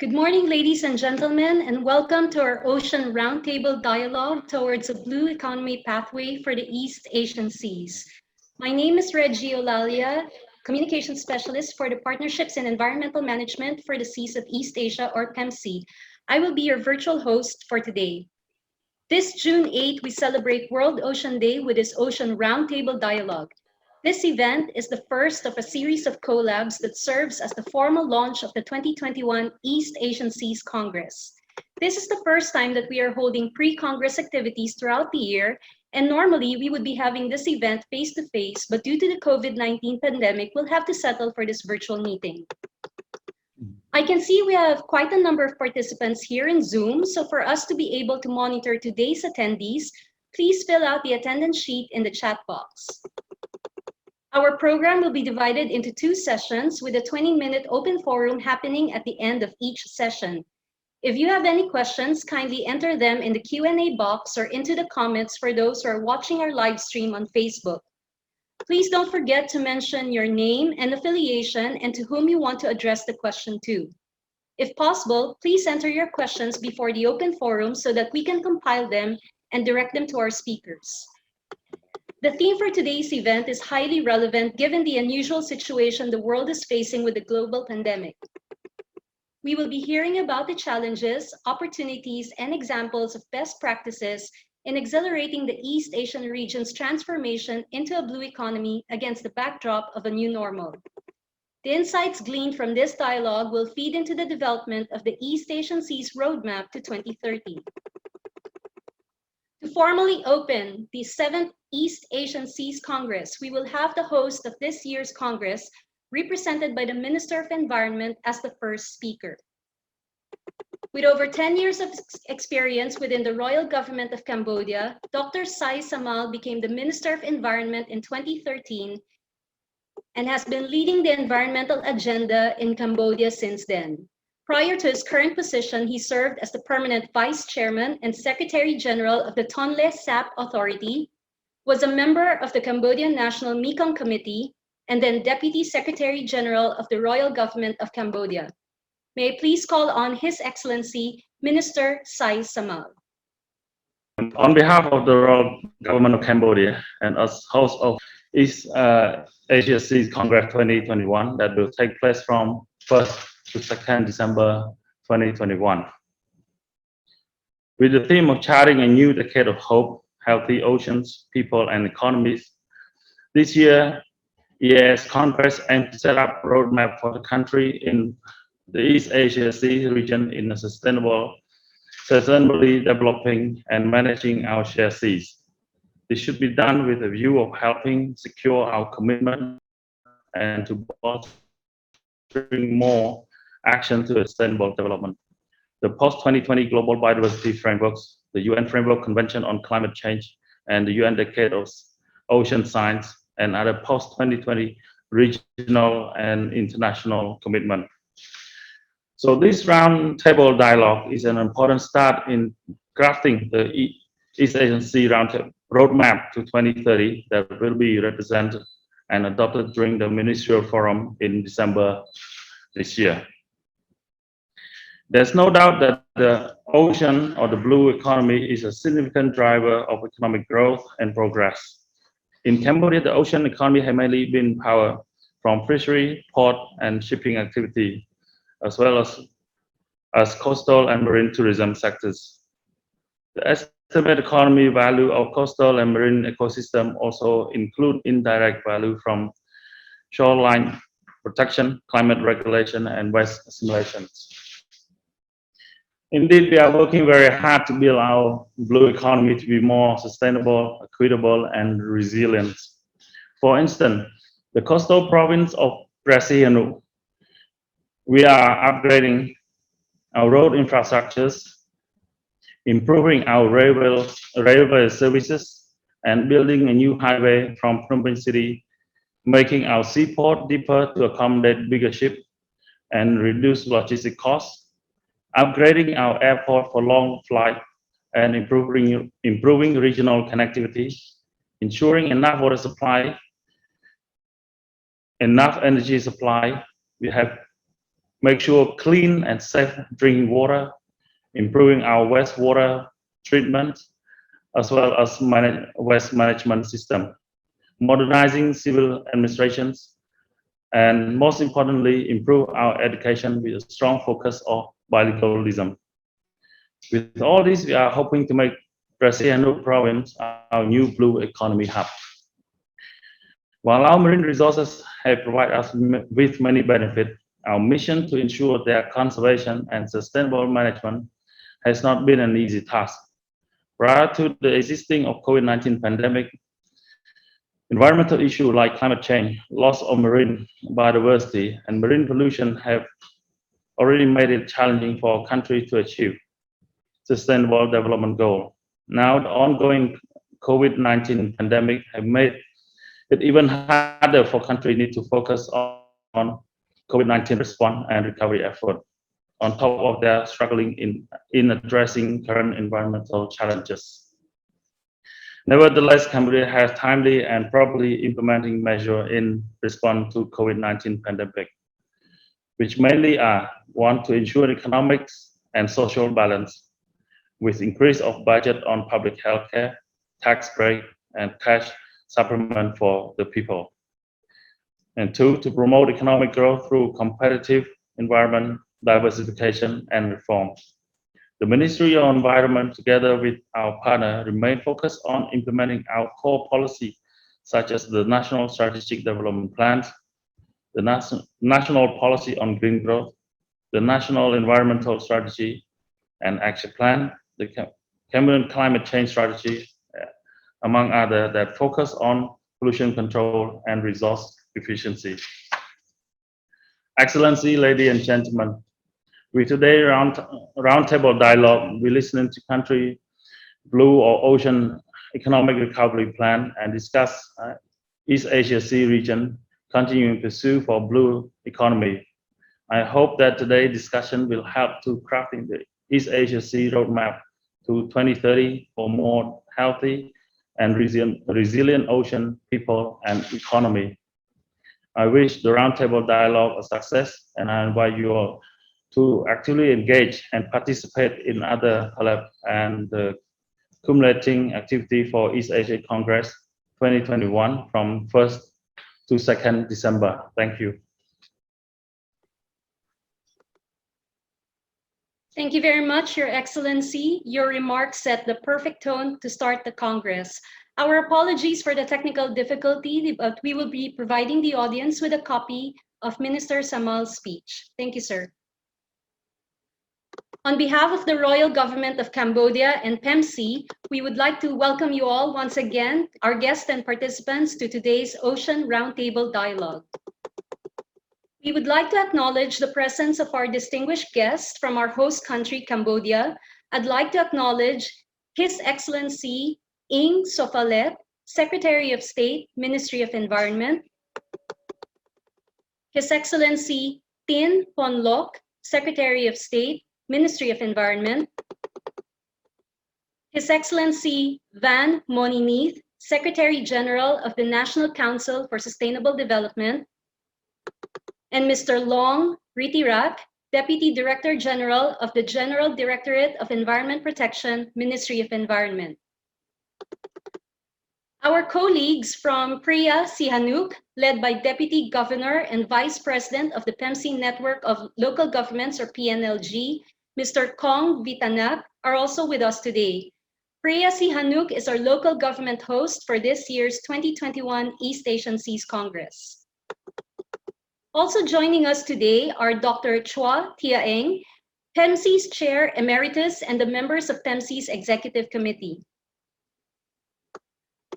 Good morning, ladies and gentlemen, and welcome to our Ocean Roundtable dialogue towards a blue economy pathway for the East Asian Seas. My name is Reggie Olalia, Communication Specialist for the Partnerships and Environmental Management for the Seas of East Asia, or PEMSEA. I will be your virtual host for today. This June 8, we celebrate World Ocean Day with this Ocean Roundtable dialogue. This event is the first of a series of collabs that serves as the formal launch of the 2021 East Asian Seas Congress. This is the first time that we are holding pre-Congress activities throughout the year, and normally we would be having this event face-to-face, but due to the COVID-19 pandemic, we'll have to settle for this virtual meeting. I can see we have quite a number of participants here in Zoom, so for us to be able to monitor today's attendees, please fill out the attendance sheet in the chat box. Our program will be divided into two sessions with a 20-minute open forum happening at the end of each session. If you have any questions, kindly enter them in the Q&A box or into the comments for those who are watching our live stream on Facebook. Please don't forget to mention your name and affiliation and to whom you want to address the question to. If possible, please enter your questions before the open forum so that we can compile them and direct them to our speakers. The theme for today's event is highly relevant given the unusual situation the world is facing with the global pandemic. We will be hearing about the challenges, opportunities, and examples of best practices in accelerating the East Asian region's transformation into a blue economy against the backdrop of a new normal. The insights gleaned from this dialogue will feed into the development of the East Asian Seas Roadmap to 2030. To formally open the 7th East Asian Seas Congress, we will have the host of this year's Congress, represented by the Minister of Environment as the first speaker. With over 10 years of experience within the Royal Government of Cambodia, Dr. Sai Samal became the Minister of Environment in 2013 and has been leading the environmental agenda in Cambodia since then. Prior to his current position, he served as the permanent Vice Chairman and Secretary General of the Tonle Sap Authority, was a member of the Cambodian National Mekong Committee, and then Deputy Secretary General of the Royal Government of Cambodia. May I please call on His Excellency, Minister Sai Samal. On behalf of the Royal Government of Cambodia and as host of East Asia Seas Congress 2021 that will take place from 1st to 2nd December 2021. With the theme of charting a new decade of hope, healthy oceans, people and economies, this year EAS Congress aims to set up a roadmap for the country in the East Asia Sea region in a sustainably developing and managing our shared seas. This should be done with a view of helping secure our commitment and to fostering more action to sustainable development. The post-2020 Global Biodiversity Frameworks, the UN Framework Convention on Climate Change, and the UN Decade of Ocean Science, and other post-2020 regional and international commitment. So this roundtable dialogue is an important start in crafting the East Asian Sea Roadmap to 2030 that will be represented and adopted during the Ministerial Forum in December this year. There's no doubt that the ocean or the blue economy is a significant driver of economic growth and progress. In Cambodia, the ocean economy has mainly been powered from fishery, port, and shipping activity, as well as coastal and marine tourism sectors. The estimated economy value of coastal and marine ecosystem also include indirect value from shoreline protection, climate regulation, and waste assimilations. Indeed, we are working very hard to build our blue economy to be more sustainable, equitable, and resilient. For instance, the coastal province of Presianu, we are upgrading our road infrastructures, improving our railway services, and building a new highway from Phnom Penh City, making our seaport deeper to accommodate bigger ships and reduce logistic costs, upgrading our airport for long flight, and improving regional connectivity, ensuring enough water supply, enough energy supply. We have make sure clean and safe drinking water, improving our wastewater treatment, as well as waste management system, modernizing civil administrations, and most importantly, improve our education with a strong focus on bilingualism. With all this, we are hoping to make Sihanouk province our new blue economy hub. While our marine resources have provided us with many benefits, our mission to ensure their conservation and sustainable management has not been an easy task. Prior to the existing of COVID-19 pandemic, environmental issues like climate change, loss of marine biodiversity, and marine pollution have already made it challenging for a country to achieve sustainable development goals. Now, the ongoing COVID-19 pandemic have made it even harder for countries need to focus on COVID-19 response and recovery effort, on top of their struggling in addressing current environmental challenges. Nevertheless, Cambodia has timely and properly implementing measures in response to COVID-19 pandemic, which mainly are: one, to ensure economic and social balance, with increase of budget on public health care, tax break, and cash supplement for the people. And two, to promote economic growth through competitive environment, diversification, and reform. The Ministry of Environment, together with our partner, remain focused on implementing our core policy, such as the National Strategic Development Plans, the National Policy on Green Growth, the National Environmental Strategy and Action Plan, the Cambodian Climate Change Strategy, among others, that focus on pollution control and resource efficiency. Excellency, ladies and gentlemen, with today's roundtable dialogue, we listen to country blue or ocean economic recovery plan and discuss East Asia Sea region continuing pursuit for blue economy. I hope that today's discussion will help to crafting the East Asia Sea Roadmap to 2030 for more healthy and resilient ocean people and economy. I wish the roundtable dialogue a success, and I invite you all to actively engage and participate in other collab and the accumulating activity for East Asia Congress 2021 from 1st to 2nd December. Thank you. Thank you very much, Your Excellency. Your remarks set the perfect tone to start the Congress. Our apologies for the technical difficulty, but we will be providing the audience with a copy of Minister Samal's speech. Thank you, sir. On behalf of the Royal Government of Cambodia and PEMSEA, we would like to welcome you all once again, our guests and participants, to today's Ocean Roundtable Dialogue. We would like to acknowledge the presence of our distinguished guests from our host country, Cambodia. I'd like to acknowledge His Excellency Ing Sofalet, Secretary of State, Ministry of Environment, His Excellency Tin Ponlok, Secretary of State, Ministry of Environment, His Excellency Van Moninith, Secretary General of the National Council for Sustainable Development, and Mr. Long Ritirak, Deputy Director General of the General Directorate of Environment Protection, Ministry of Environment. Our colleagues from PREA Sihanouk, led by Deputy Governor and Vice President of the PEMSEA Network of Local Governments, or PNLG, Mr. Kong Vitanak, are also with us today. PREA Sihanouk is our local government host for this year's 2021 East Asian Seas Congress. Also joining us today are Dr. Chua Tia Eng, PEMSEA's Chair Emeritus, and the members of PEMSEA's Executive Committee.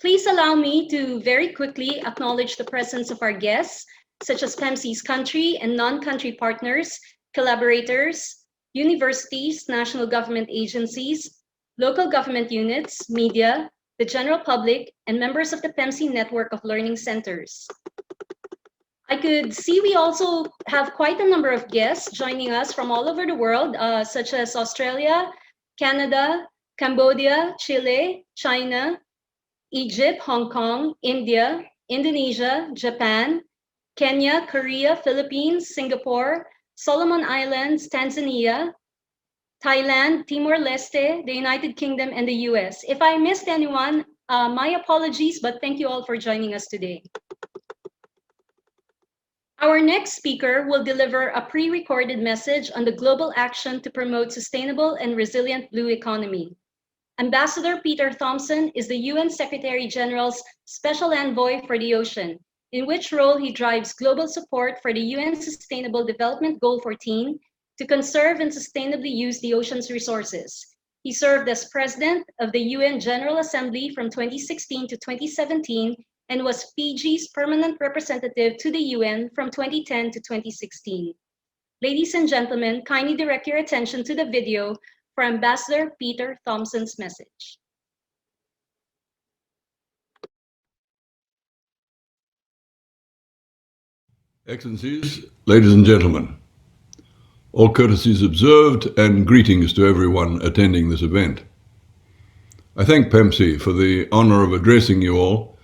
Please allow me to very quickly acknowledge the presence of our guests, such as PEMSEA's country and non-country partners, collaborators, universities, national government agencies, local government units, media, the general public, and members of the PEMSEA network of learning centers. I could see we also have quite a number of guests joining us from all over the world, such as Australia, Canada, Cambodia, Chile, China, Egypt, Hong Kong, India, Indonesia, Japan, Kenya, Korea, Philippines, Singapore, Solomon Islands, Tanzania, Thailand, Timor-Leste, the United Kingdom, and the US. If I missed anyone, my apologies, but thank you all for joining us today. Our next speaker will deliver a pre-recorded message on the global action to promote sustainable and resilient blue economy. Ambassador Peter Thompson is the UN Secretary General's Special Envoy for the Ocean, in which role he drives global support for the UN Sustainable Development Goal 14 to conserve and sustainably use the ocean's resources. He served as President of the UN General Assembly from 2016 to 2017 and was Fiji's permanent representative to the UN from 2010 to 2016. Ladies and gentlemen, kindly direct your attention to the video for Ambassador Peter Thompson's message. Excellencies, ladies and gentlemen, all courtesies observed and greetings to everyone attending this event. I thank PEMSEA for the honor of addressing you all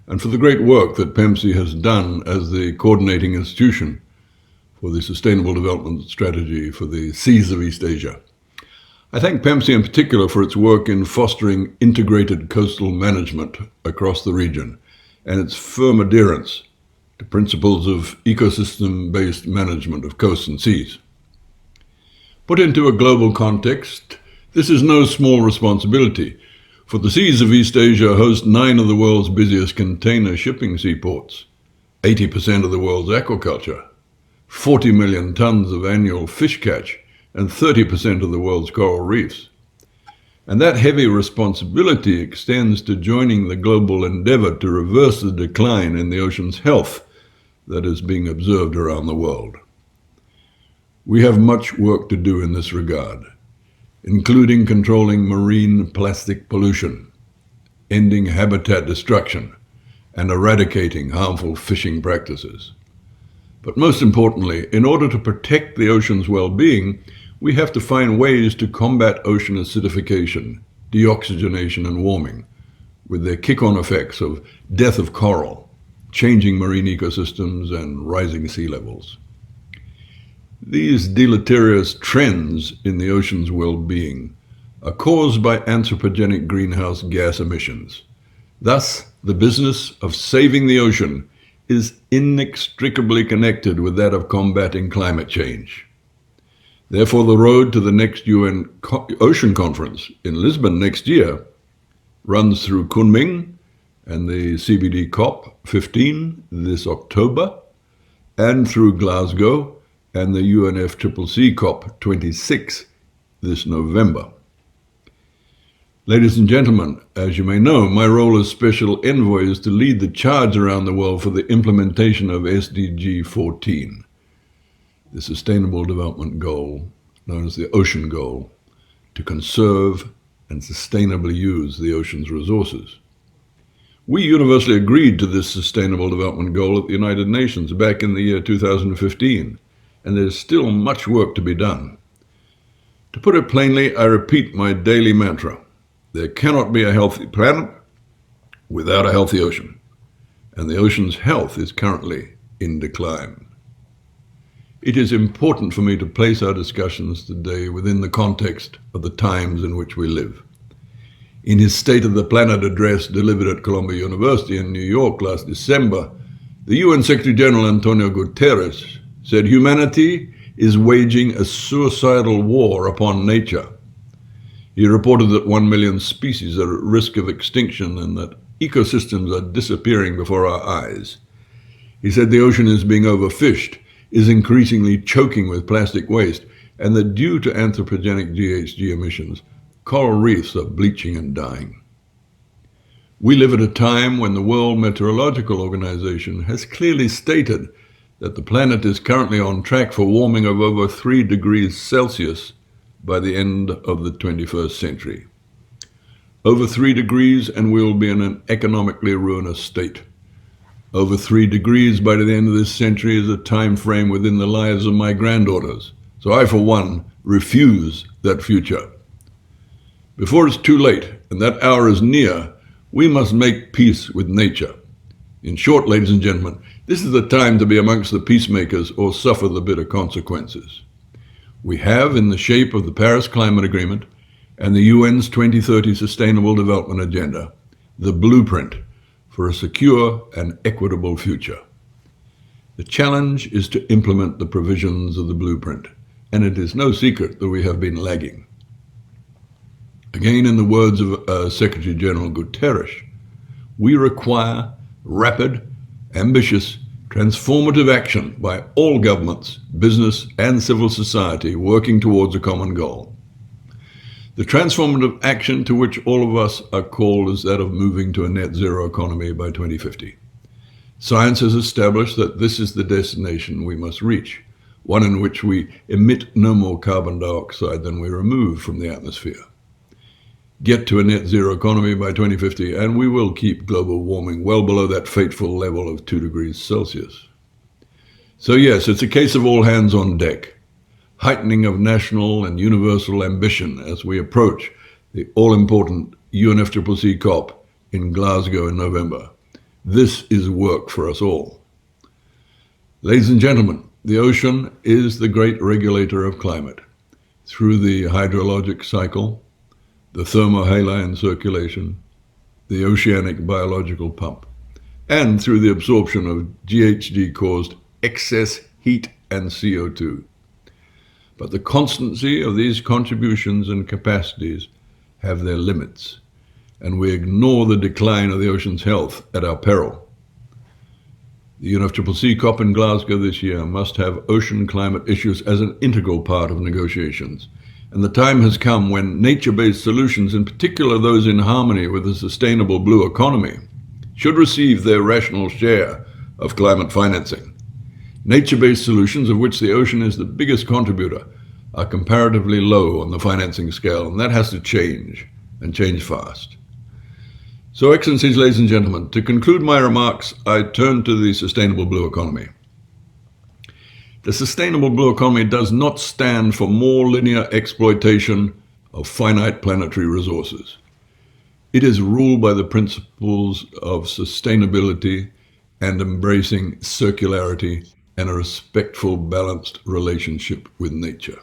and for the great work that PEMSEA has done as the coordinating institution for the Sustainable Development Strategy for the Seas of East Asia. I thank PEMSEA in particular for its work in fostering integrated coastal management across the region and its firm adherence to principles of ecosystem-based management of coasts and seas. Put into a global context, this is no small responsibility, for the seas of East Asia host 9 of the world's busiest container shipping seaports, 80% of the world's aquaculture, 40 million tons of annual fish catch, and 30% of the world's coral reefs. And that heavy responsibility extends to joining the global endeavor to reverse the decline in the ocean's health that is being observed around the world. We have much work to do in this regard, including controlling marine plastic pollution, ending habitat destruction, and eradicating harmful fishing practices. But most importantly, in order to protect the ocean's well-being, we have to find ways to combat ocean acidification, deoxygenation, and warming, with their kick-on effects of death of coral, changing marine ecosystems, and rising sea levels. These deleterious trends in the ocean's well-being are caused by anthropogenic greenhouse gas emissions. Thus, the business of saving the ocean is inextricably connected with that of combating climate change. Therefore, the road to the next UN Ocean Conference in Lisbon next year runs through Kunming and the CBD COP15 this October, and through Glasgow and the UNFCCC COP26 this November. Ladies and gentlemen, as you may know, my role as Special Envoy is to lead the charge around the world for the implementation of SDG 14, the Sustainable Development Goal, known as the Ocean Goal, to conserve and sustainably use the ocean's resources. We universally agreed to this Sustainable Development Goal at the United Nations back in the year 2015, and there's still much work to be done. To put it plainly, I repeat my daily mantra: there cannot be a healthy planet without a healthy ocean, and the ocean's health is currently in decline. It is important for me to place our discussions today within the context of the times in which we live. In his State of the Planet address delivered at Columbia University in New York last December, the UN Secretary General Antonio Guterres said humanity is waging a suicidal war upon nature. He reported that 1 million species are at risk of extinction and that ecosystems are disappearing before our eyes. He said the ocean is being overfished, is increasingly choking with plastic waste, and that due to anthropogenic GHG emissions, coral reefs are bleaching and dying. We live at a time when the World Meteorological Organization has clearly stated that the planet is currently on track for warming of over 3 degrees Celsius by the end of the 21st century. Over 3 degrees and we'll be in an economically ruinous state. Over 3 degrees by the end of this century is a time frame within the lives of my granddaughters. So I, for one, refuse that future. Before it's too late and that hour is near, we must make peace with nature. In short, ladies and gentlemen, this is the time to be amongst the peacemakers or suffer the bitter consequences. We have, in the shape of the Paris Climate Agreement and the UN's 2030 Sustainable Development Agenda, the blueprint for a secure and equitable future. The challenge is to implement the provisions of the blueprint, and it is no secret that we have been lagging. Again, in the words of Secretary General Guterres, we require rapid, ambitious, transformative action by all governments, business, and civil society working towards a common goal. The transformative action to which all of us are called is that of moving to a net zero economy by 2050. Science has established that this is the destination we must reach, one in which we emit no more carbon dioxide than we remove from the atmosphere. Get to a net zero economy by 2050, and we will keep global warming well below that fateful level of 2 degrees Celsius. So yes, it's a case of all hands on deck, heightening of national and universal ambition as we approach the all-important UNFCCC COP in Glasgow in November. This is work for us all. Ladies and gentlemen, the ocean is the great regulator of climate. Through the hydrologic cycle, the thermohaline circulation, the oceanic biological pump, and through the absorption of GHG-caused excess heat and CO2. But the constancy of these contributions and capacities have their limits, and we ignore the decline of the ocean's health at our peril. The UNFCCC COP in Glasgow this year must have ocean climate issues as an integral part of negotiations. And the time has come when nature-based solutions, in particular those in harmony with a sustainable blue economy, should receive their rational share of climate financing. Nature-based solutions, of which the ocean is the biggest contributor, are comparatively low on the financing scale, and that has to change, and change fast. So, Excellencies, ladies and gentlemen, to conclude my remarks, I turn to the sustainable blue economy. The sustainable blue economy does not stand for more linear exploitation of finite planetary resources. It is ruled by the principles of sustainability and embracing circularity and a respectful, balanced relationship with nature.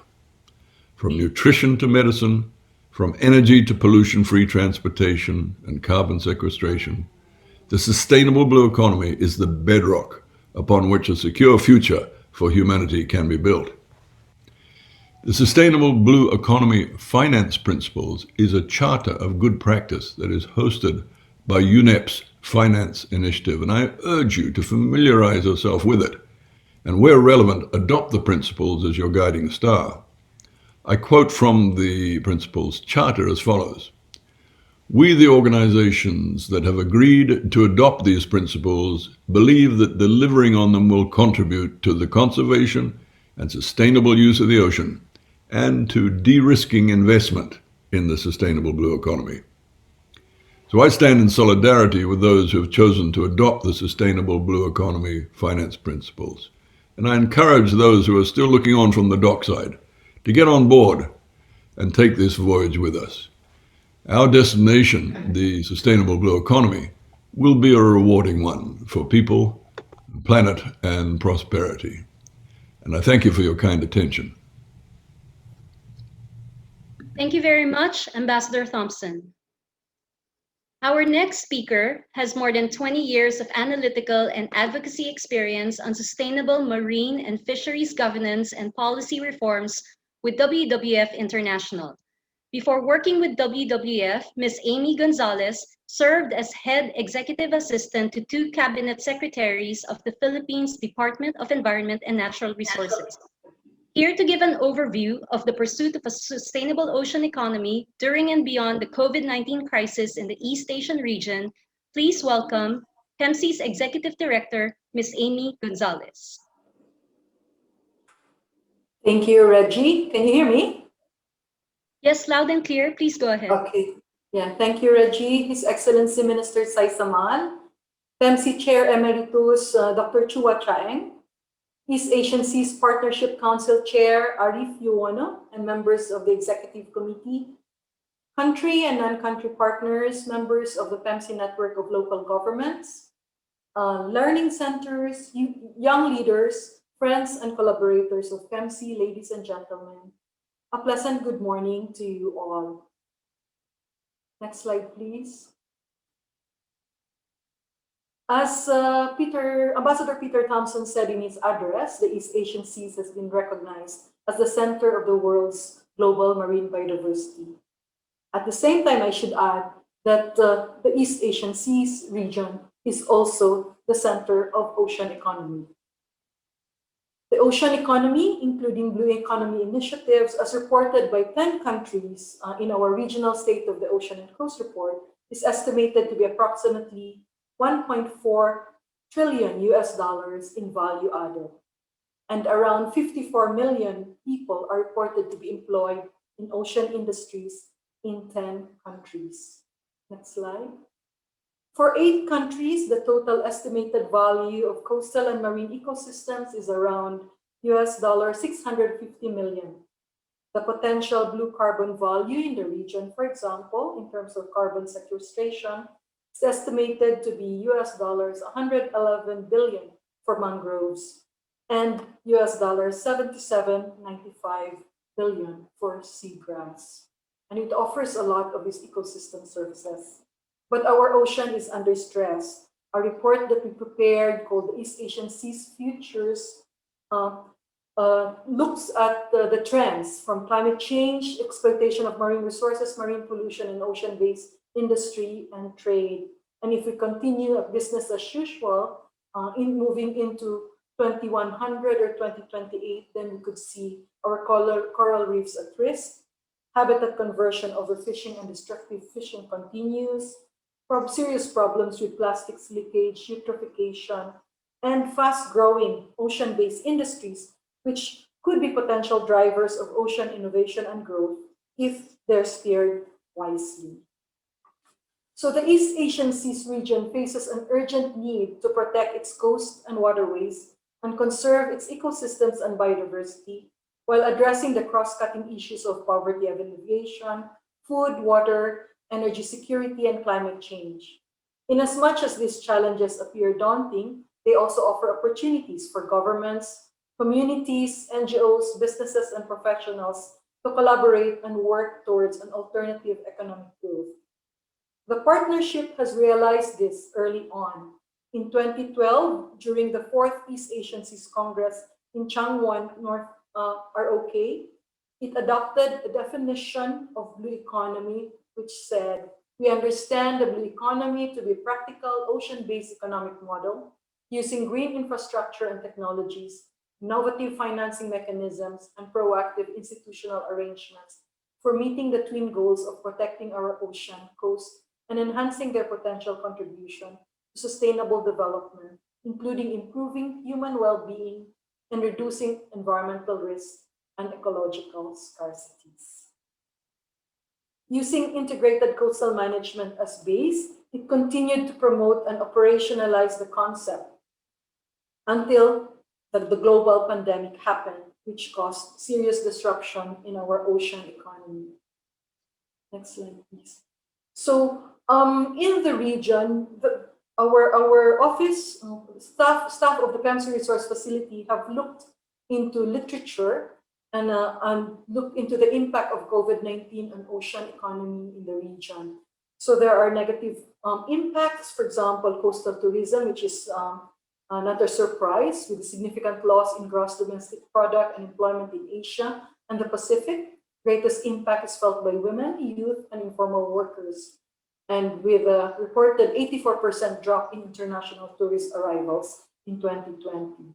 From nutrition to medicine, from energy to pollution-free transportation and carbon sequestration, the sustainable blue economy is the bedrock upon which a secure future for humanity can be built. The Sustainable Blue Economy Finance Principles is a charter of good practice that is hosted by UNEP's Finance Initiative, and I urge you to familiarize yourself with it, and where relevant, adopt the principles as your guiding star. I quote from the principles charter as follows: "We, the organizations that have agreed to adopt these principles, believe that delivering on them will contribute to the conservation and sustainable use of the ocean and to de-risking investment in the sustainable blue economy." So I stand in solidarity with those who have chosen to adopt the sustainable blue economy finance principles. And I encourage those who are still looking on from the dockside to get on board and take this voyage with us. Our destination, the sustainable blue economy, will be a rewarding one for people, planet, and prosperity. And I thank you for your kind attention. Thank you very much, Ambassador Thompson. Our next speaker has more than 20 years of analytical and advocacy experience on sustainable marine and fisheries governance and policy reforms with WWF International. Before working with WWF, Ms. Amy Gonzalez served as head executive assistant to 2 cabinet secretaries of the Philippines Department of Environment and Natural Resources. Here to give an overview of the pursuit of a sustainable ocean economy during and beyond the COVID-19 crisis in the East Asian region, please welcome PEMSEA's Executive Director, Ms. Amy Gonzalez. Thank you, Reggie. Can you hear me? Yes, loud and clear. Please go ahead. Okay. Yeah, thank you, Reggie. His Excellency Minister Saisaman, PEMSEA Chair Emeritus Dr. Chua Chaeng, East Asian Seas Partnership Council Chair Arif Yuwono, and members of the Executive Committee, country and non-country partners, members of the PEMSEA Network of Local Governments, learning centers, young leaders, friends and collaborators of PEMSEA, ladies and gentlemen, a pleasant good morning to you all. Next slide, please. As Ambassador Peter Thompson said in his address, the East Asian Seas has been recognized as the center of the world's global marine biodiversity. At the same time, I should add that the East Asian Seas region is also the center of ocean economy. The ocean economy, including blue economy initiatives, as reported by 10 countries in our regional State of the Ocean and Coast report, is estimated to be approximately $1.4 trillion in value added. And around 54 million people are reported to be employed in ocean industries in 10 countries. Next slide. For 8 countries, the total estimated value of coastal and marine ecosystems is around $650 million. The potential blue carbon value in the region, for example, in terms of carbon sequestration, is estimated to be $111 billion for mangroves and $77.95 billion for seagrass. And it offers a lot of these ecosystem services. But our ocean is under stress. A report that we prepared called the East Asian Seas Futures looks at the trends from climate change, exploitation of marine resources, marine pollution, and ocean-based industry and trade. And if we continue a business as usual, in moving into 2100 or 2028, then we could see our coral reefs at risk, habitat conversion, overfishing, and destructive fishing continues, serious problems with plastics leakage, eutrophication, and fast-growing ocean-based industries, which could be potential drivers of ocean innovation and growth if they're steered wisely. So the East Asian Seas region faces an urgent need to protect its coast and waterways and conserve its ecosystems and biodiversity while addressing the cross-cutting issues of poverty alleviation, food, water, energy security, and climate change. Inasmuch as these challenges appear daunting, they also offer opportunities for governments, communities, NGOs, businesses, and professionals to collaborate and work towards an alternative economic growth. The partnership has realized this early on. In 2012, during the 4th East Asian Seas Congress in Changwon, North ROK, it adopted a definition of blue economy which said, we understand the blue economy to be a practical ocean-based economic model using green infrastructure and technologies, innovative financing mechanisms, and proactive institutional arrangements for meeting the twin goals of protecting our ocean, coast, and enhancing their potential contribution to sustainable development, including improving human well-being and reducing environmental risks and ecological scarcities. Using integrated coastal management as base, it continued to promote and operationalize the concept until the global pandemic happened, which caused serious disruption in our ocean economy. Next slide, please. So in the region, our office, staff of the PEMSEA Resource Facility have looked into literature and looked into the impact of COVID-19 on ocean economy in the region. So there are negative impacts, for example, coastal tourism, which is not a surprise, with a significant loss in gross domestic product and employment in Asia and the Pacific. Greatest impact is felt by women, youth, and informal workers. And with a reported 84% drop in international tourist arrivals in 2020.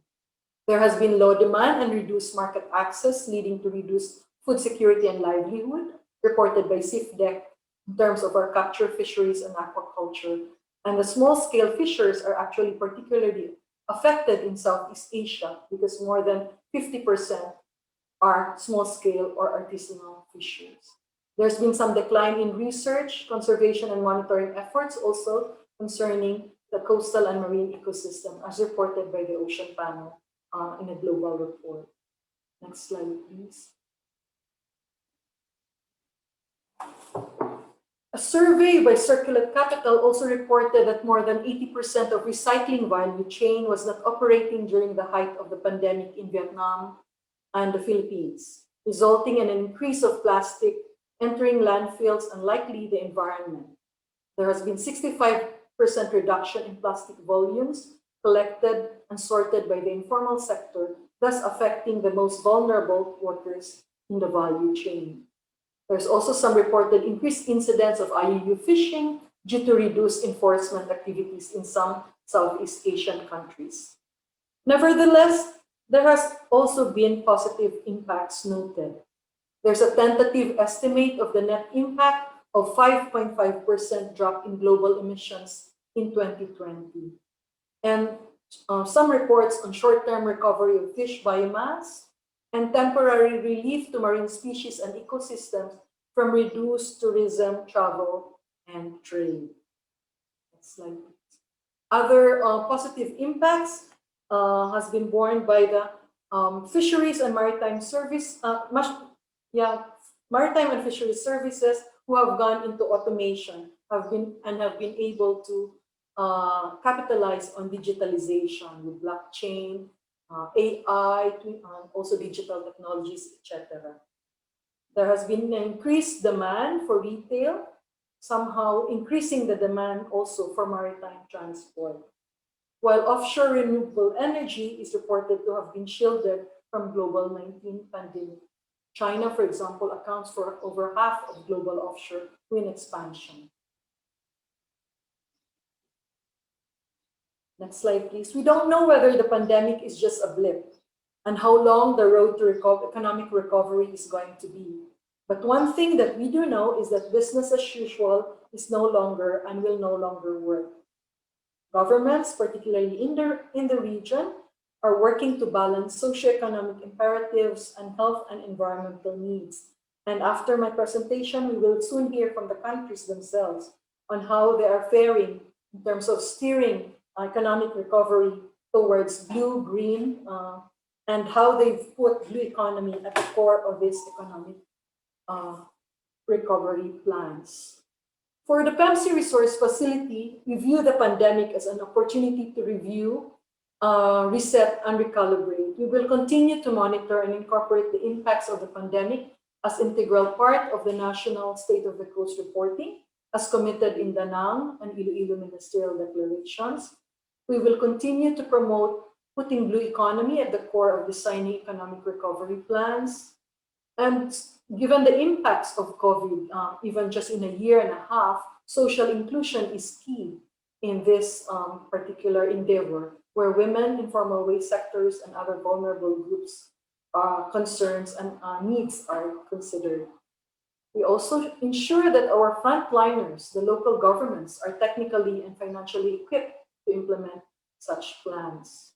There has been low demand and reduced market access, leading to reduced food security and livelihood, reported by CIFDEC in terms of our capture fisheries and aquaculture. And the small-scale fishers are actually particularly affected in Southeast Asia because more than 50% are small-scale or artisanal fishers. There's been some decline in research, conservation, and monitoring efforts also concerning the coastal and marine ecosystem as reported by the Ocean Panel in a global report. Next slide, please. A survey by Circulate Capital also reported that more than 80% of recycling value chain was not operating during the height of the pandemic in Vietnam and the Philippines, resulting in an increase of plastic entering landfills and likely the environment. There has been 65% reduction in plastic volumes collected and sorted by the informal sector, thus affecting the most vulnerable workers in the value chain. There's also some reported increased incidents of IUU fishing due to reduced enforcement activities in some Southeast Asian countries. Nevertheless, there has also been positive impacts noted. There's a tentative estimate of the net impact of 5.5% drop in global emissions in 2020. And some reports on short-term recovery of fish biomass and temporary relief to marine species and ecosystems from reduced tourism, travel, and trade. Next slide, please. Other positive impacts has been borne by the fisheries and maritime service, maritime and fisheries services who have gone into automation, have been able to capitalize on digitalization with blockchain, AI, also digital technologies, etc. There has been an increased demand for retail, somehow increasing the demand also for maritime transport. While offshore renewable energy is reported to have been shielded from global-19 pandemic. China, for example, accounts for over half of global offshore wind expansion. Next slide, please. We don't know whether the pandemic is just a blip and how long the road to economic recovery is going to be. But one thing that we do know is that business as usual is no longer and will no longer work. Governments, particularly in the region, are working to balance socioeconomic imperatives and health and environmental needs. And after my presentation, we will soon hear from the countries themselves on how they are faring in terms of steering economic recovery towards blue, green, and how they've put blue economy at the core of this economic recovery plans. For the PEMSEA Resource Facility, we view the pandemic as an opportunity to review, reset, and recalibrate. We will continue to monitor and incorporate the impacts of the pandemic as integral part of the National State of the Coast reporting, as committed in the NANG and Iloilo Ministerial Declarations. We will continue to promote putting blue economy at the core of designing economic recovery plans. And given the impacts of COVID, even just in a year and a half, social inclusion is key in this particular endeavor, where women, informal waste sectors, and other vulnerable groups' concerns and needs are considered. We also ensure that our frontliners, the local governments, are technically and financially equipped to implement such plans.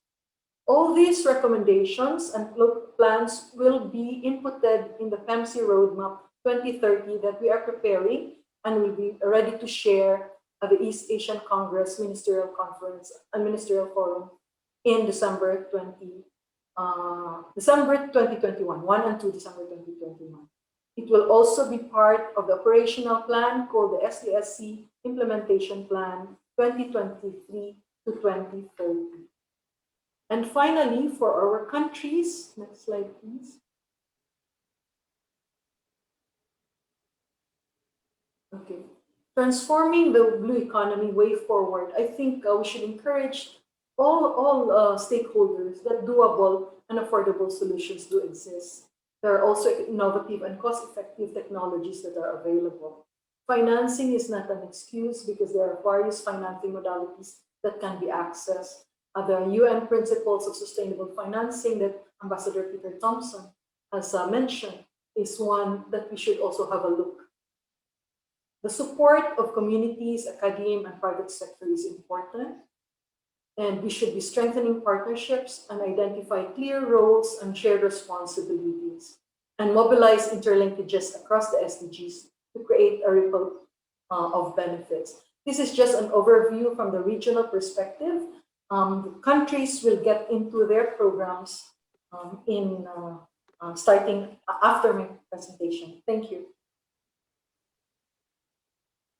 All these recommendations and plans will be inputted in the PEMSEA Roadmap 2030 that we are preparing and will be ready to share at the East Asian Congress Ministerial Conference and Ministerial Forum in December 2021, 1 and 2 December 2021. It will also be part of the operational plan called the SDSC Implementation Plan 2023 to 2030. And finally, for our countries, next slide, please. Okay, transforming the blue economy way forward. I think we should encourage all stakeholders that doable and affordable solutions do exist. There are also innovative and cost-effective technologies that are available. Financing is not an excuse because there are various financing modalities that can be accessed. The UN principles of sustainable financing that Ambassador Peter Thompson has mentioned is one that we should also have a look. The support of communities, academia, and private sector is important, and we should be strengthening partnerships and identify clear roles and shared responsibilities, and mobilize interlinkages across the SDGs to create a ripple of benefits. This is just an overview from the regional perspective. The countries will get into their programs starting after my presentation. Thank you.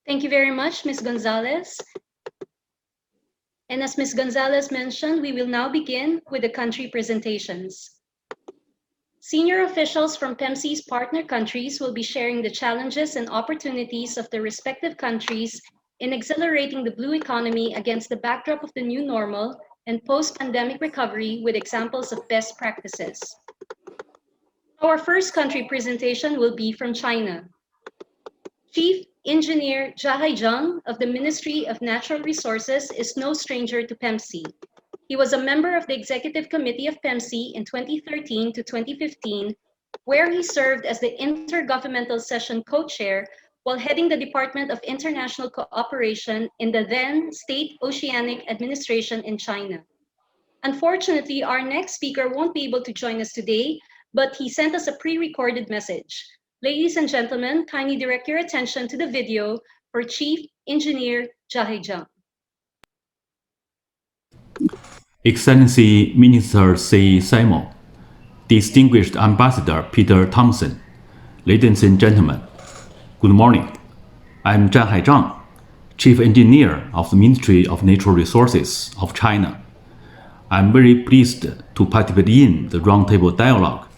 Thank you very much, Ms. Gonzalez. And as Ms. Gonzalez mentioned, we will now begin with the country presentations. Senior officials from PEMSEA's partner countries will be sharing the challenges and opportunities of their respective countries in accelerating the blue economy against the backdrop of the new normal and post-pandemic recovery with examples of best practices. Our first country presentation will be from China. Chief Engineer Zhahai Zhang of the Ministry of Natural Resources is no stranger to PEMSEA. He was a member of the Executive Committee of PEMSEA in 2013 to 2015, where he served as the Intergovernmental Session co-chair while heading the Department of International Cooperation in the then State Oceanic Administration in China. Unfortunately, our next speaker won't be able to join us today, but he sent us a pre-recorded message. Ladies and gentlemen, kindly direct your attention to the video for Chief Engineer Zhahai Zhang. Excellency Minister C. Simon, Distinguished Ambassador Peter Thompson, ladies and gentlemen, good morning. I'm Zhahai Zhang, Chief Engineer of the Ministry of Natural Resources of China. I'm very pleased to participate in the Roundtable dialogue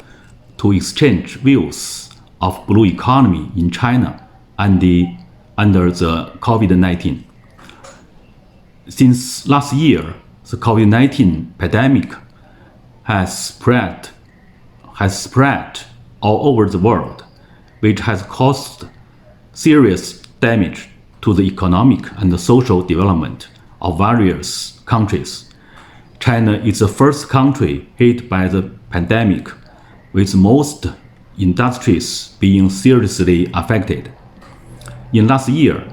to exchange views of blue economy in China and under the COVID-19. Since last year, the COVID-19 pandemic has spread all over the world, which has caused serious damage to the economic and social development of various countries. China is the first country hit by the pandemic, with most industries being seriously affected. In last year,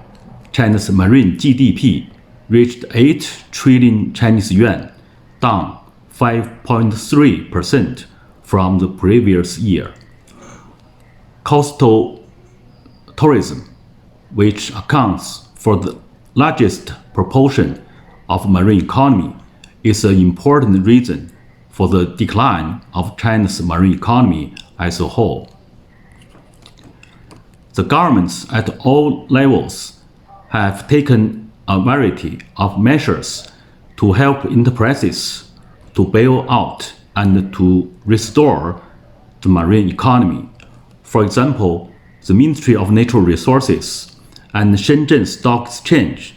China's marine GDP reached 8 trillion Chinese yuan, down 5.3% from the previous year. Coastal tourism, which accounts for the largest proportion of marine economy, is an important reason for the decline of China's marine economy as a whole. The governments at all levels have taken a variety of measures to help enterprises to bail out and to restore the marine economy. For example, the Ministry of Natural Resources and Shenzhen Stock Exchange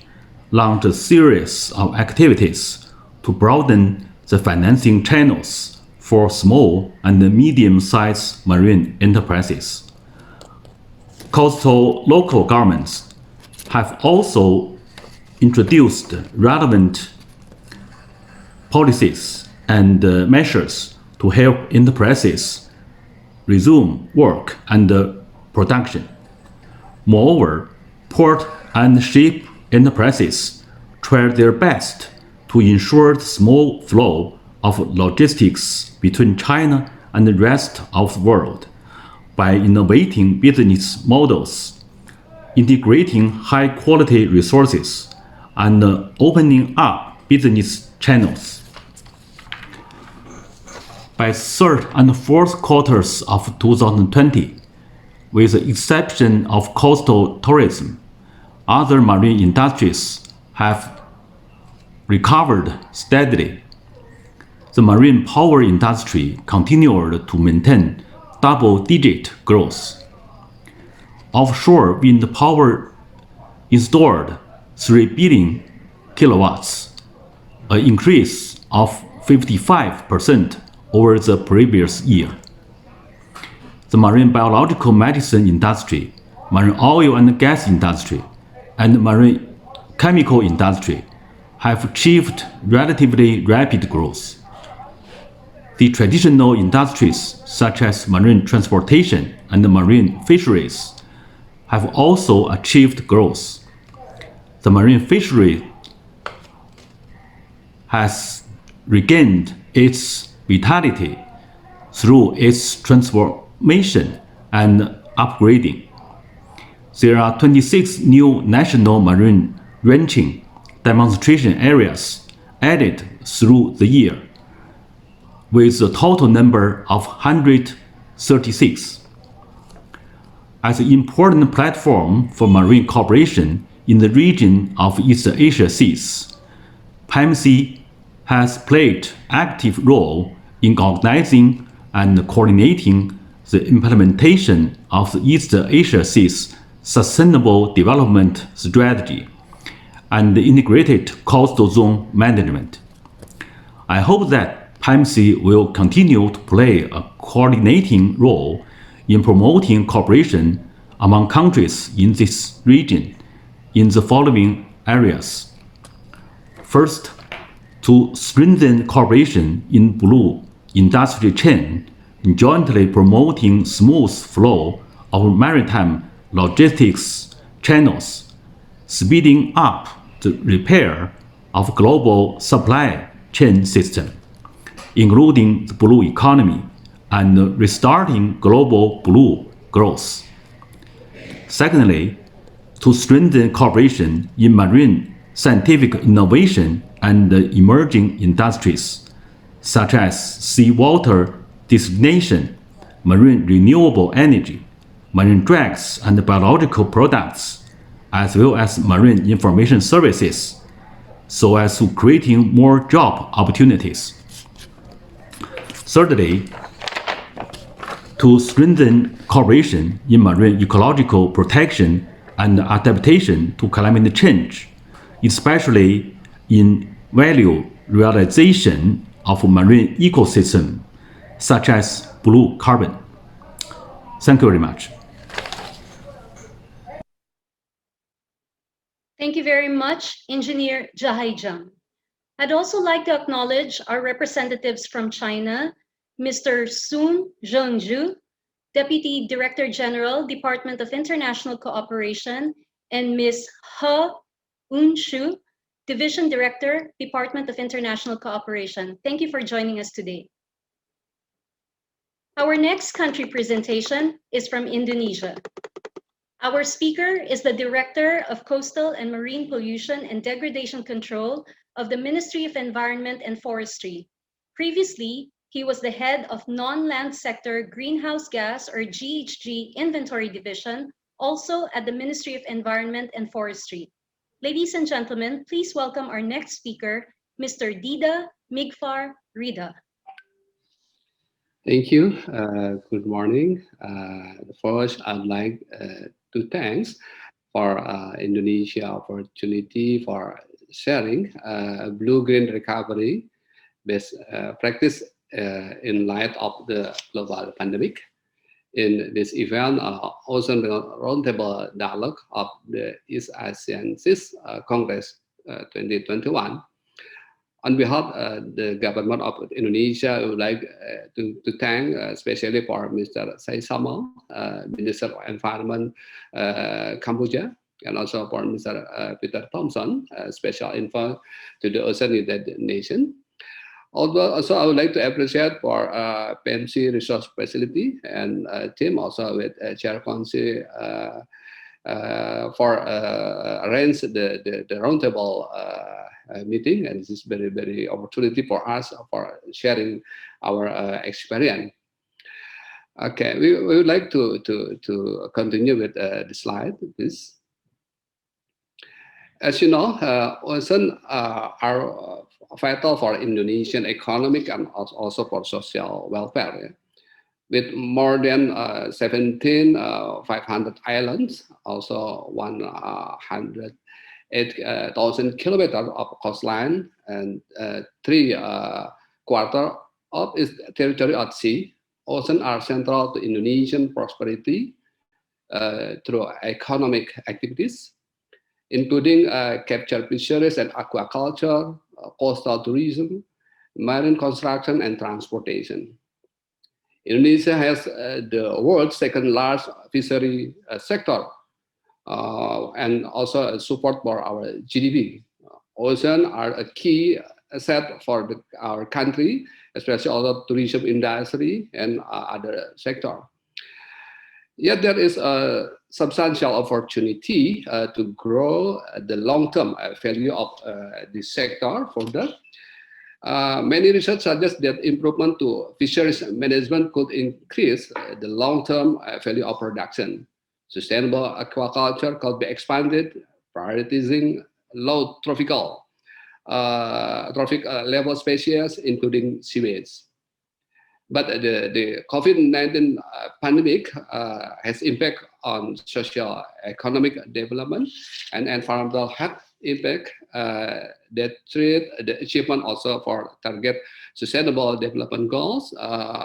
launched a series of activities to broaden the financing channels for small and medium-sized marine enterprises. Coastal local governments have also introduced relevant policies and measures to help enterprises resume work and production. Moreover, port and ship enterprises tried their best to ensure the small flow of logistics between China and the rest of the world by innovating business models, integrating high-quality resources, and opening up business channels. By third and fourth quarters of 2020, with the exception of coastal tourism, other marine industries have recovered steadily. The marine power industry continued to maintain double-digit growth. Offshore wind power installed 3 billion kilowatts, an increase of 55% over the previous year. The marine biological medicine industry, marine oil and gas industry, and marine chemical industry have achieved relatively rapid growth. The traditional industries such as marine transportation and marine fisheries have also achieved growth. The marine fishery has regained its vitality through its transformation and upgrading. There are 26 new national marine ranching demonstration areas added through the year, with a total number of 136. As an important platform for marine cooperation, in the region of East Asia Seas. PEMSEA has played active role in organizing and coordinating the implementation of the East Asia Seas Sustainable Development Strategy and the integrated coastal zone management. I hope that PEMSEA will continue to play a coordinating role in promoting cooperation among countries in this region in the following areas. First, to strengthen cooperation in blue industry chain, jointly promoting smooth flow of maritime logistics channels, speeding up the repair of global supply chain system, including the blue economy, and restarting global blue growth. Secondly, to strengthen cooperation in marine scientific innovation and emerging industries, such as seawater desalination, marine renewable energy, marine drugs and biological products, as well as marine information services, so as to creating more job opportunities. Thirdly, to strengthen cooperation in marine ecological protection and adaptation to climate change, especially in value realization of marine ecosystem, such as blue carbon. Thank you very much. Thank you very much, Engineer Jahaijang. I'd also like to acknowledge our representatives from China, Mr. Sun Zhengzhu, Deputy Director General, Department of International Cooperation, and Ms. He Unshu, Division Director, Department of International Cooperation. Thank you for joining us today. Our next country presentation is from Indonesia. Our speaker is the Director of Coastal and Marine Pollution and Degradation Control of the Ministry of Environment and Forestry. Previously, he was the head of Non-Land Sector Greenhouse Gas or GHG Inventory Division, also at the Ministry of Environment and Forestry. Ladies and gentlemen, please welcome our next speaker, Mr. Dida Migfar Rida. Thank you. Good morning. First, I'd like to thank for Indonesia opportunity for sharing blue-green recovery best practice in light of the global pandemic. In this event, Ocean Roundtable Dialogue of the East Asian Seas Congress 2021. On behalf of the government of Indonesia, I would like to thank especially for Mr. Saisama, Minister of Environment Cambodia, and also for Mr. Peter Thompson, special info to the Ocean United Nations. Also, I would like to appreciate for PEMSEA Resource Facility and team also with Chair Council for arrange the roundtable meeting, and this is very opportunity for us for sharing our experience. Okay, we would like to continue with the slide, please. As you know, ocean are vital for Indonesian economic and also for social welfare. With more than 17,500 islands, also 108,000 kilometers of coastline, and 3/4 of its territory at sea, oceans are central to Indonesian prosperity through economic activities, including capture fisheries and aquaculture, coastal tourism, marine construction, and transportation. Indonesia has the world's second largest fishery sector and also support for our GDP. Oceans are a key asset for our country, especially also tourism industry and other sector. Yet there is a substantial opportunity to grow the long-term value of this sector further. Many research suggest that improvement to fisheries management could increase the long-term value of production. Sustainable aquaculture could be expanded, prioritizing low trophic level species, including sewage. But the COVID-19 pandemic has impact on socio-economic development and environmental health impact that treat the achievement also for target sustainable development goals,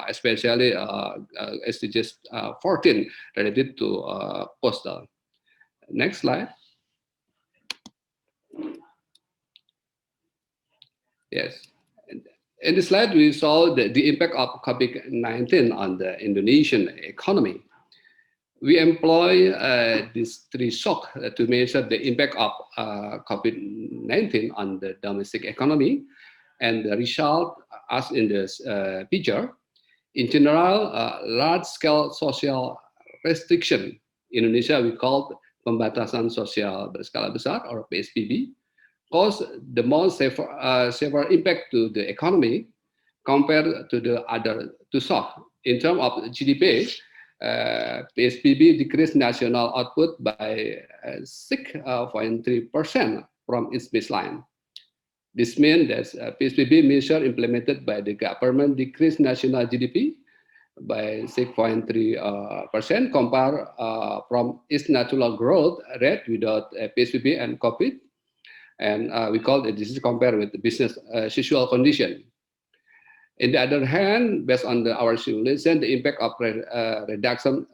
especially SDGs 14 related to coastal. Next slide. Yes. In this slide, we saw the impact of COVID-19 on the Indonesian economy. We employ these three shocks to measure the impact of COVID-19 on the domestic economy, and the result, as in this picture, in general, large-scale social restriction. In Indonesia, we call pembatasan sosial berskala besar, or PSBB, cause the most severe impact to the economy compared to the other two shocks. In terms of GDP, PSBB decreased national output by 6.3% from its baseline. This means that PSBB measure implemented by the government decreased national GDP by 6.3% compared from its natural growth rate without PSBB and COVID. And we call it, this is compared with the business as usual condition. On the other hand, based on our simulation, the impact of reduction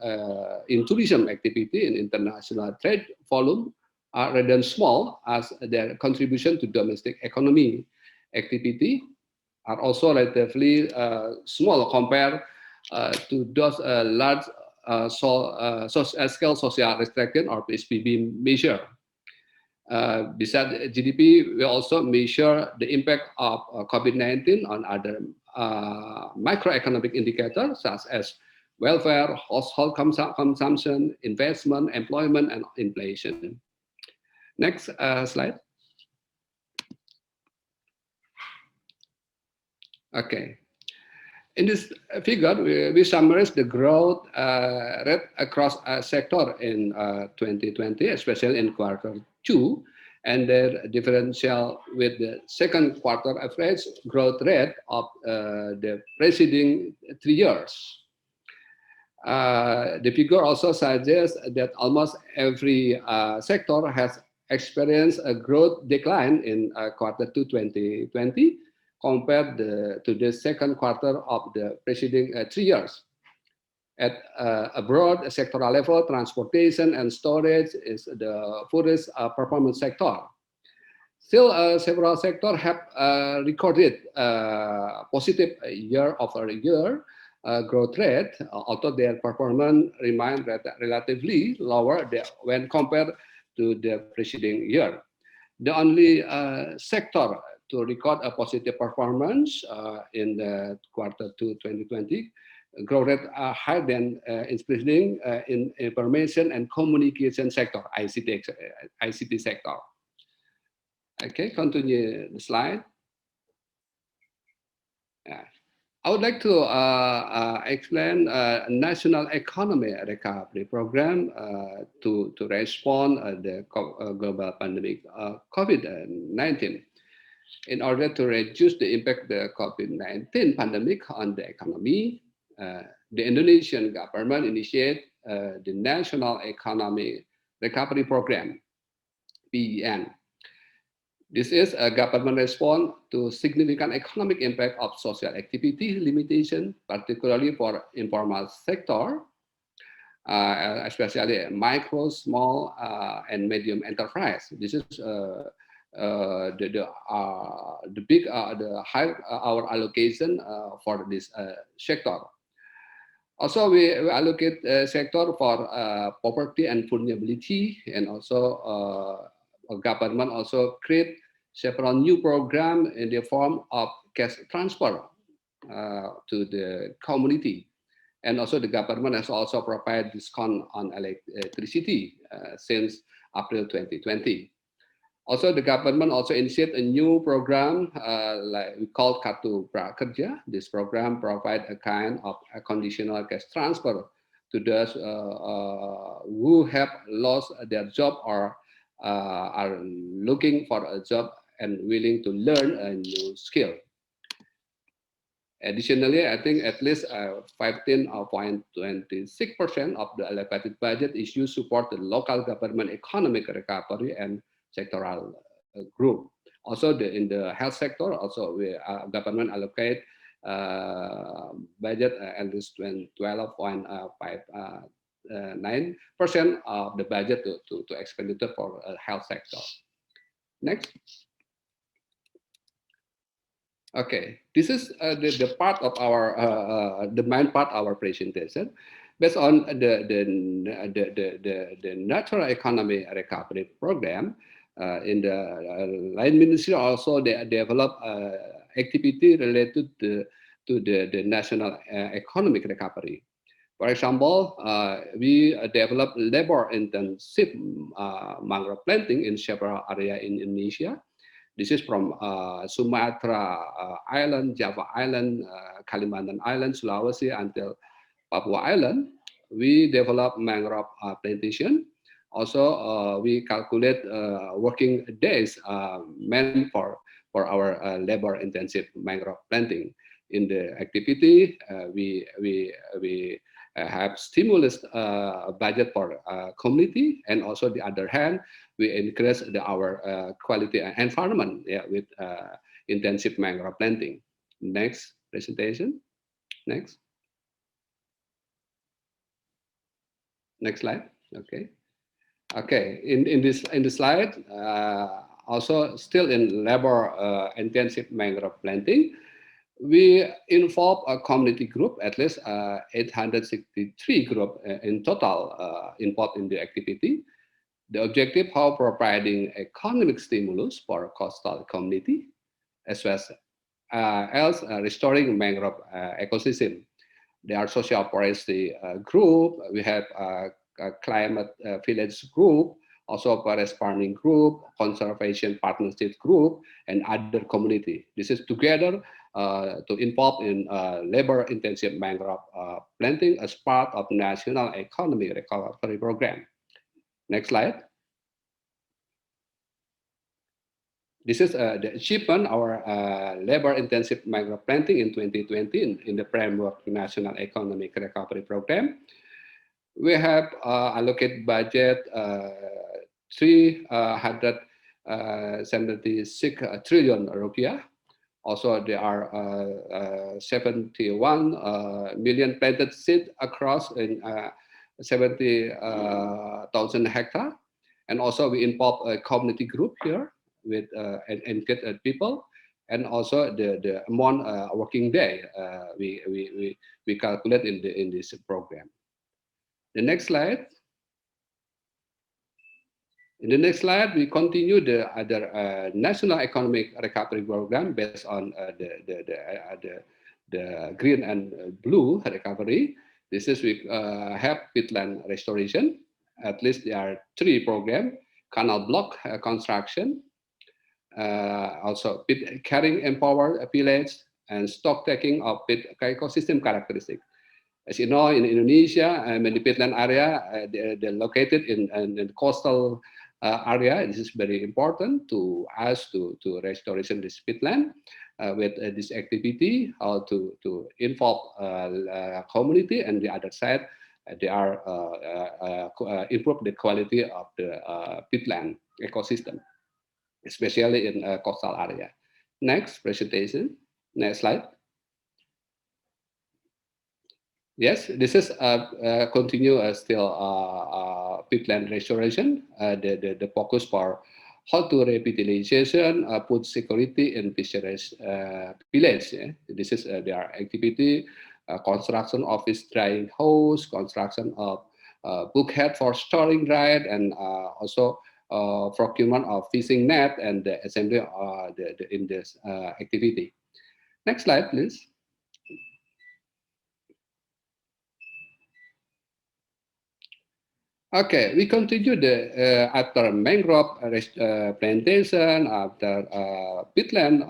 in tourism activity and international trade volume are rather small, as their contribution to domestic economy activity are also relatively small compared to those large scale social restriction or PSBB measure. Besides GDP, we also measure the impact of COVID-19 on other microeconomic indicators such as welfare, household consumption, investment, employment, and inflation. Next slide. Okay. In this figure, we summarize the growth rate across a sector in 2020, especially in Q2, and their differential with the second quarter average growth rate of the preceding 3 years. The figure also suggests that almost every sector has experienced a growth decline in Q2 2020 compared to the second quarter of the preceding 3 years. At a broad sectoral level, transportation and storage is the poorest performance sector. Still, several sectors have recorded positive year-over-year growth rate, although their performance remained relatively lower when compared to the preceding year. The only sector to record a positive performance in the Q2 2020 growth rate higher than its preceding in information and communication sector, ICT sector. Okay, continue the slide. I would like to explain a national economy recovery program to respond the global pandemic COVID-19. In order to reduce the impact of the COVID-19 pandemic on the economy, the Indonesian government initiated the National Economy Recovery Program, PEN. This is a government response to significant economic impact of social activity limitation, particularly for informal sector, especially micro, small, and medium enterprise. This is the high our allocation for this sector. Also, we allocate sector for poverty and vulnerability, and also government also create several new programs in the form of cash transfer to the community. And also the government has also provided discount on electricity since April 2020. Also, the government also initiated a new program like we call Kartu Prakerja. This program provides a kind of a conditional cash transfer to those who have lost their job or are looking for a job and willing to learn a new skill. Additionally, I think at least 15.26% of the allocated budget is used to support the local government economic recovery and sectoral group. Also, in the health sector, also government allocate budget at least 12.59% of the budget to expenditure for health sector. Next. Okay, this is the part of our the main part of our presentation, based on the natural economy recovery program. In the line ministry also they develop activity related to the national economic recovery. For example, we develop labor-intensive mangrove planting in several areas in Indonesia. This is from Sumatra Island, Java Island, Kalimantan Island, Sulawesi, until Papua Island. We develop mangrove plantation. Also, we calculate working days meant for our labor-intensive mangrove planting. In the activity, we have stimulus budget for community, and also the other hand, we increase our quality environment with intensive mangrove planting. Next presentation. Next. Next slide. Okay. Okay. In this slide, also still in labor intensive mangrove planting, we involve a community group, at least 863 group in total involved in the activity. The objective of providing economic stimulus for coastal community, as well as restoring mangrove ecosystem. There are social forestry group. We have a climate village group, also forest farming group, conservation partnership group, and other community. This is together to involve in labor-intensive mangrove planting as part of National Economy Recovery Program. Next slide. This is the achievement our labor-intensive mangrove planting in 2020 in the framework National Economic Recovery Program. We have allocated budget 376 trillion rupiah. Also, there are 71 million planted seed across in 70,000 hectares. And also we involve a community group here with engaged people, and also the amount working day we calculate in this program. The next slide. In the next slide, we continue the other national economic recovery program based on the green and blue recovery. This is we have wetland restoration. At least there are 3 programs: canal block construction, also pit carrying empowered village, and stock taking of pit ecosystem characteristics. As you know, in Indonesia, many peatland area they're located in the coastal area. This is very important to us to restoration this peatland with this activity, how to involve community, and the other side they are improve the quality of the peatland ecosystem, especially in coastal area. Next presentation. Next slide. Yes, this is continue still peatland restoration. The focus for how to revitalization, food security, and fisheries village. This is their activity: construction of fish drying house, construction of bulkhead for storing dried, and also procurement of fishing net and the assembly in this activity. Next slide, please. Okay, we continue the after mangrove plantation, after peatland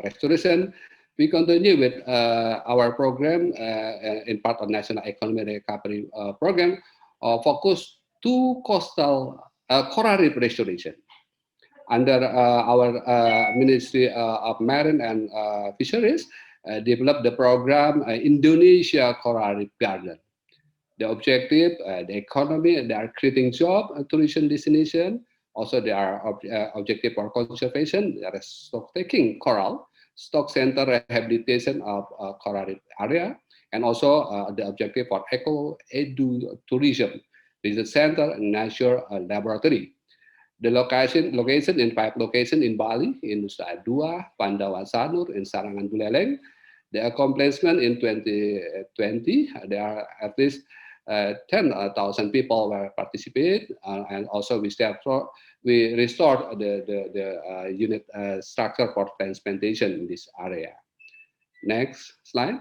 restoration. We continue with our program in part of National Economic Recovery Program, focus to coastal coral reef restoration. Under our Ministry of Marine and Fisheries, developed the program Indonesia Coral Reef Garden. The objective, the economy, they are creating job, tourism destination. Also, they are objective for conservation, they are stock taking coral, stock center rehabilitation of coral reef area, and also the objective for eco-edu tourism, research center, and nature laboratory. The location in 5 locations in Bali, in Nusa Dua, Pandawa Sanur, in Sarangan Buleleng. The accomplishment in 2020, there are at least 10,000 people were participate, and also we restored the unit structure for transplantation in this area. Next slide.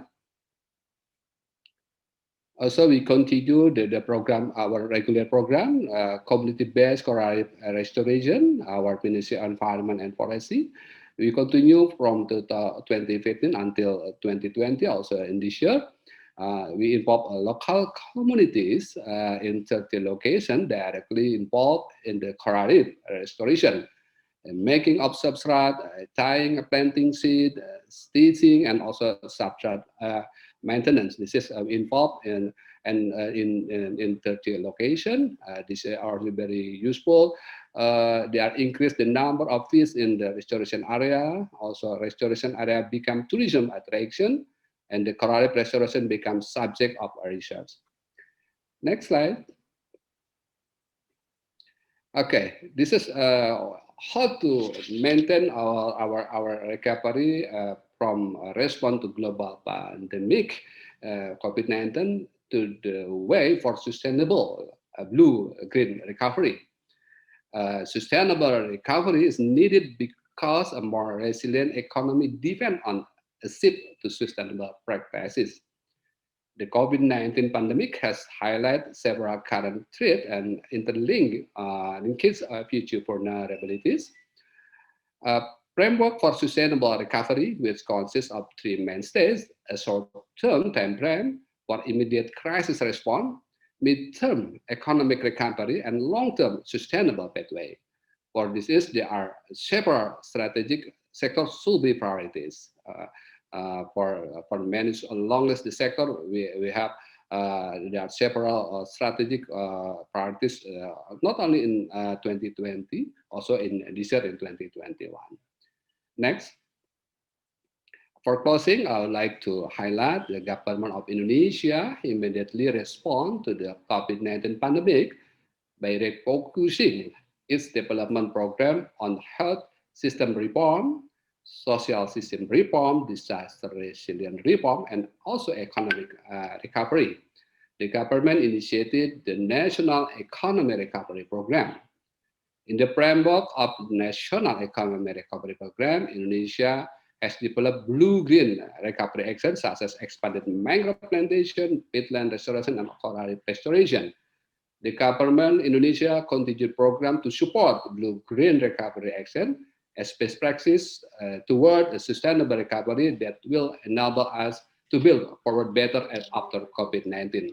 Also, we continue the program, our regular program, community-based coral restoration, our Ministry of Environment and Forestry. We continue from 2015 until 2020, also in this year. We involve local communities in 30 locations directly involved in the coral reef restoration, making of substrate, tying, planting seed, stitching, and also substrate maintenance. This is involved in 30 locations. These are very useful. They are increased the number of fish in the restoration area. Also, restoration area become tourism attraction, and the coral reef restoration becomes subject of research. Next slide. Okay, this is how to maintain our recovery from response to global pandemic, COVID-19, to the way for sustainable blue-green recovery. Sustainable recovery is needed because a more resilient economy depends on a shift to sustainable practices. The COVID-19 pandemic has highlighted several current threats and interlinked future vulnerabilities. Framework for sustainable recovery, which consists of 3 mainstays: a short-term time frame for immediate crisis response, mid-term economic recovery, and long-term sustainable pathway. For this, there are several strategic sectors should be priorities. For manage longest the sector, we have there are several strategic priorities, not only in 2020, also in this year in 2021. Next. For closing, I would like to highlight the government of Indonesia immediately respond to the COVID-19 pandemic by refocusing its development program on health system reform, social system reform, disaster resilient reform, and also economic recovery. The government initiated the National Economy Recovery Program. In the framework of the National Economy Recovery Program, Indonesia has developed blue-green recovery actions such as expanded mangrove plantation, wetland restoration, and coral reef restoration. The government Indonesia continued program to support blue-green recovery action as best practice toward a sustainable recovery that will enable us to build forward better and after COVID-19.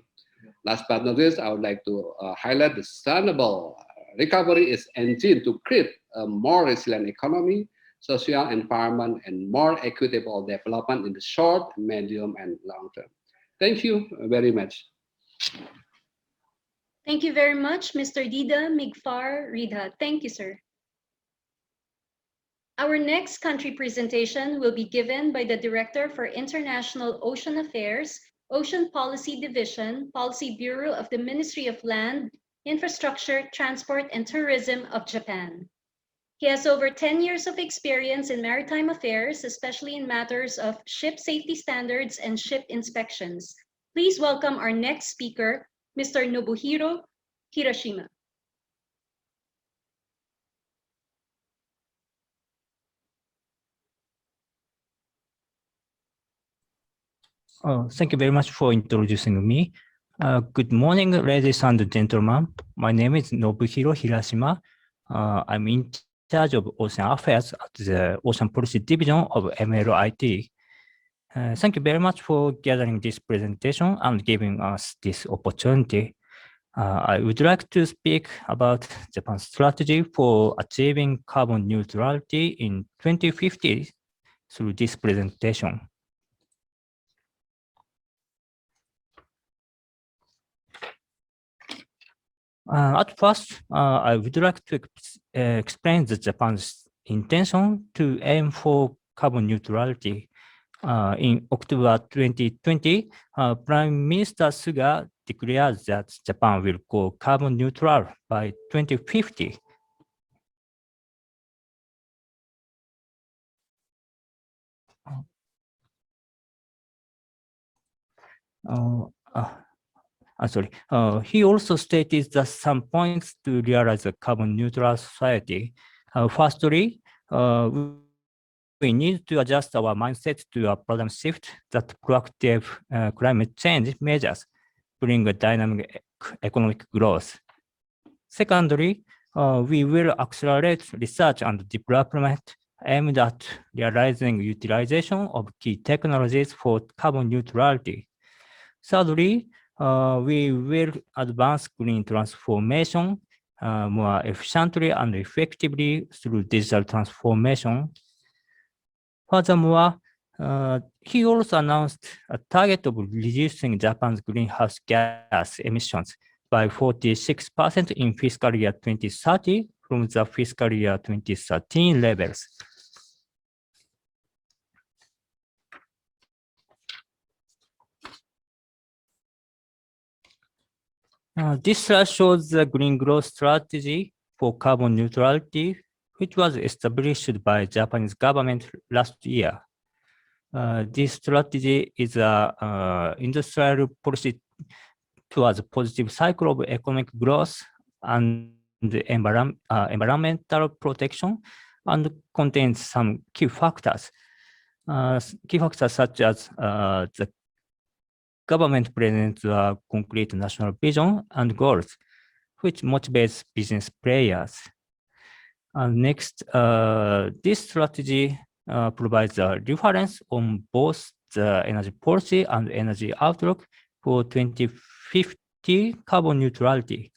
Last but not least, I would like to highlight the sustainable recovery is engine to create a more resilient economy, social environment, and more equitable development in the short, medium, and long term. Thank you very much. Thank you very much, Mr. Dida Migfar Ridha. Thank you, sir. Our next country presentation will be given by the Director for International Ocean Affairs, Ocean Policy Division, Policy Bureau of the Ministry of Land, Infrastructure, Transport, and Tourism of Japan. He has over 10 years of experience in maritime affairs, especially in matters of ship safety standards and ship inspections. Please welcome our next speaker, Mr. Nobuhiro Hiroshima. Thank you very much for introducing me. Good morning, ladies and gentlemen. My name is Nobuhiro Hiroshima. I'm in charge of Ocean Affairs at the Ocean Policy Division of MLIT. Thank you very much for gathering this presentation and giving us this opportunity. I would like to speak about Japan's strategy for achieving carbon neutrality in 2050 through this presentation. At first, I would like to explain Japan's intention to aim for carbon neutrality. In October 2020, Prime Minister Suga declared that Japan will go carbon neutral by 2050. Sorry. He also stated that some points to realize a carbon neutral society. Firstly, we need to adjust our mindset to a paradigm shift that proactive climate change measures bring a dynamic economic growth. Secondly, we will accelerate research and development aimed at realizing utilization of key technologies for carbon neutrality. Thirdly, we will advance green transformation more efficiently and effectively through digital transformation. Furthermore, he also announced a target of reducing Japan's greenhouse gas emissions by 46% in fiscal year 2030 from the fiscal year 2013 levels. This slide shows the green growth strategy for carbon neutrality, which was established by Japanese government last year. This strategy is an industrial policy towards a positive cycle of economic growth and environmental protection, and contains some key factors. Key factors such as the government presents a concrete national vision and goals, which motivates business players. Next, this strategy provides a reference on both the energy policy and energy outlook for 2050 carbon neutrality.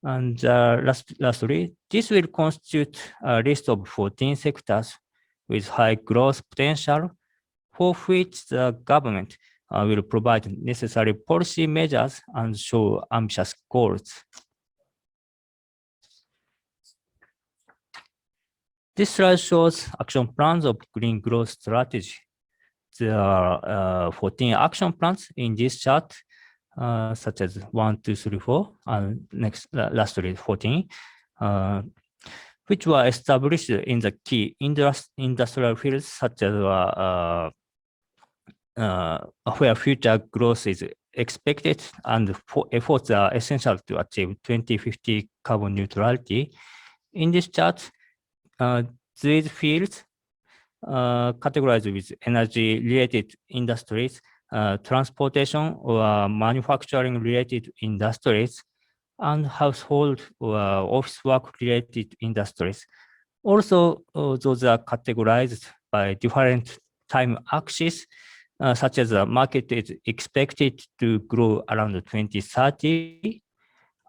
And lastly, this will constitute a list of 14 sectors with high growth potential for which the government will provide necessary policy measures and show ambitious goals. This slide shows action plans of green growth strategy. There are 14 action plans in this chart, such as 1, 2, 3, 4, and lastly 14, which were established in the key industrial fields such as where future growth is expected, and efforts are essential to achieve 2050 carbon neutrality. In this chart, these fields categorized with energy-related industries, transportation or manufacturing-related industries, and household or office work-related industries. Also, those are categorized by different time axes, such as the market is expected to grow around 2030,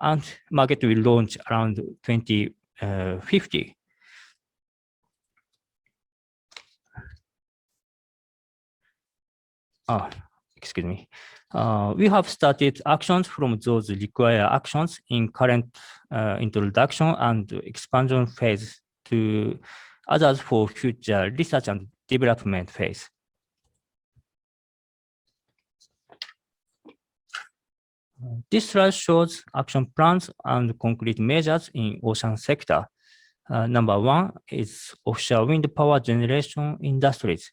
and market will launch around 2050. Excuse me. We have started actions from those required actions in current introduction and expansion phase to others for future research and development phase. This slide shows action plans and concrete measures in ocean sector. Number 1 is offshore wind power generation industries,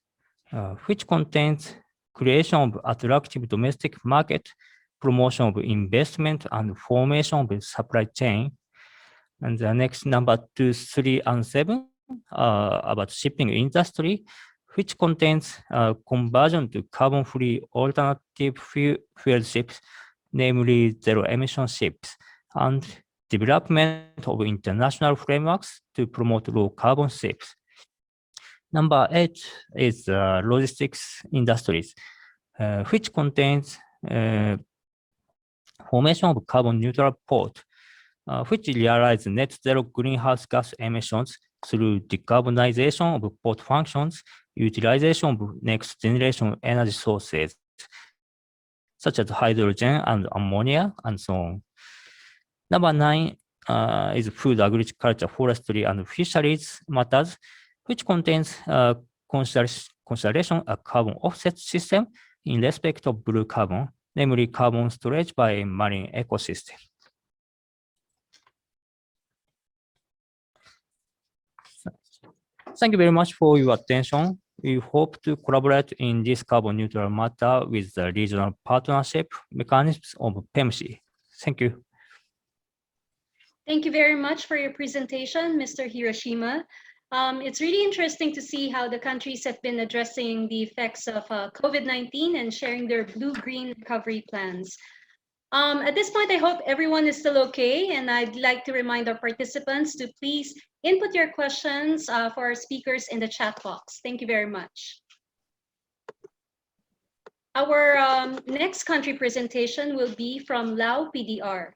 which contains creation of attractive domestic market, promotion of investment, and formation of supply chain. And the next number 2, 3, and 7 are about shipping industry, which contains conversion to carbon-free alternative fuel ships, namely zero-emission ships, and development of international frameworks to promote low-carbon ships. Number 8 is logistics industries, which contains formation of carbon neutral port, which realize net zero greenhouse gas emissions through decarbonization of port functions, utilization of next generation energy sources, such as hydrogen and ammonia, and so on. Number 9 is food, agriculture, forestry, and fisheries matters, which contains consideration a carbon offset system in respect of blue carbon, namely carbon storage by marine ecosystem. Thank you very much for your attention. We hope to collaborate in this carbon neutral matter with the regional partnership mechanisms of PEMSEA. Thank you. Thank you very much for your presentation, Mr. Hiroshima. It's really interesting to see how the countries have been addressing the effects of COVID-19 and sharing their blue-green recovery plans. At this point, I hope everyone is still okay, and I'd like to remind our participants to please input your questions for our speakers in the chat box. Thank you very much. Our next country presentation will be from Lao Pdr.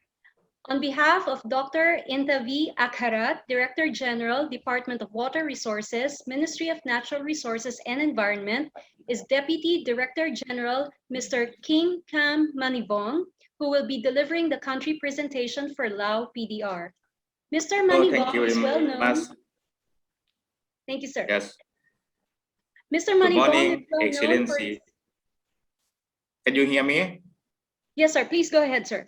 On behalf of Dr. Inta V. Akharat, Director General, Department of Water Resources, Ministry of Natural Resources and Environment, is Deputy Director General, Mr. King Kam Manivong, who will be delivering the country presentation for Lao Pdr. Mr. Manivong is well known. Thank you, sir. Yes. Mr. Good Manivong morning, is well known Excellency. Can you hear me? Yes, sir. Please go ahead, sir.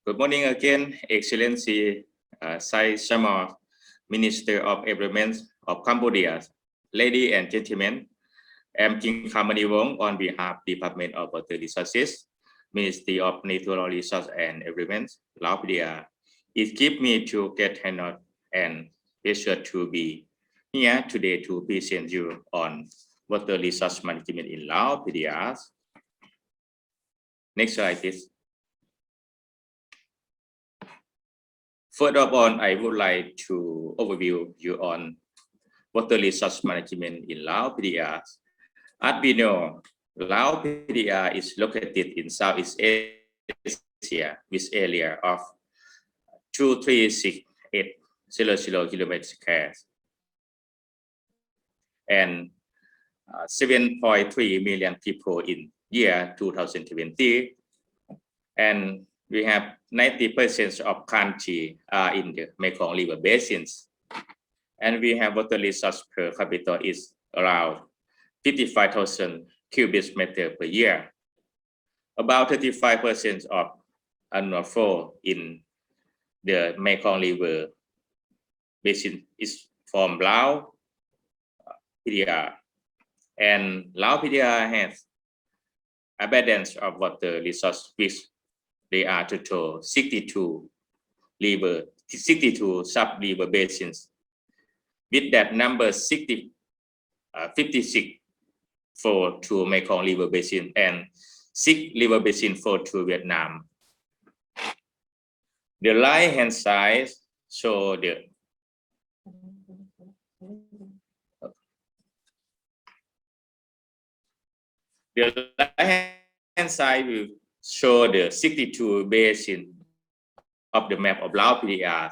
Good morning again, Excellency Sai Sama, Minister of Environment of Cambodia. Ladies and gentlemen, I'm King Kamanivong on behalf of Department of Water Resources, Ministry of Natural Resources and Environment, Lao Pdr. It gives me to get honored and pleasure to be here today to present you on water resource management in Lao Pdr. Next slide, please. First of all, I would like to overview you on water resource management in Lao Pdr. As we know, Lao Pdr is located in Southeast Asia with area of 236,800 kilometers square and 7.3 million people in year 2020, and we have 90% of country are in the Mekong River basins, and we have water resource per capita is around 55,000 cubic meter per year. About 35% of annual flow in the Mekong River basin is from Lao Pdr, and Lao Pdr has abundance of water resource which they are total 62 sub-river basins. With that number 56 flow to Mekong River Basin and 6 river basin flow to Vietnam. The right-hand side show the right-hand side will show the 62 basin of the map of Lao Pdr.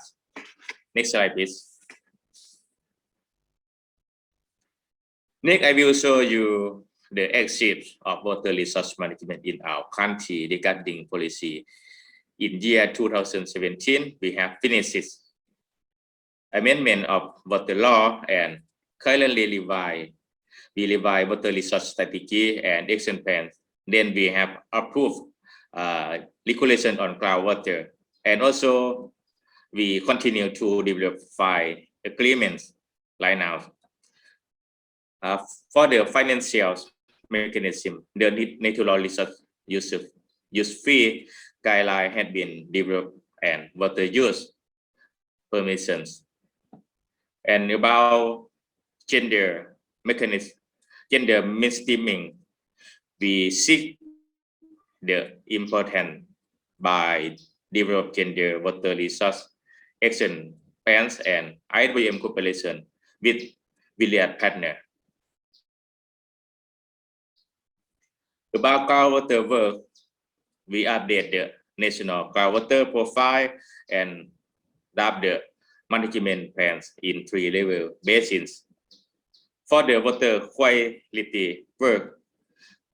Next slide, please. Next, I will show you the exit of water resource management in our country regarding policy. In year 2017, we have finished amendment of water law and currently we revise water resource strategy and action plans. Then we have approved regulation on groundwater, and also we continue to develop 5 agreements right now. For the financial mechanism, the natural resource use fee guideline had been developed, and water use permissions. And about gender mechanism, gender mainstreaming, we seek the important by develop gender water resource action plans and IWM cooperation with Village partner. About groundwater work, we update the national groundwater profile and draft the management plans in 3-level basins. For the water quality work,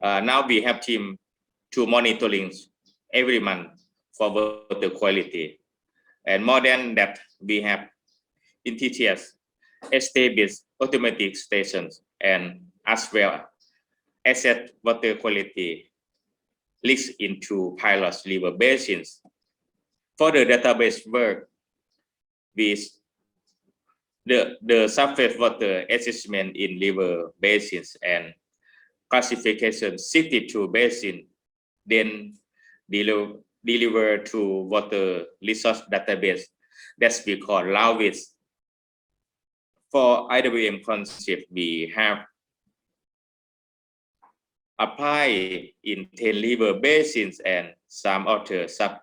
now we have team to monitoring every month for water quality. And more than that, we have entities established automatic stations and as well asset water quality leaks into pilot river basins. For the database work, with the surface water assessment in river basins and classification 62 basin, then deliver to water resource database that's we call Laos. For IWM concept, we have apply in 10 river basins and some other sub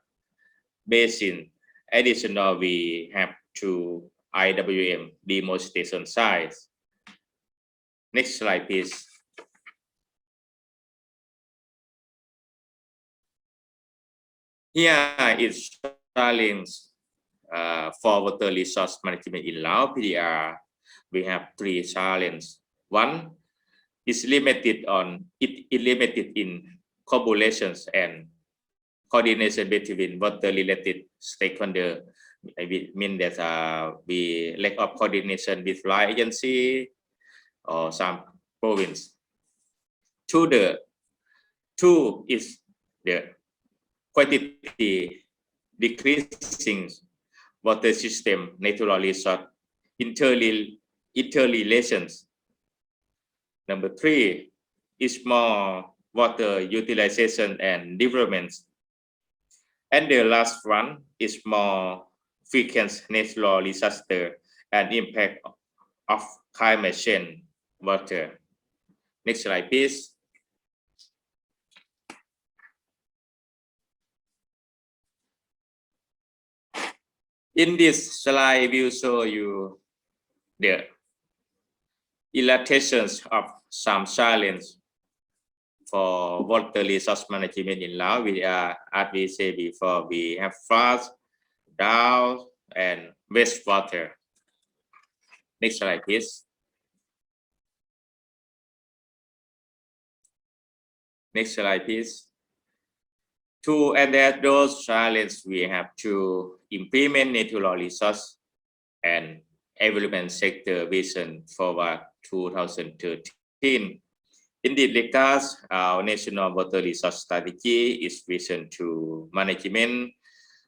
basin. Additional, we have to IWM demonstration size. Next slide, please. Here is challenge for water resource management in Lao Pdr. We have 3 challenges. One is limited in collaborations and coordination between water-related stakeholders. I mean that we lack of coordination with fly agency or some province. Two is the quantity decreasing water system natural resource interrelations. Number 3 is more water utilization and development. And the last one is more frequent natural disaster and impact of climate change water. Next slide, please. In this slide, we will show you the illustrations of some challenges for water resource management in Laos. We are, as we said before, we have floods, drought, and wastewater. Next slide, please. Next slide, please. To address those challenges, we have to implement natural resource and environment sector vision forward 2013. In this regard, our national water resource strategy is vision to management,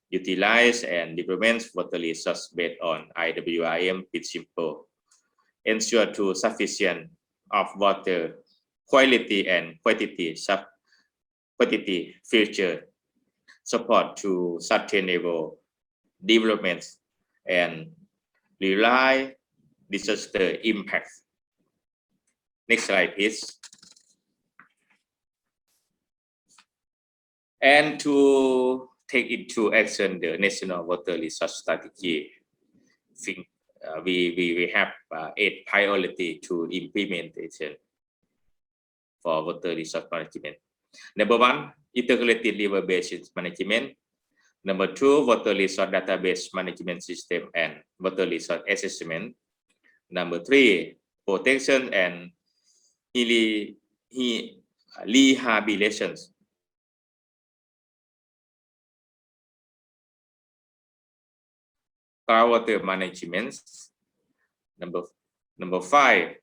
utilize and development water resource based on IWRM principle, ensure to sufficient of water quality and quantity future, support to sustainable development and rely disaster impact. Next slide, please. And to take into action the national water resource strategy, we have 8 priorities to implementation for water resource management. Number 1, integrated river basins management. Number 2, water resource database management system and water resource assessment. Number 3, protection and rehabilitation. Groundwater management. Number 5,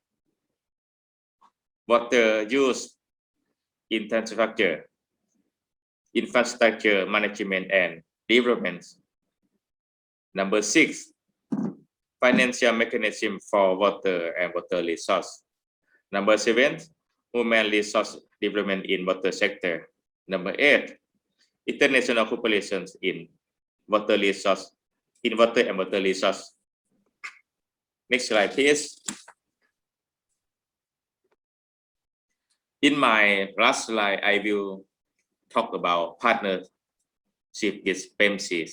water use infrastructure management and development. Number 6, financial mechanism for water and water resource. Number 7, human resource development in water sector. Number 8, international cooperation in water resource, in water and water resource. Next slide, please. In my last slide, I will talk about partnership with PEMSEA.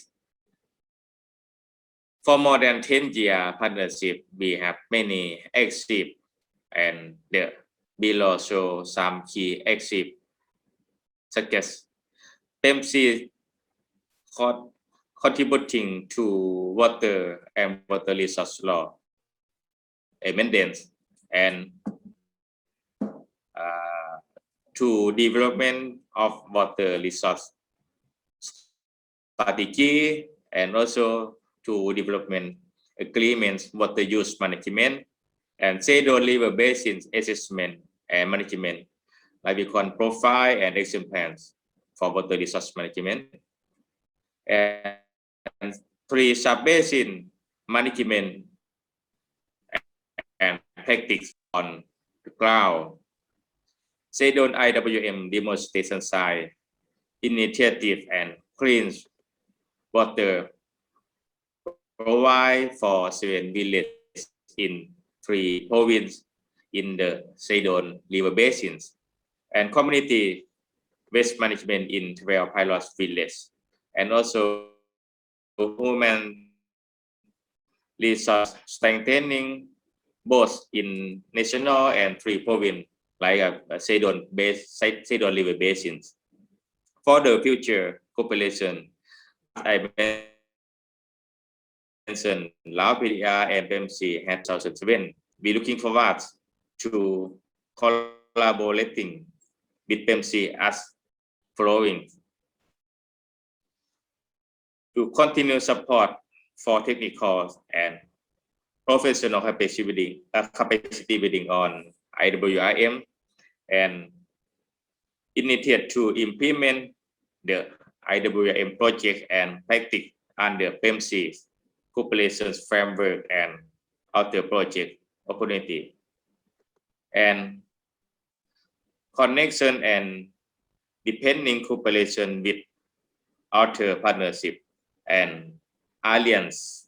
For more than 10 years partnership, we have many active and the below show some key active such as PEMSEA contributing to water and water resource law amendments and to development of water resource strategy and also to development agreements, water use management, and Shutdown river basins assessment and management, like we call profile and action plans for water resource management, and 3 sub-basin management and practice on the ground. Shutdown IWM demonstration site initiative and clean water provide for 7 villages in 3 provinces in the Shutdown river basins, and community waste management in 12 pilot villages, and also human resource strengthening both in national and 3 provinces like Shutdown river basins. For the future cooperation, I mentioned Lao Pdr and PEMSEA had 2007. We're looking forward to collaborating with PEMSEA as following: to continue support for technical and professional capacity building on IWIM, and initiate to implement the IWIM project and practice under PEMSEA's cooperation framework and other project opportunity, and connection and depending cooperation with other partnership and alliance.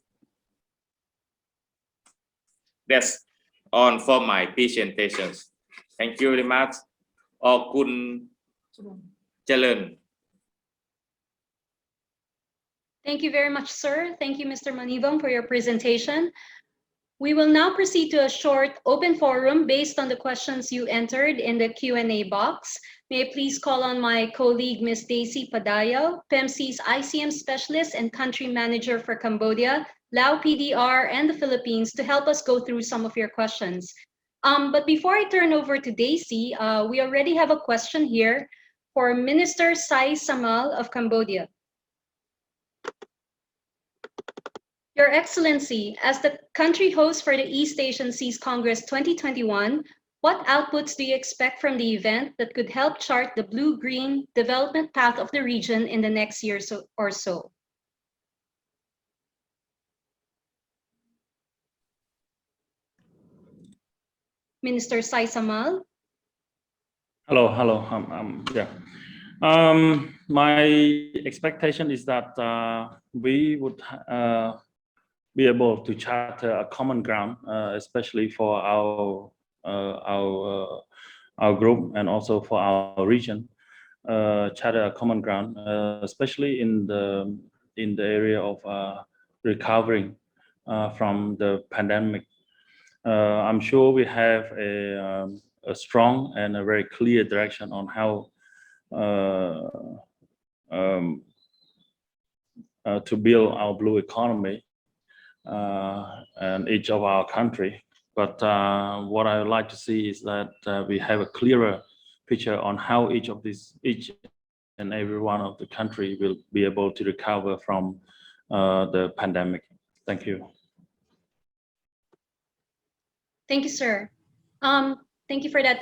That's all for my presentations. Thank you very much. ขอบคุณเจริญ Thank you very much, sir. Thank you, Mr. Manivong, for your presentation. We will now proceed to a short open forum based on the questions you entered in the Q&A box. May I please call on my colleague, Ms. Daisy Padayo, PEMSEA's ICM Specialist and Country Manager for Cambodia, Lao Pdr, and the Philippines to help us go through some of your questions. But before I turn over to Daisy, we already have a question here for Minister Sai Samal of Cambodia. Your Excellency, as the country host for the East Asian Seas Congress 2021, what outputs do you expect from the event that could help chart the blue-green development path of the region in the next year or so? Minister Sai Samal. Hello. Yeah. My expectation is that we would be able to chart a common ground, especially for our group and also for our region. Chart a common ground, especially in the area of recovering from the pandemic. I'm sure we have a strong and a very clear direction on how to build our blue economy and each of our country. But what I would like to see is that we have a clearer picture on how each and every one of the country will be able to recover from the pandemic. Thank you. Thank you, sir. Thank you for that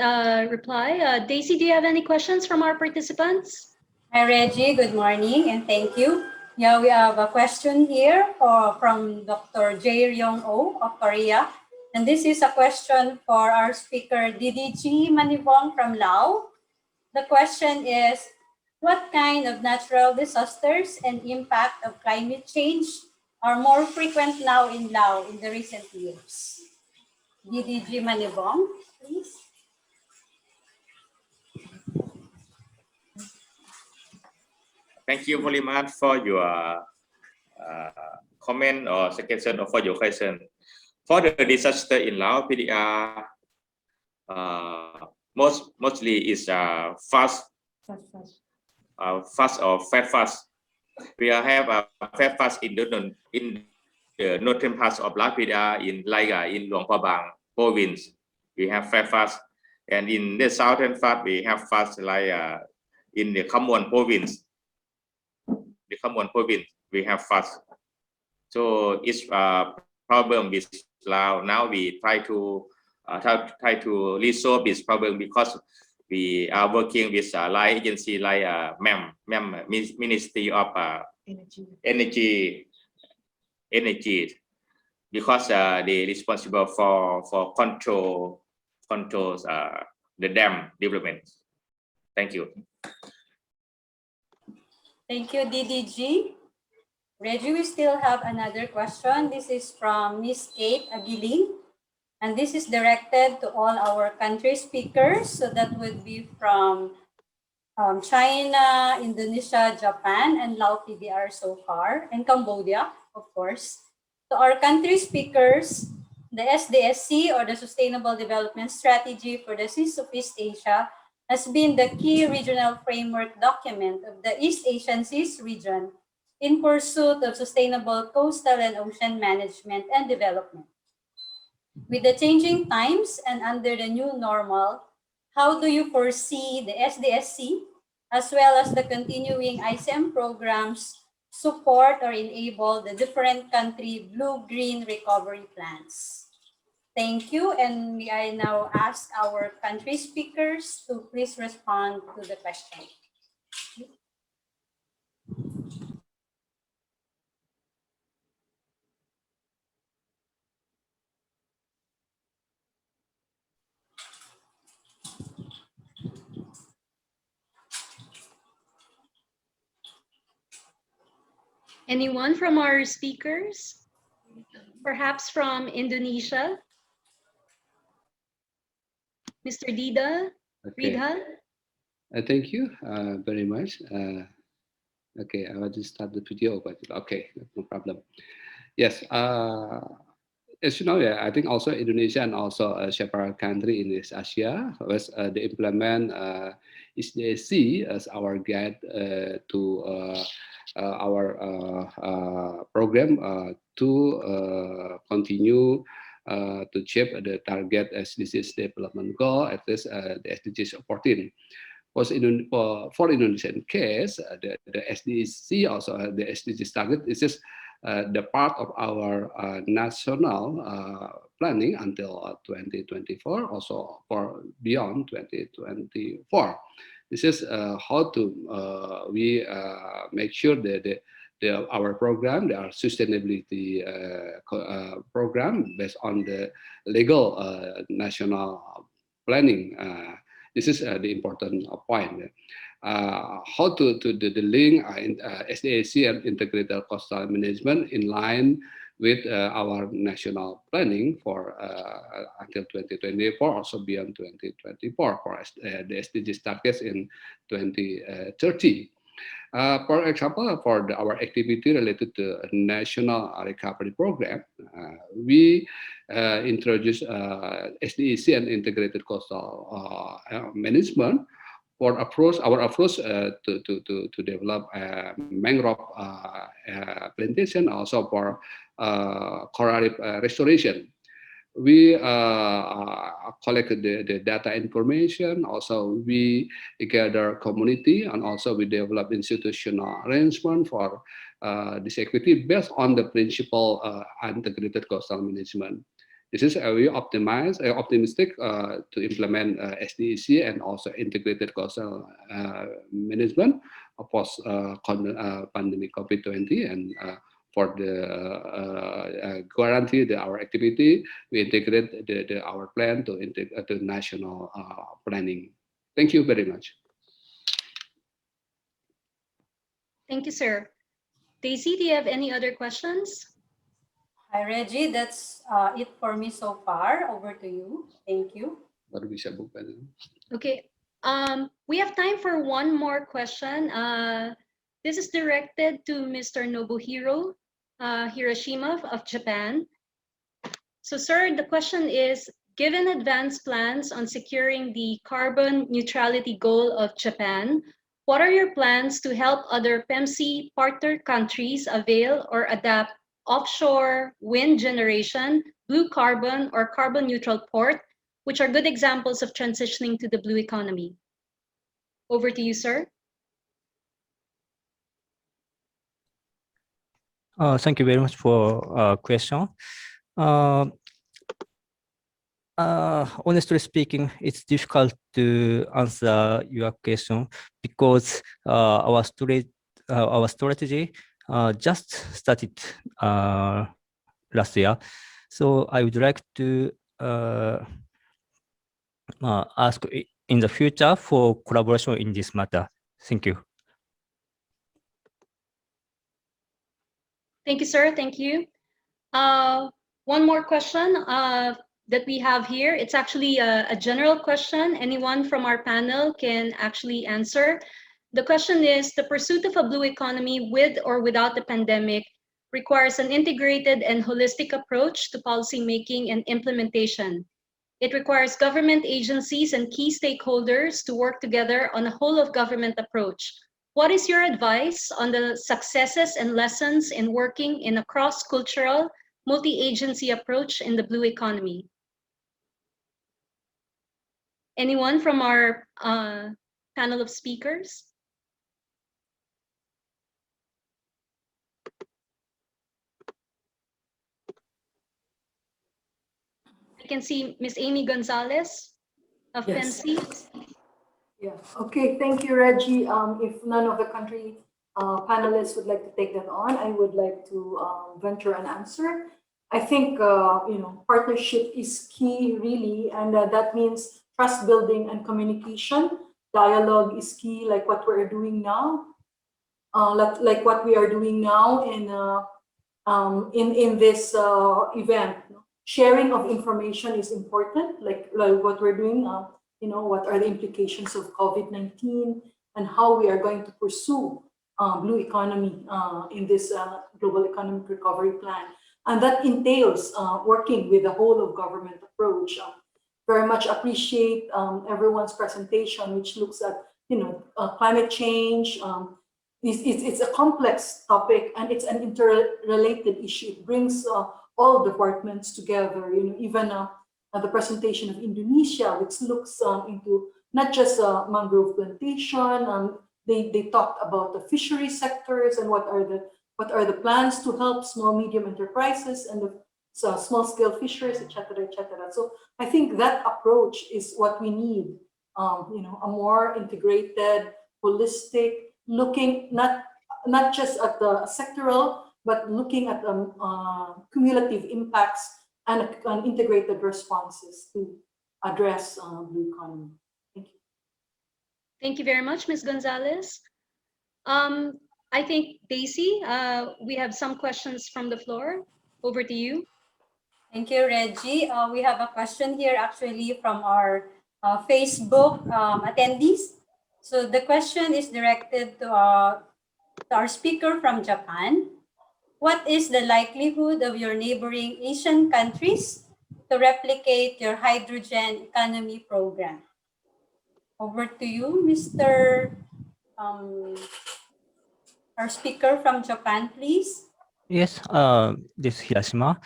reply. Daisy, do you have any questions from our participants? Hi, Reggie. Good morning and thank you. Yeah, we have a question here from Dr. Jae Ryong Oh of Korea. And this is a question for our speaker, DDG Manivong from Laos. The question is, what kind of natural disasters and impact of climate change are more frequent now in Laos in the recent years? DDG Manivong, please. Thank you very much for your comment or suggestion or for your question. For the disaster in Lao Pdr, mostly is fast fast or fat fast. We have a fat fast in the northern parts of Lao Pdr in Luang Prabang province. We have fat fast, and in the southern part we have fast in the Khammon province. The Khammon province we have fast. So it's a problem with Lao. Now we try to resolve this problem because we are working with like agency like MEM, Ministry of Energy, because they responsible for controls the dam development. Thank you. Thank you, DDG. Reggie, we still have another question. This is from Miss Kate Aguiling, and this is directed to all our country speakers. So that would be from China, Indonesia, Japan, and Lao Pdr so far, and Cambodia, of course. So our country speakers, the SDSC, or the Sustainable Development Strategy for the Seas of East Asia, has been the key regional framework document of the East Asian Seas region in pursuit of sustainable coastal and ocean management and development. With the changing times and under the new normal, how do you foresee the SDSC, as well as the continuing ICM programs, support or enable the different country blue-green recovery plans? Thank you, and may I now ask our country speakers to please respond to the question. Anyone from our speakers? Perhaps from Indonesia? Mr. Ridha? Thank you very much. Okay, I will just start the video, but okay, no problem. Yes, as you know, yeah, I think also Indonesia and also several country in East Asia was they implement SDSC as our guide to our program to continue to achieve the target SDGs development goal, at least the SDGs 14. For Indonesian case, the SDGs also the SDGs target is just the part of our national planning until 2024, also for beyond 2024. This is how to we make sure that our program, our sustainability program based on the legal national planning. This is the important point. How to the link SDAC and integrated coastal management in line with our national planning for until 2024, also beyond 2024 for the SDGs targets in 2030. For example, for our activity related to national recovery program, we introduced SDEC and integrated coastal management for our approach to develop mangrove plantation, also for coral reef restoration. We collect the data information, also we gather community, and also we develop institutional arrangement for this activity based on the principle integrated coastal management. This is we optimistic to implement SDEC and also integrated coastal management post pandemic COVID-20, and for the guarantee our activity, we integrate our plan to integrate the national planning. Thank you very much. Thank you, sir. Daisy, do you have any other questions? Hi, Reggie. That's it for me so far. Over to you. Thank you. Okay. We have time for one more question. This is directed to Mr. Nobuhiro Hiroshima of Japan. So, sir, the question is, given advanced plans on securing the carbon neutrality goal of Japan, What are your plans to help other PEMSEA partner countries avail or adapt offshore wind generation, blue carbon, or carbon neutral port, which are good examples of transitioning to the blue economy? Over to you, sir. Thank you very much for question. Honestly speaking, it's difficult to answer your question because our strategy just started last year. So I would like to ask in the future for collaboration in this matter. Thank you. Thank you, sir. Thank you. One more question that we have here. It's actually a general question. Anyone from our panel can actually answer. The question is, the pursuit of a blue economy with or without the pandemic requires an integrated and holistic approach to policymaking and implementation. It requires government agencies and key stakeholders to work together on a whole of government approach. What is your advice on the successes and lessons in working in a cross-cultural, multi-agency approach in the blue economy? Anyone from our panel of speakers? I can see Ms. Amy Gonzalez of PEMSEA. Yeah. Okay. Thank you, Reggie. If none of the country panelists would like to take that on, I would like to venture an answer. I think partnership is key, really, and that means trust building and communication. Dialogue is key, like what we're doing now. Like what we are doing now in this event. Sharing of information is important, like what we're doing. What are the implications of COVID-19 and how we are going to pursue blue economy in this global economic recovery plan. And that entails working with the whole of government approach. Very much appreciate everyone's presentation, which looks at climate change. It's a complex topic and it's an interrelated issue. It brings all departments together. Even the presentation of Indonesia, which looks into not just mangrove plantation. They talked about the fishery sectors and what are the plans to help small medium enterprises and the small scale fisheries, etc., etc. So I think that approach is what we need. A more integrated, holistic, looking not just at the sectoral, but looking at cumulative impacts and integrated responses to address blue economy. Thank you. Thank you very much, Ms. Gonzalez. I think, Daisy, we have some questions from the floor. Over to you. Thank you, Reggie. We have a question here actually from our Facebook attendees. So the question is directed to our speaker from Japan. What is the likelihood of your neighboring Asian countries to replicate your hydrogen economy program? Over to you, Mr. Our speaker from Japan, please. Yes, this is Hiroshima.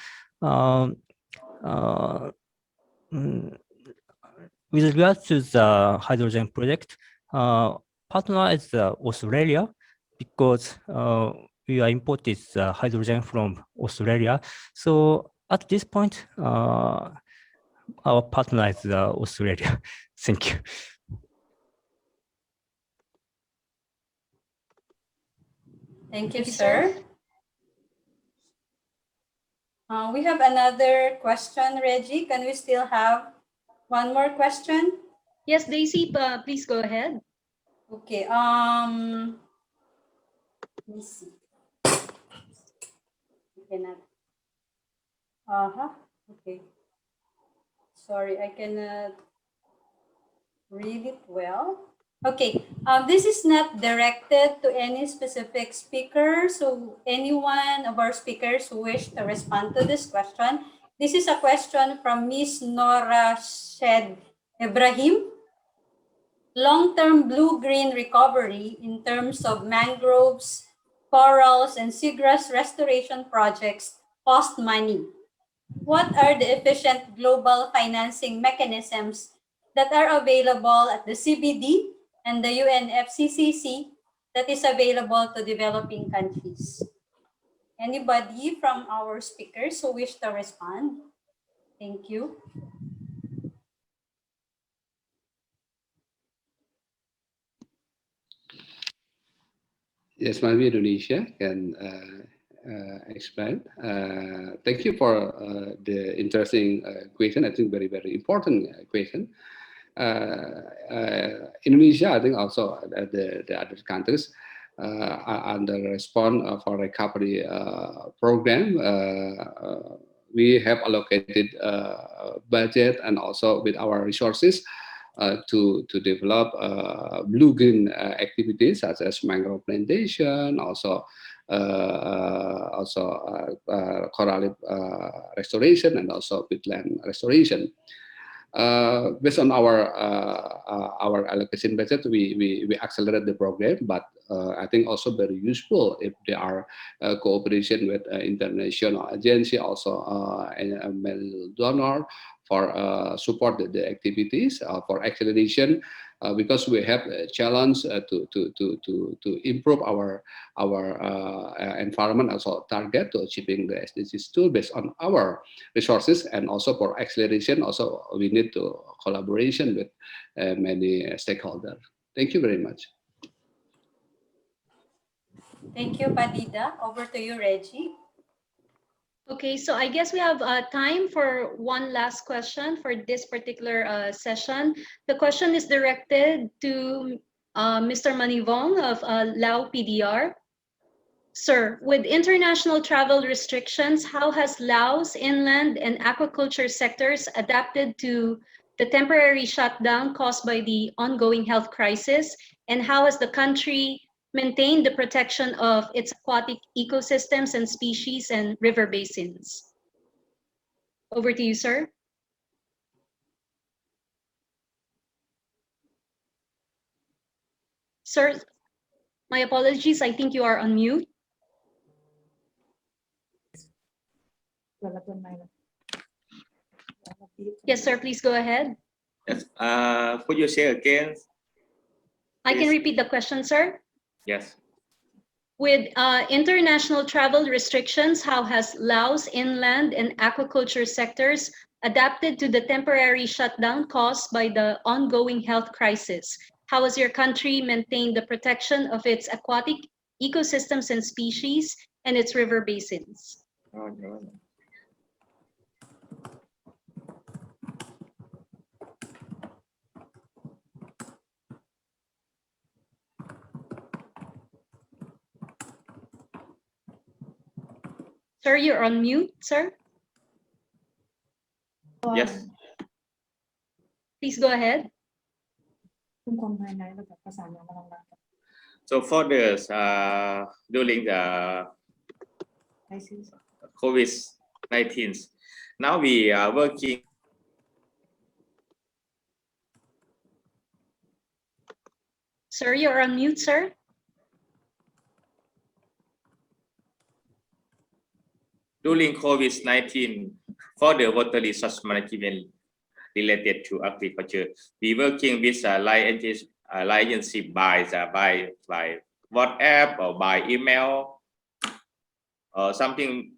With regard to the hydrogen project, partner is Australia because we are imported hydrogen from Australia. So at this point, our partner is Australia. Thank you. Thank you, sir. We have another question, Reggie. Can we still have one more question? Yes, Daisy, please go ahead. Okay. Let me see. I cannot. Okay. Sorry, I cannot read it well. Okay. This is not directed to any specific speaker. So anyone of our speakers who wish to respond to this question. This is a question from Ms. Nora Shed Ibrahim. long-term blue-green recovery in terms of mangroves, corals, and seagrass restoration projects cost money. What are the efficient global financing mechanisms that are available at the CBD and the UNFCCC that is available to developing countries? Anybody from our speakers who wish to respond? Thank you. Yes, maybe Indonesia can explain. Thank you for the interesting question. I think very important question. Indonesia, I think also the other countries under response for recovery program, we have allocated budget and also with our resources to develop blue-green activities such as mangrove plantation, also coral restoration, and also wetland restoration. Based on our allocation budget, we accelerate the program, but I think also very useful if there are cooperation with international agency, also and donor for support the activities for acceleration, because we have a challenge to improve our environment also target to achieving the SDGs tool based on our resources, and also for acceleration also we need to collaboration with many stakeholders. Thank you very much. Thank you, Padida. Over to you, Reggie. Okay, so I guess we have time for one last question for this particular session. The question is directed to Mr. Manivong of Lao Pdr. Sir, with international travel restrictions, how has Laos inland and aquaculture sectors adapted to the temporary shutdown caused by the ongoing health crisis? And how has the country maintain the protection of its aquatic ecosystems and species and river basins? Over to you, sir. Sir, my apologies. I think you are on mute. Yes, sir. Please go ahead. Yes. Could you say again? I can repeat the question, sir. Yes. With international travel restrictions, how has Laos inland and aquaculture sectors adapted to the temporary shutdown caused by the ongoing health crisis? How has your country maintained the protection of its aquatic ecosystems and species and its river basins? Sir, you're on mute, sir. Yes. Please go ahead. So for this, during the COVID-19, now we are working. Sir, you're on mute, sir. During COVID-19, for the water resource management related to agriculture, we working with agency by WhatsApp or by email or something.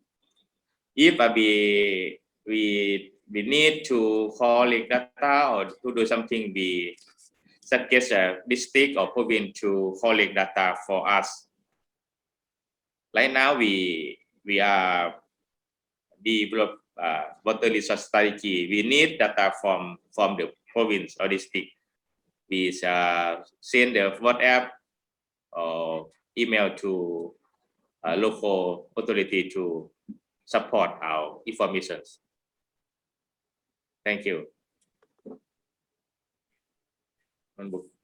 If we need to collect data or to do something, we suggest a district or province to collect data for us. Right now, we are develop water resource strategy. We need data from the province or district. We send the WhatsApp or email to local authority to support our information. Thank you.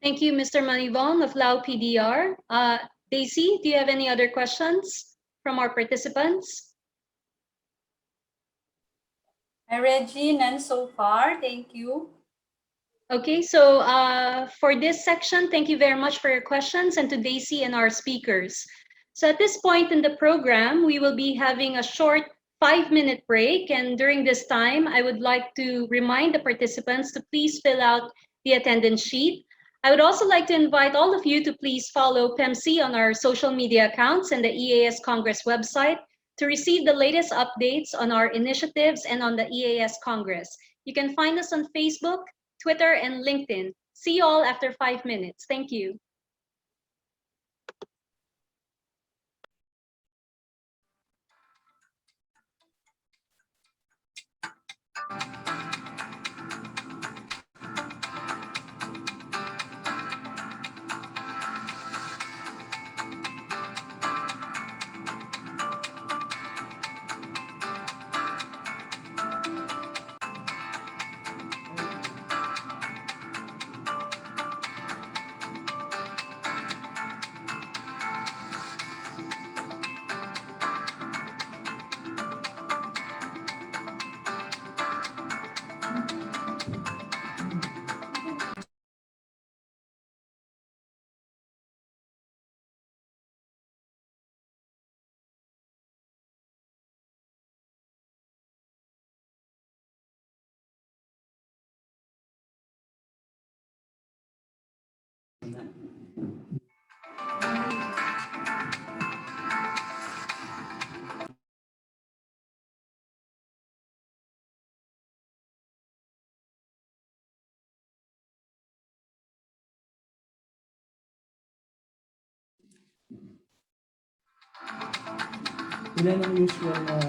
Thank you, Mr. Manivong of Lao Pdr. Daisy, do you have any other questions from our participants? Reggie, none so far. Thank you. Okay, so for this section, thank you very much for your questions and to Daisy and our speakers. So at this point in the program, we will be having a short 5-minute break. And during this time, I would like to remind the participants to please fill out the attendance sheet. I would also like to invite all of you to please follow PEMSEA on our social media accounts and the EAS Congress website to receive the latest updates on our initiatives and on the EAS Congress. You can find us on Facebook, Twitter, and LinkedIn. See you all after 5 minutes. Thank you. Ilan ang usual na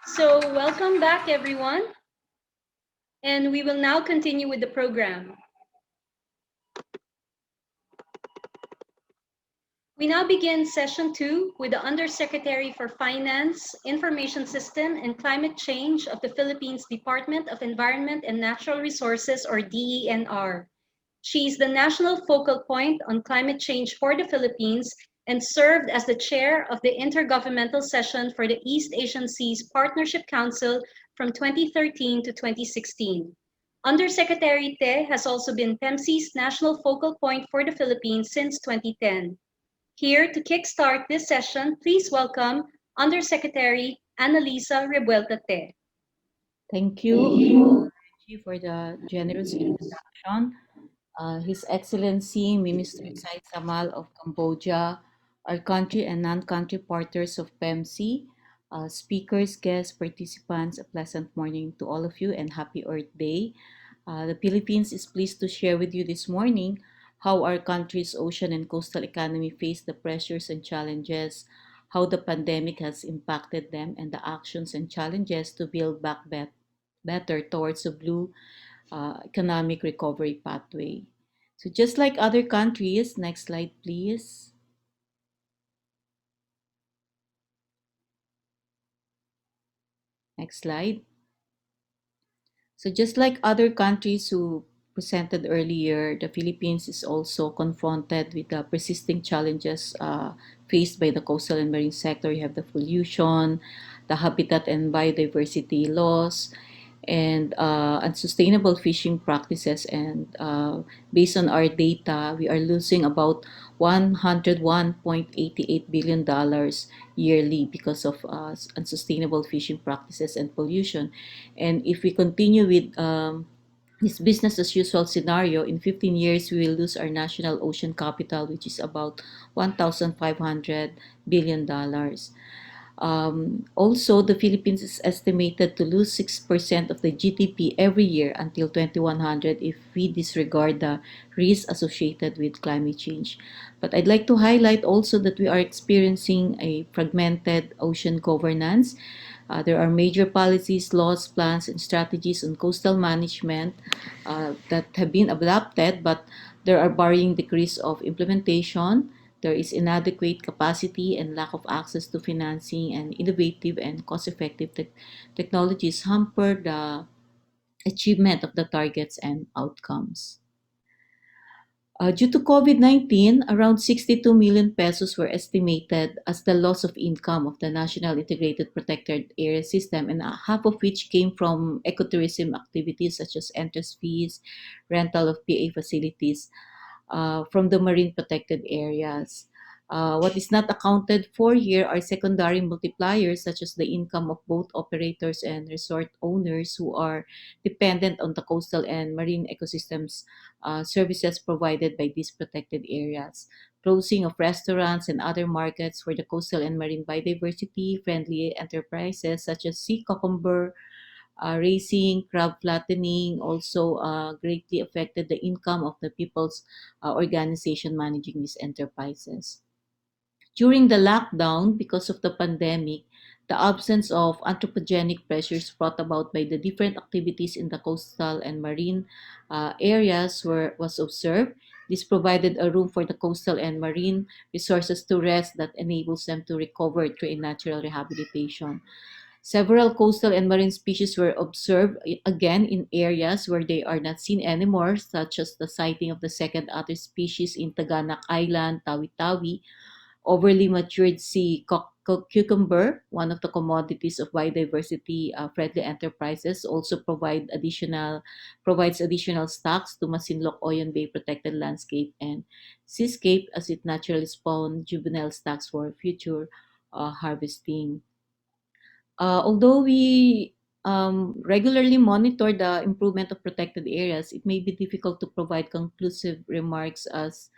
So welcome back, everyone. And we will now continue with the program. We now begin session 2 with the Undersecretary for Finance, Information System, and Climate Change of the Philippines Department of Environment and Natural Resources, or DENR. She is the national focal point on climate change for the Philippines and served as the chair of the Intergovernmental Session for the East Asian Seas Partnership Council from 2013 to 2016. Undersecretary Te has also been PEMSEA's national focal point for the Philippines since 2010. Here to kickstart this session, please welcome Undersecretary Annalisa Revuelta Te. Thank you, Reggie, for the generous introduction. His Excellency Minister Sai Samal of Cambodia, our country and non-country partners of PEMSEA, speakers, guests, participants, a pleasant morning to all of you and happy Earth Day. The Philippines is pleased to share with you this morning how our country's ocean and coastal economy face the pressures and challenges, how the pandemic has impacted them, and the actions and challenges to build back better towards a blue economic recovery pathway. So just like other countries, next slide please. Next slide. So just like other countries who presented earlier, the Philippines is also confronted with the persisting challenges faced by the coastal and marine sector. You have the pollution, the habitat and biodiversity loss, and unsustainable fishing practices. And based on our data, we are losing about $101.88 billion yearly because of unsustainable fishing practices and pollution. And if we continue with this business as usual scenario, in 15 years, we will lose our national ocean capital, which is about $1,500 billion. Also, the Philippines is estimated to lose 6% of the GDP every year until 2100 if we disregard the risks associated with climate change. But I'd like to highlight also that we are experiencing a fragmented ocean governance. There are major policies, laws, plans, and strategies on coastal management that have been adopted, but there are varying degrees of implementation. There is inadequate capacity and lack of access to financing, and innovative and cost-effective technologies hamper the achievement of the targets and outcomes. Due to COVID-19, around 62 million pesos were estimated as the loss of income of the National Integrated Protected Area System, and half of which came from ecotourism activities such as entrance fees, rental of PA facilities, from the marine protected areas. What is not accounted for here are secondary multipliers such as the income of both operators and resort owners who are dependent on the coastal and marine ecosystems services provided by these protected areas. Closing of restaurants and other markets for the coastal and marine biodiversity friendly enterprises such as sea cucumber, racing, crab flattening also greatly affected the income of the people's organization managing these enterprises. During the lockdown, because of the pandemic, the absence of anthropogenic pressures brought about by the different activities in the coastal and marine areas was observed. This provided a room for the coastal and marine resources to rest that enables them to recover through a natural rehabilitation. Several coastal and marine species were observed again in areas where they are not seen anymore, such as the sighting of the second otter species in Taganak Island, Tawi-Tawi, overly matured sea cucumber, one of the commodities of biodiversity friendly enterprises, also provides additional stocks to Masinloc Oyon Bay Protected Landscape and Seascape as it naturally spawn juvenile stocks for future harvesting. Although we regularly monitor the improvement of protected areas, it may be difficult to provide conclusive remarks as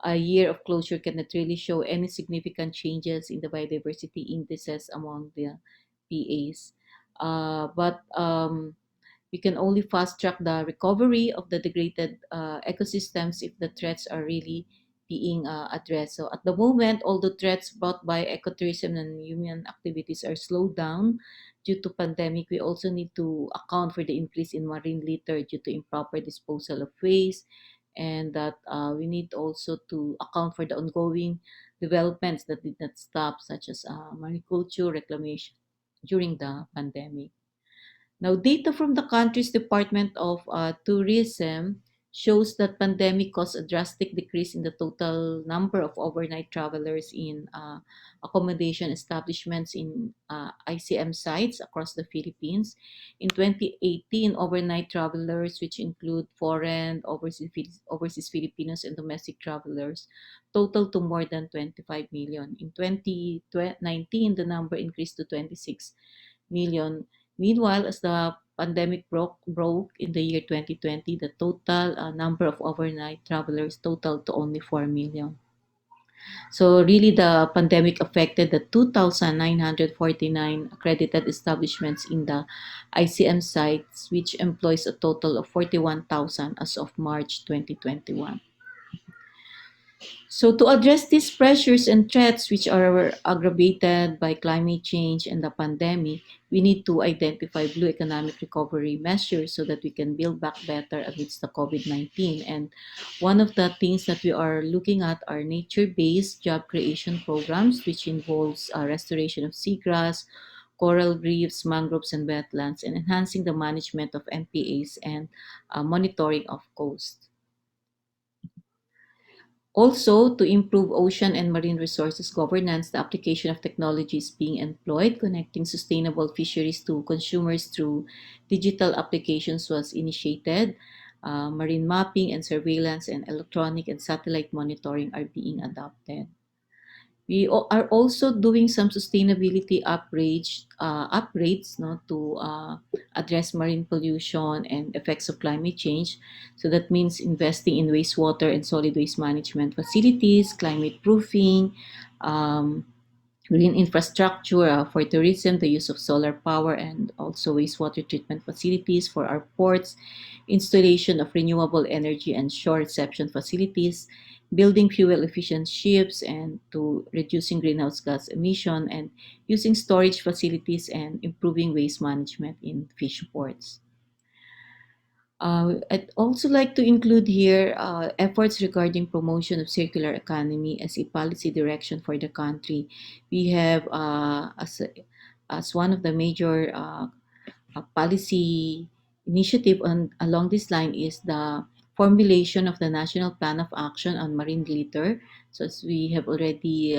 a year of closure cannot really show any significant changes in the biodiversity indices among the PAs. But We can only fast track the recovery of the degraded ecosystems if the threats are really being addressed. So at the moment, although threats brought by ecotourism and human activities are slowed down due to pandemic, we also need to account for the increase in marine litter due to improper disposal of waste, and that we need also to account for the ongoing developments that did not stop, such as mariculture reclamation during the pandemic. Now, data from the country's Department of Tourism shows that pandemic caused a drastic decrease in the total number of overnight travelers in accommodation establishments in ICM sites across the Philippines. In 2018, overnight travelers, which include foreign, overseas Filipinos, and domestic travelers, total to more than 25 million. In 2019, the number increased to 26 million. Meanwhile, as the pandemic broke in the year 2020, the total number of overnight travelers totaled to only 4 million. So really the pandemic affected the 2,949 accredited establishments in the ICM sites, which employs a total of 41,000 as of March 2021. So to address these pressures and threats which are aggravated by climate change and the pandemic, we need to identify blue economic recovery measures so that we can build back better amidst the COVID-19. And one of the things that we are looking at are nature-based job creation programs, which involves restoration of seagrass, coral reefs, mangroves, and wetlands, and enhancing the management of MPAs and monitoring of coast. Also, to improve ocean and marine resources governance, the application of technology is being employed. Connecting sustainable fisheries to consumers through digital applications was initiated. Marine mapping and surveillance and electronic and satellite monitoring are being adopted. We are also doing some sustainability upgrades to address marine pollution and effects of climate change. So that means investing in wastewater and solid waste management facilities, climate proofing, green infrastructure for tourism, the use of solar power, and also wastewater treatment facilities for our ports, installation of renewable energy and shore reception facilities, building fuel efficient ships and to reducing greenhouse gas emission, and using storage facilities and improving waste management in fish ports. I'd also like to include here efforts regarding promotion of circular economy as a policy direction for the country. We have as one of the major policy initiative along this line is the formulation of the National Plan of Action on Marine Litter. So as we have already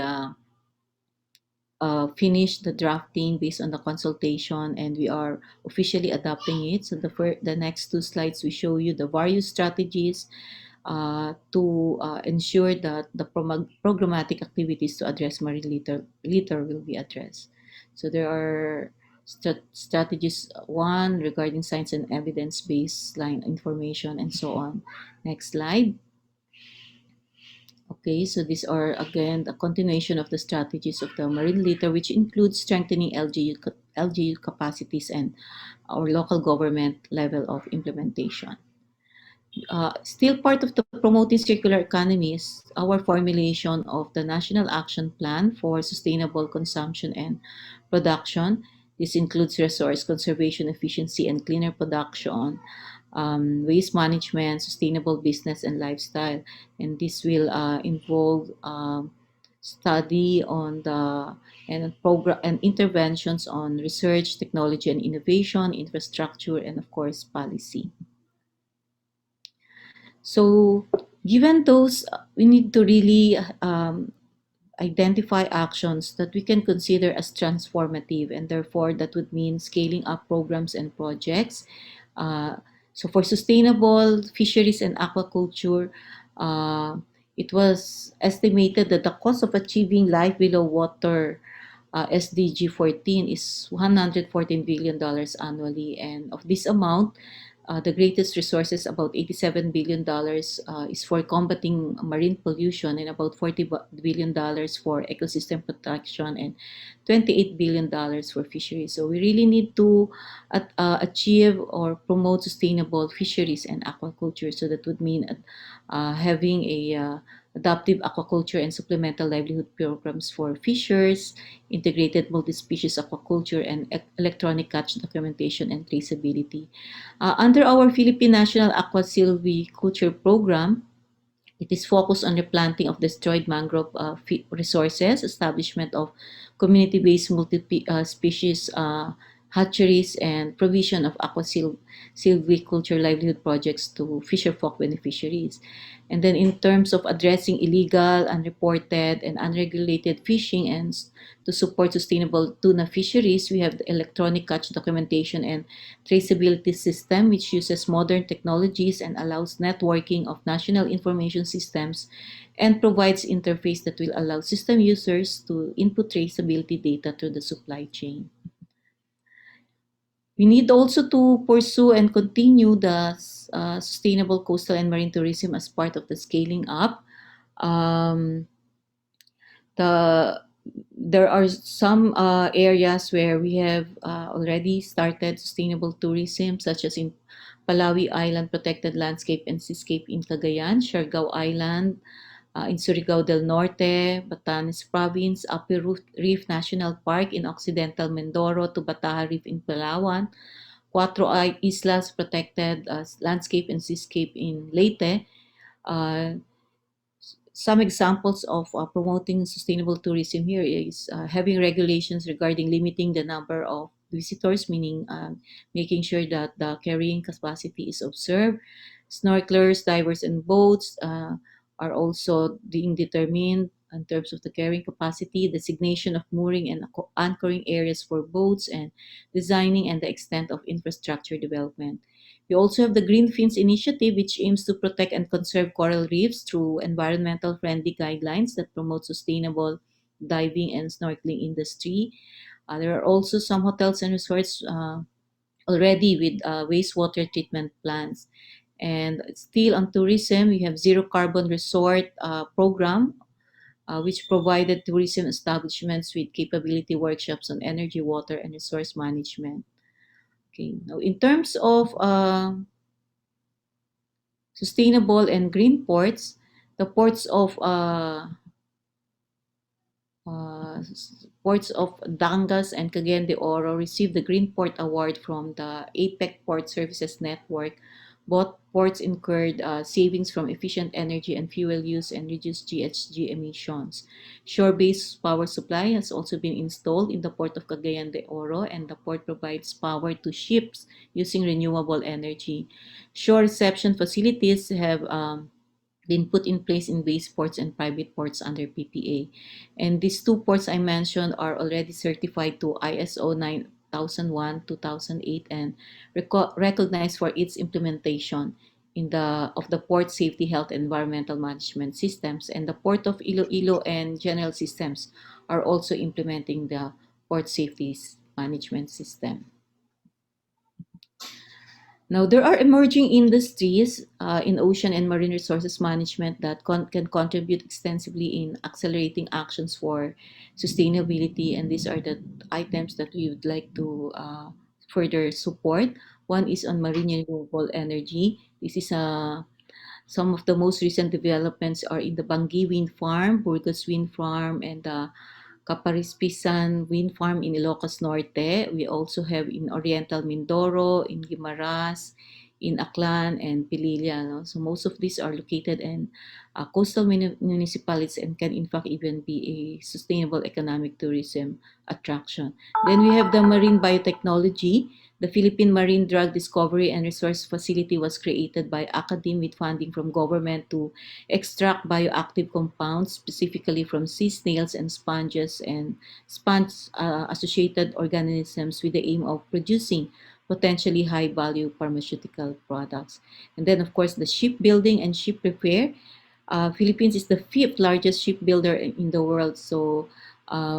finished the drafting based on the consultation, and we are officially adopting it. So the next two slides we show you the various strategies to ensure that the programmatic activities to address marine litter will be addressed. So there are strategies one regarding science and evidence baseline information and so on. Next slide. Okay, so these are again the continuation of the strategies of the marine litter, which includes strengthening LGU capacities and our local government level of implementation. Still part of the promoting circular economy is our formulation of the National Action Plan for Sustainable Consumption and Production. This includes resource conservation, efficiency, and cleaner production, waste management, sustainable business, and lifestyle. And this will involve study on the program and interventions on research, technology and innovation, infrastructure, and of course policy. So given those, we need to really identify actions that we can consider as transformative, and therefore that would mean scaling up programs and projects. So for sustainable fisheries and aquaculture, it was estimated that the cost of achieving life below water SDG 14 is $114 billion annually, and of this amount, The greatest resources, about $87 billion, is for combating marine pollution, and about $40 billion for ecosystem protection, and $28 billion for fisheries. So we really need to achieve or promote sustainable fisheries and aquaculture. So that would mean having a adaptive aquaculture and supplemental livelihood programs for fishers, integrated multi-species aquaculture, and electronic catch documentation and traceability. Under our Philippine National Aqua Silviculture Program, it is focused on replanting of destroyed mangrove resources, establishment of community-based multi-species hatcheries, and provision of silviculture livelihood projects to fisherfolk beneficiaries. And then in terms of addressing illegal, unreported, and unregulated fishing and to support sustainable tuna fisheries, we have the electronic catch documentation and traceability system, which uses modern technologies and allows networking of national information systems and provides interface that will allow system users to input traceability data through the supply chain. We need also to pursue and continue the sustainable coastal and marine tourism as part of the scaling up. There are some areas where we have already started sustainable tourism, such as in Palawi Island Protected Landscape and Seascape in Cagayan, Siargao Island in Surigao del Norte, Batanes Province, Upper Reef National Park in Occidental Mindoro, Tubataha Reef in Palawan, Cuatro Islas Protected Landscape and Seascape in Leyte. Some examples of promoting sustainable tourism here is having regulations regarding limiting the number of visitors, meaning making sure that the carrying capacity is observed. Snorkelers, divers, and boats are also being determined in terms of the carrying capacity, designation of mooring and anchoring areas for boats, and designing and the extent of infrastructure development. We also have the Green Fins Initiative, which aims to protect and conserve coral reefs through environmental friendly guidelines that promote sustainable diving and snorkeling industry. There are also some hotels and resorts already with wastewater treatment plants. And still on tourism, we have Zero Carbon Resort program, which provided tourism establishments with capability workshops on energy, water, and resource management. Okay, now in terms of sustainable and green ports, the ports of Dangas and Cagayan de Oro received the Green Port Award from the APEC Port Services Network. Both ports incurred savings from efficient energy and fuel use and reduced GHG emissions. Shore-based power supply has also been installed in the port of Cagayan de Oro, and the port provides power to ships using renewable energy. Shore reception facilities have been put in place in base ports and private ports under PPA. And these two ports I mentioned are already certified to ISO 9001-2008 and recognized for its implementation of the port safety, health, environmental management systems. And the port of Iloilo and General Systems are also implementing the port safety management system. Now, there are emerging industries in ocean and marine resources management that can contribute extensively in accelerating actions for sustainability, and these are the items that we would like to further support. One is on marine renewable energy. This is some of the most recent developments are in the Bangui Wind Farm, Burgos Wind Farm, and the Caparispisan Wind Farm in Ilocos Norte. We also have in Oriental Mindoro, in Guimaras, in Aklan, and Pililla. No? So most of these are located in coastal municipalities and can in fact even be a sustainable economic tourism attraction. Then we have the marine biotechnology. The Philippine Marine Drug Discovery and Resource Facility was created by Academe with funding from government to extract bioactive compounds, specifically from sea snails and sponges and sponge-associated organisms with the aim of producing potentially high-value pharmaceutical products. And then, of course, the shipbuilding and ship repair. Philippines is the 5th largest shipbuilder in the world, so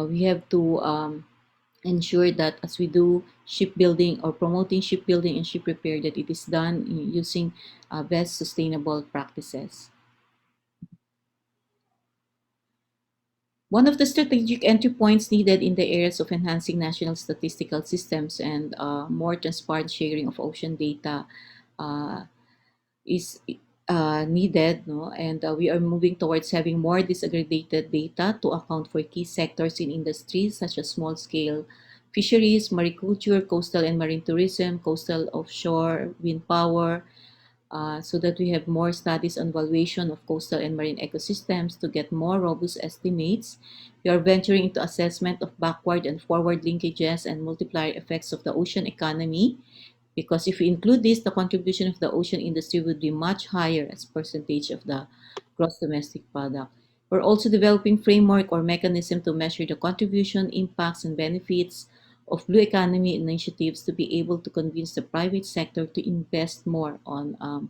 we have to ensure that as we do shipbuilding or promoting shipbuilding and ship repair, that it is done using best sustainable practices. One of the strategic entry points needed in the areas of enhancing national statistical systems and more transparent sharing of ocean data uh, is needed, no? And we are moving towards having more disaggregated data to account for key sectors in industries such as small-scale fisheries, mariculture, coastal and marine tourism, coastal offshore, wind power, so that we have more studies on valuation of coastal and marine ecosystems to get more robust estimates. We are venturing into assessment of backward and forward linkages and multiplier effects of the ocean economy, because if we include this, the contribution of the ocean industry would be much higher as percentage of the gross domestic product. We're also developing framework or mechanism to measure the contribution, impacts, and benefits of blue economy initiatives to be able to convince the private sector to invest more on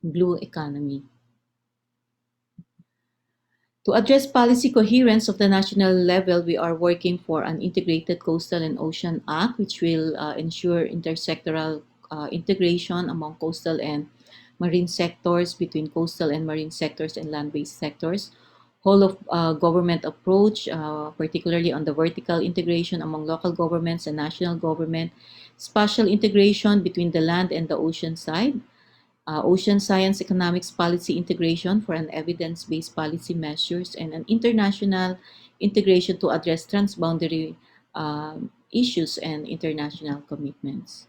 blue economy. To address policy coherence of the national level, we are working for an integrated Coastal and Ocean Act, which will ensure intersectoral integration among coastal and marine sectors, between coastal and marine sectors and land-based sectors. Whole of government approach, particularly on the vertical integration among local governments and national government, spatial integration between the land and the ocean side, ocean science economics policy integration for an evidence-based policy measures, and an international integration to address transboundary issues and international commitments.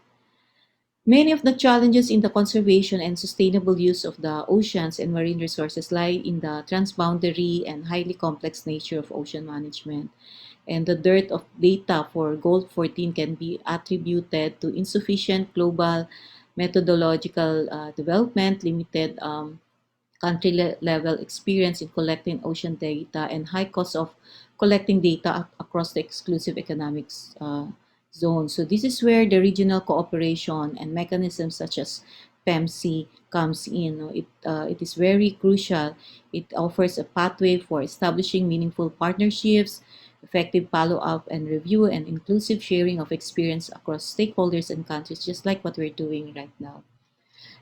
Many of the challenges in the conservation and sustainable use of the oceans and marine resources lie in the transboundary and highly complex nature of ocean management. And the dearth of data for Goal 14 can be attributed to insufficient global methodological development, limited country level experience in collecting ocean data, and high cost of collecting data across the exclusive economics zone. So this is where the regional cooperation and mechanisms such as PEMSEA comes in. No? It is very crucial. It offers a pathway for establishing meaningful partnerships, effective follow-up and review, and inclusive sharing of experience across stakeholders and countries, just like what we're doing right now.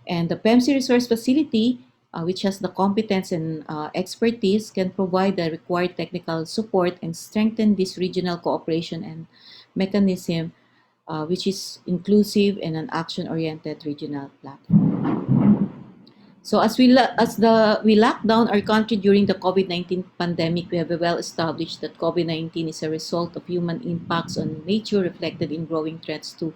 And the PEMSEA Resource Facility, which has the competence and expertise, can provide the required technical support and strengthen this regional cooperation and mechanism, which is inclusive and an action-oriented regional platform. So we lock down our country during the COVID-19 pandemic, we have well established that COVID-19 is a result of human impacts on nature reflected in growing threats to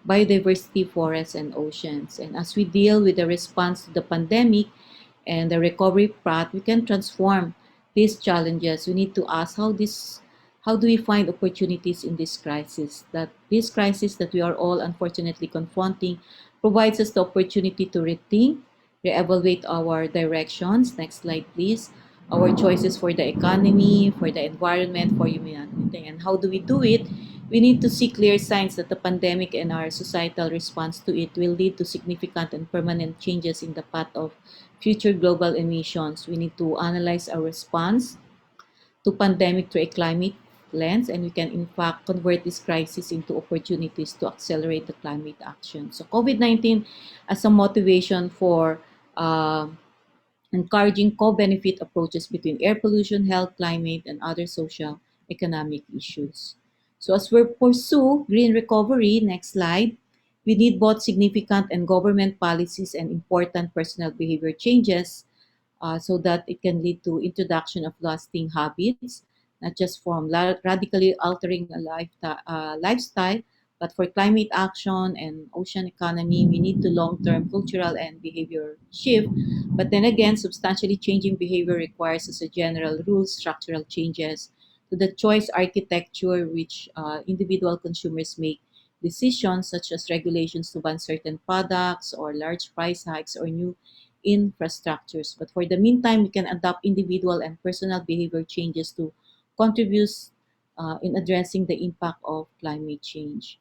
biodiversity, forests, and oceans. And as we deal with the response to the pandemic and the recovery path, we can transform these challenges. We need to ask how do we find opportunities in this crisis? That this crisis that we are all unfortunately confronting provides us the opportunity to rethink, reevaluate our directions. Next slide, please. Our choices for the economy, for the environment, for humanity. And how do we do it? We need to see clear signs that the pandemic and our societal response to it will lead to significant and permanent changes in the path of future global emissions. We need to analyze our response to pandemic through a climate lens, and we can in fact convert this crisis into opportunities to accelerate the climate action. So COVID-19 as a motivation for encouraging co-benefit approaches between air pollution, health, climate, and other social economic issues. So as we pursue green recovery, next slide, we need both significant and government policies and important personal behavior changes so that it can lead to introduction of lasting habits, not just from radically altering a lifestyle, but for climate action and ocean economy, we need to long-term cultural and behavior shift. But then again, substantially changing behavior requires, as a general rule, structural changes to the choice architecture which individual consumers make decisions such as regulations to ban certain products or large price hikes or new infrastructures. But for the meantime, we can adopt individual and personal behavior changes to contribute in addressing the impact of climate change.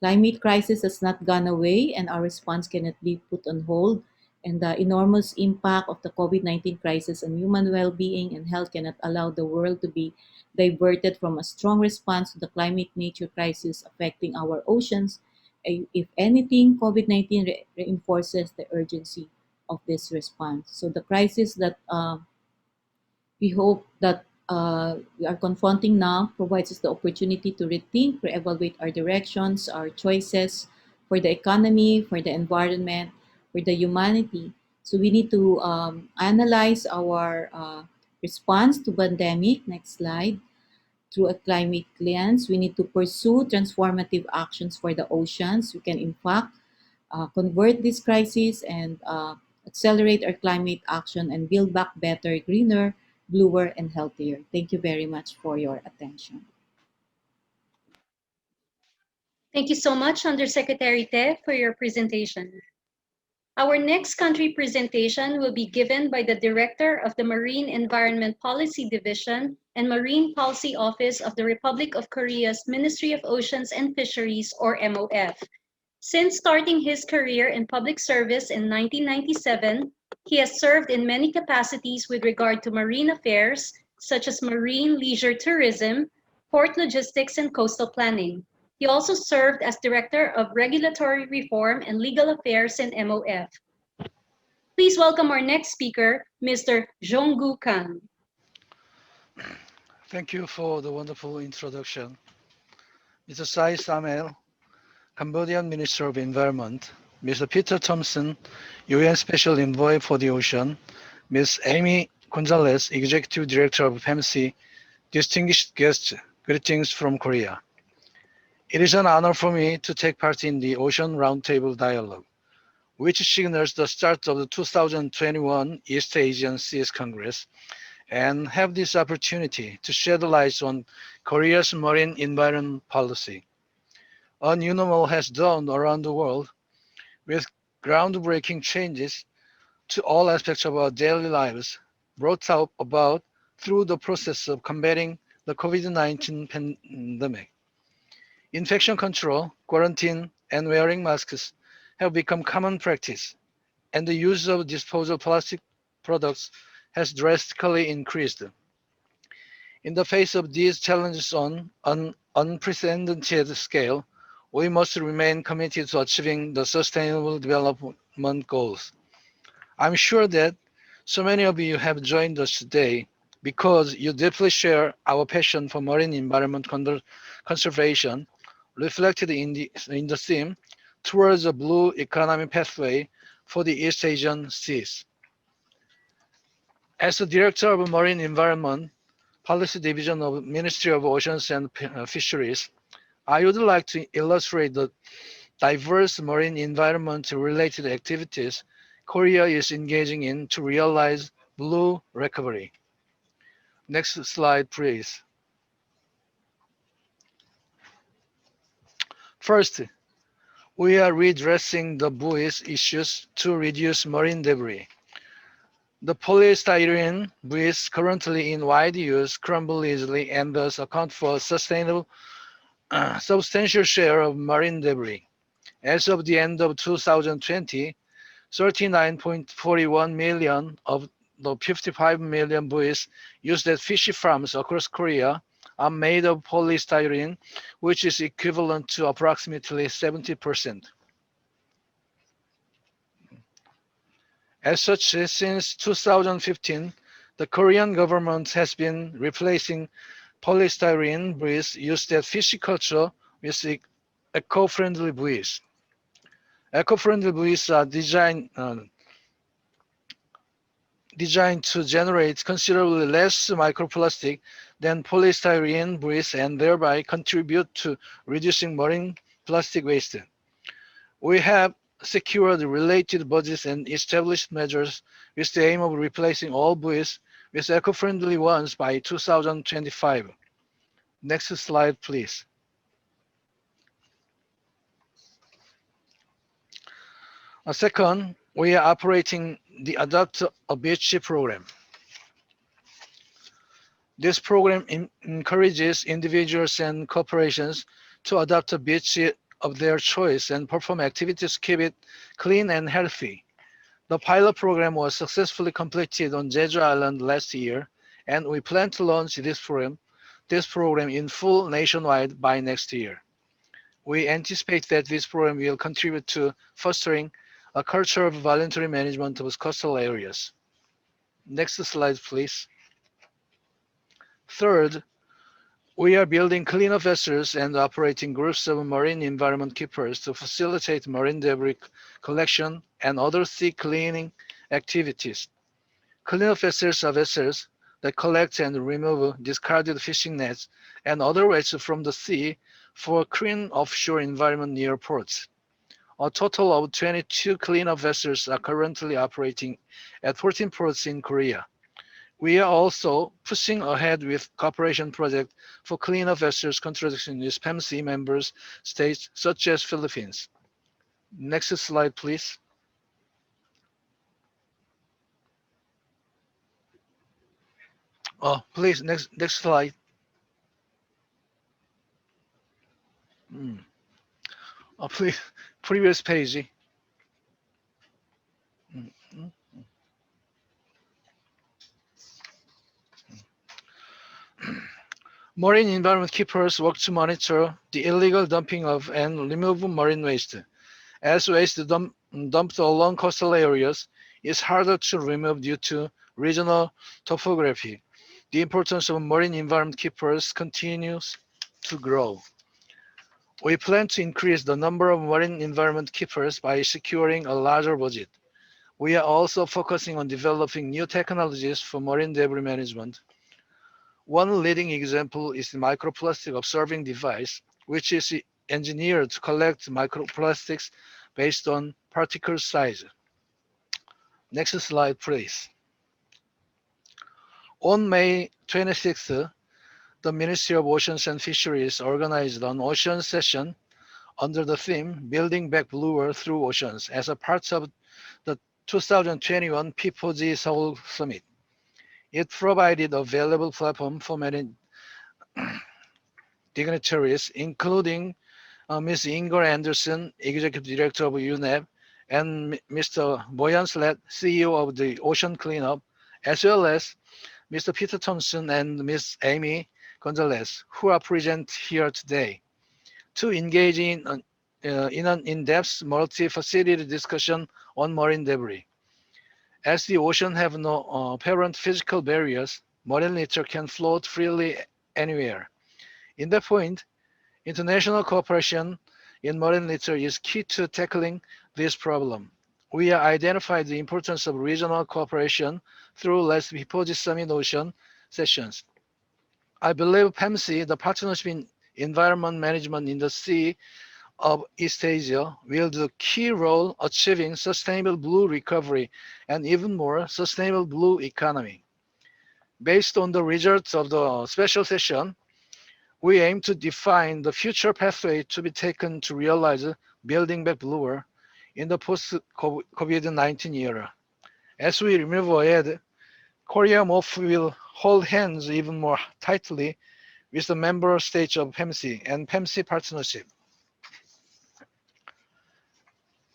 Climate crisis has not gone away and our response cannot be put on hold. And the enormous impact of the COVID-19 crisis on human well-being and health cannot allow the world to be diverted from a strong response to the climate nature crisis affecting our oceans. If anything, COVID-19 reinforces the urgency of this response. So the crisis that we hope that we are confronting now provides us the opportunity to rethink, reevaluate our directions, our choices for the economy, for the environment, for the humanity. So we need to analyze our response to pandemic. Next slide. Through a climate lens, we need to pursue transformative actions for the oceans. We can, in fact, convert this crisis and accelerate our climate action and build back better, greener, bluer, and healthier. Thank you very much for your attention. Thank you so much, Undersecretary Te, for your presentation. Our next country presentation will be given by the Director of the Marine Environment Policy Division and Marine Policy Office of the Republic of Korea's Ministry of Oceans and Fisheries, or MOF. Since starting his career in public service in 1997, he has served in many capacities with regard to marine affairs, such as marine leisure tourism, port logistics, and coastal planning. He also served as Director of Regulatory Reform and Legal Affairs in MOF. Please welcome our next speaker, Mr. Jong-gu Kang. Thank you for the wonderful introduction. Mr. Sai Samel, Cambodian Minister of Environment, Mr. Peter Thompson, UN Special Envoy for the Ocean, Ms. Amy Gonzalez, Executive Director of PEMSEA, distinguished guests, greetings from Korea. It is an honor for me to take part in the Ocean Roundtable Dialogue, which signals the start of the 2021 East Asian Seas Congress, and have this opportunity to shed light on Korea's marine environment policy. A new normal has dawned around the world with groundbreaking changes to all aspects of our daily lives brought about through the process of combating the COVID-19 pandemic. Infection control, quarantine, and wearing masks have become common practice, and the use of disposable plastic products has drastically increased. In the face of these challenges on an unprecedented scale, we must remain committed to achieving the Sustainable Development Goals. I'm sure that so many of you have joined us today because you deeply share our passion for marine environment conservation, reflected in the theme towards a blue economy pathway for the East Asian seas. As the Director of Marine Environment Policy Division of Ministry of Oceans and Fisheries, I would like to illustrate the diverse marine environment-related activities Korea is engaging in to realize blue recovery. Next slide, please. First, we are redressing the buoys issues to reduce marine debris. The polystyrene buoys currently in wide use crumble easily and thus account for a substantial share of marine debris. As of the end of 2020, 39.41 million of the 55 million buoys used at fishery farms across Korea are made of polystyrene, which is equivalent to approximately 70%. As such, since 2015, the Korean government has been replacing polystyrene buoys used at pisciculture with eco-friendly buoys. Eco-friendly buoys are designed to generate considerably less microplastic than polystyrene buoys and thereby contribute to reducing marine plastic waste. We have secured related budgets and established measures with the aim of replacing all buoys with eco-friendly ones by 2025. Next slide, please. Second, we are operating the Adopt a Beach program. This program encourages individuals and corporations to adopt a beach of their choice and perform activities to keep it clean and healthy. The pilot program was successfully completed on Jeju Island last year, and we plan to launch this program in full nationwide by next year. We anticipate that this program will contribute to fostering a culture of voluntary management of coastal areas. Next slide, please. Third, we are building cleanup vessels and operating groups of marine environment keepers to facilitate marine debris collection and other sea cleaning activities. Cleanup vessels are vessels that collect and remove discarded fishing nets and other waste from the sea for a clean offshore environment near ports. A total of 22 cleanup vessels are currently operating at 14 ports in Korea. We are also pushing ahead with cooperation project for cleanup vessels contracting with PEMSEA members states such as Philippines. Next slide, please. Oh, please, next slide. Oh, please, previous page. Marine environment keepers work to monitor the illegal dumping of and remove marine waste. As waste dumped along coastal areas is harder to remove due to regional topography, the importance of marine environment keepers continues to grow. We plan to increase the number of marine environment keepers by securing a larger budget. We are also focusing on developing new technologies for marine debris management. One leading example is the microplastic observing device, which is engineered to collect microplastics based on particle size. Next slide, please. On May 26th, the Ministry of Oceans and Fisheries organized an ocean session under the theme Building Back Bluer Through Oceans as a part of the 2021 P4G Seoul Summit. It provided a valuable platform for many dignitaries, including Ms. Inger Anderson, Executive Director of UNEP, and Mr. Boyan Slet, CEO of the Ocean Cleanup, as well as Mr. Peter Thompson and Ms. Amy Gonzalez, who are present here today, to engage in an in-depth multi-faceted discussion on marine debris. As the ocean have no apparent physical barriers, marine litter can float freely anywhere. In that point, international cooperation in marine litter is key to tackling this problem. We have identified the importance of regional cooperation through last P4G Summit Ocean sessions. I believe PEMSEA, the Partnership in Environment Management in the Sea of East Asia, will do a key role achieving sustainable blue recovery and even more sustainable blue economy. Based on the results of the special session, we aim to define the future pathway to be taken to realize building back bluer in the post-COVID-19 era. As we move ahead, Korea MOF will hold hands even more tightly with the member states of PEMSEA and PEMSEA Partnership.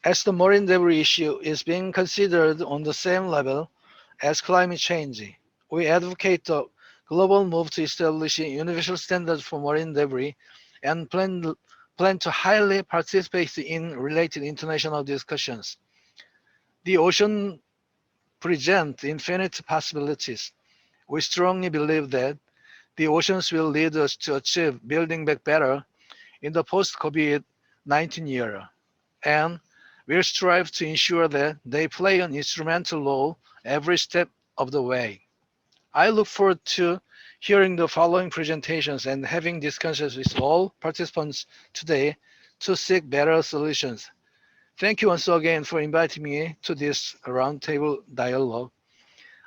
As the marine debris issue is being considered on the same level as climate change, we advocate the global move to establish universal standards for marine debris and plan to highly participate in related international discussions. The ocean presents infinite possibilities. We strongly believe that the oceans will lead us to achieve building back better in the post-COVID-19 era, and we'll strive to ensure that they play an instrumental role every step of the way. I look forward to hearing the following presentations and having discussions with all participants today to seek better solutions. Thank you once again for inviting me to this roundtable dialogue.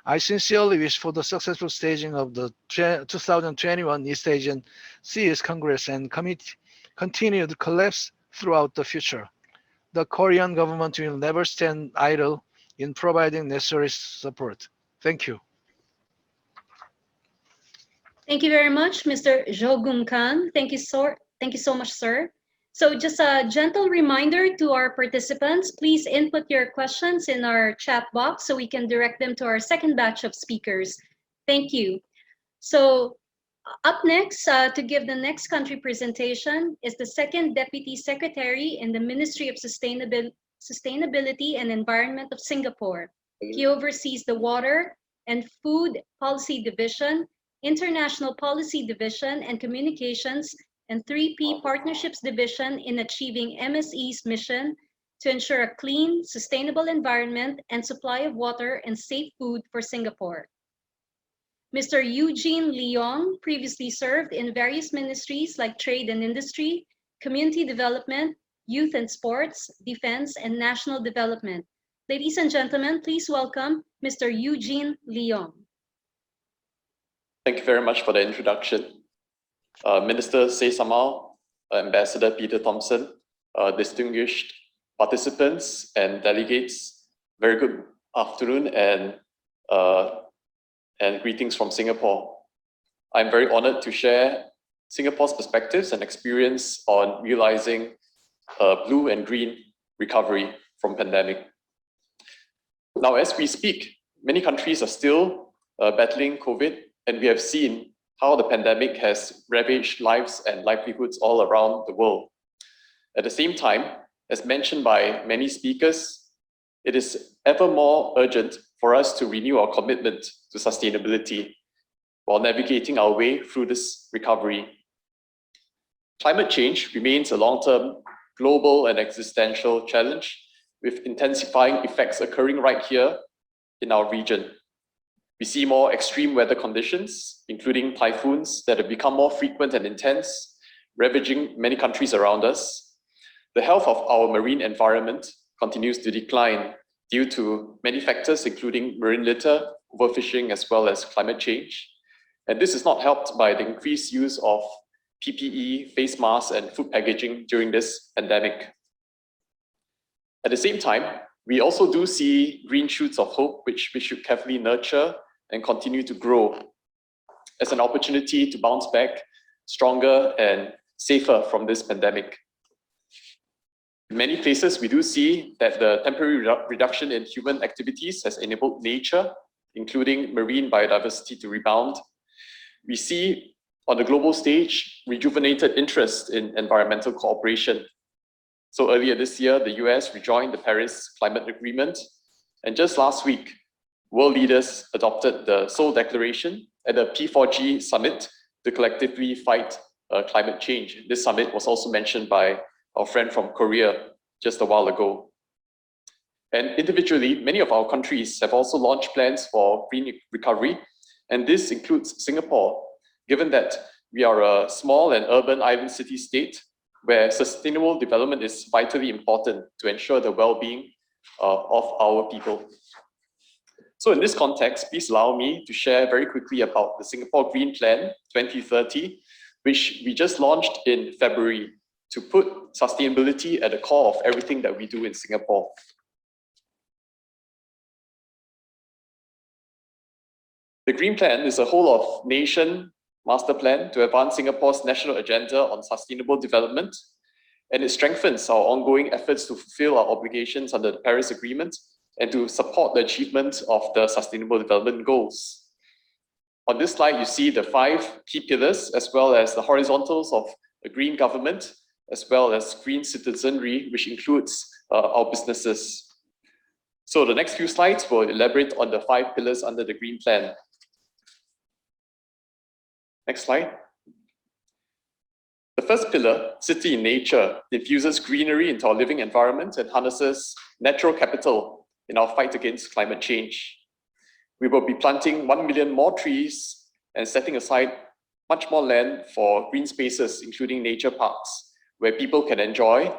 I sincerely wish for the successful staging of the 2021 East Asian Seas Congress and continued collapse throughout the future. The Korean government will never stand idle in providing necessary support. Thank you. Thank you very much, Mr. Jo Gung Kan. Thank you so much, sir. So just a gentle reminder to our participants, please input your questions in our chat box so we can direct them to our second batch of speakers. Thank you. So up next, to give the next country presentation is the Second Deputy Secretary in the Ministry of Sustainability and Environment of Singapore. He oversees the Water and Food Policy Division, International Policy Division and Communications, and 3P Partnerships Division in achieving MSE's mission to ensure a clean, sustainable environment and supply of water and safe food for Singapore. Mr. Eugene Leong previously served in various ministries like Trade and Industry, Community Development, Youth and Sports, Defense, and National Development. Ladies and gentlemen, please welcome Mr. Eugene Leong. Thank you very much for the introduction. Minister Say Samal, Ambassador Peter Thompson, distinguished participants and delegates, very good afternoon and greetings from Singapore. I'm very honored to share Singapore's perspectives and experience on realizing blue and green recovery from pandemic. Now, as we speak, many countries are still battling COVID, and we have seen how the pandemic has ravaged lives and livelihoods all around the world. At the same time, as mentioned by many speakers, it is ever more urgent for us to renew our commitment to sustainability while navigating our way through this recovery. Climate change remains a long-term global and existential challenge, with intensifying effects occurring right here in our region. We see more extreme weather conditions, including typhoons that have become more frequent and intense, ravaging many countries around us. The health of our marine environment continues to decline due to many factors, including marine litter, overfishing, as well as climate change. And this is not helped by the increased use of PPE, face masks, and food packaging during this pandemic. At the same time, we also do see green shoots of hope, which we should carefully nurture and continue to grow as an opportunity to bounce back stronger and safer from this pandemic. In many places, we do see that the temporary reduction in human activities has enabled nature, including marine biodiversity, to rebound. We see on the global stage rejuvenated interest in environmental cooperation. So earlier this year, the US rejoined the Paris Climate Agreement, and just last week, world leaders adopted the Seoul Declaration at the P4G summit to collectively fight climate change. This summit was also mentioned by our friend from Korea just a while ago. And individually, many of our countries have also launched plans for green recovery, and this includes Singapore, given that we are a small and urban island city state where sustainable development is vitally important to ensure the well-being of our people. So in this context, please allow me to share very quickly about the Singapore Green Plan 2030, which we just launched in February to put sustainability at the core of everything that we do in Singapore. The Green Plan is a whole-of-nation master plan to advance Singapore's national agenda on sustainable development, and it strengthens our ongoing efforts to fulfill our obligations under the Paris Agreement and to support the achievement of the Sustainable Development Goals. On this slide, you see the 5 key pillars, as well as the horizontals of a green government, as well as green citizenry, which includes our businesses. So the next few slides will elaborate on the 5 pillars under the Green Plan. Next slide. The first pillar, City in Nature, infuses greenery into our living environment and harnesses natural capital in our fight against climate change. We will be planting 1 million more trees and setting aside much more land for green spaces, including nature parks, where people can enjoy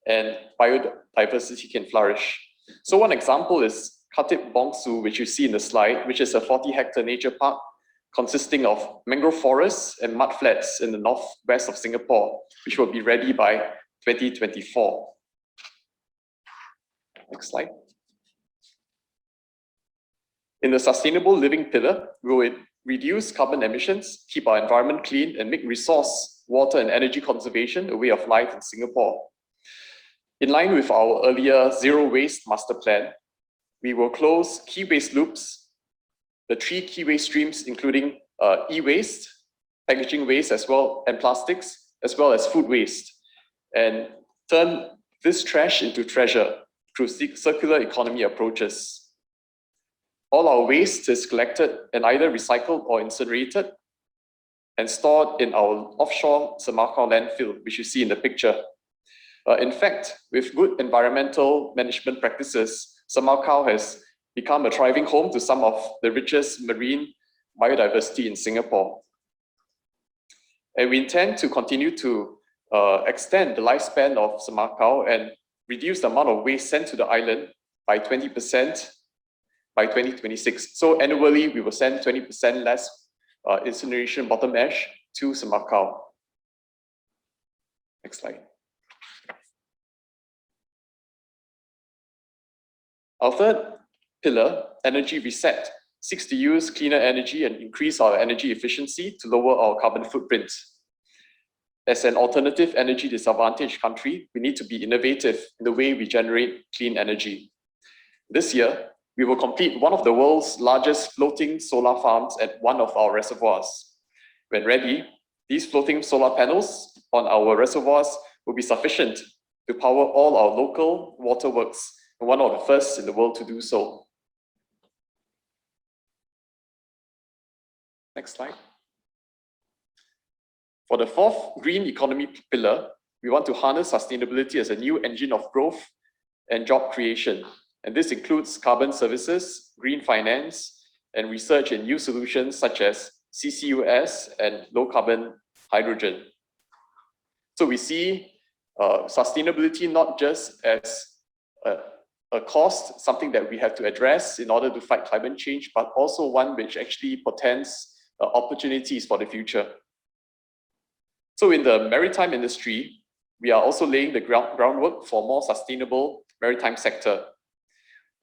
and biodiversity can flourish. So one example is Khatib Bongsu, which you see in the slide, which is a 40-hectare nature park consisting of mangrove forests and mudflats in the northwest of Singapore, which will be ready by 2024. Next slide. In the sustainable living pillar, we will reduce carbon emissions, keep our environment clean, and make resource water and energy conservation a way of life in Singapore. In line with our earlier zero waste master plan, we will close key waste loops, the 3 key waste streams, including e-waste, packaging waste as well, and plastics, as well as food waste, and turn this trash into treasure through circular economy approaches. All our waste is collected and either recycled or incinerated and stored in our offshore Semakau landfill, which you see in the picture. In fact, with good environmental management practices, Semakau has become a thriving home to some of the richest marine biodiversity in Singapore. And we intend to continue to extend the lifespan of Semakau and reduce the amount of waste sent to the island by 20% by 2026. So annually, we will send 20% less incineration bottom ash to Semakau. Next slide. Our third pillar, energy reset, seeks to use cleaner energy and increase our energy efficiency to lower our carbon footprint. As an alternative energy disadvantaged country, we need to be innovative in the way we generate clean energy. This year, we will complete one of the world's largest floating solar farms at one of our reservoirs. When ready, these floating solar panels on our reservoirs will be sufficient to power all our local waterworks, and one of the first in the world to do so. Next slide. For the fourth green economy pillar, we want to harness sustainability as a new engine of growth and job creation. And this includes carbon services, green finance, and research in new solutions such as CCUS and low carbon hydrogen. So we see sustainability not just as a cost, something that we have to address in order to fight climate change, but also one which actually portends opportunities for the future. So in the maritime industry, we are also laying the groundwork for a more sustainable maritime sector.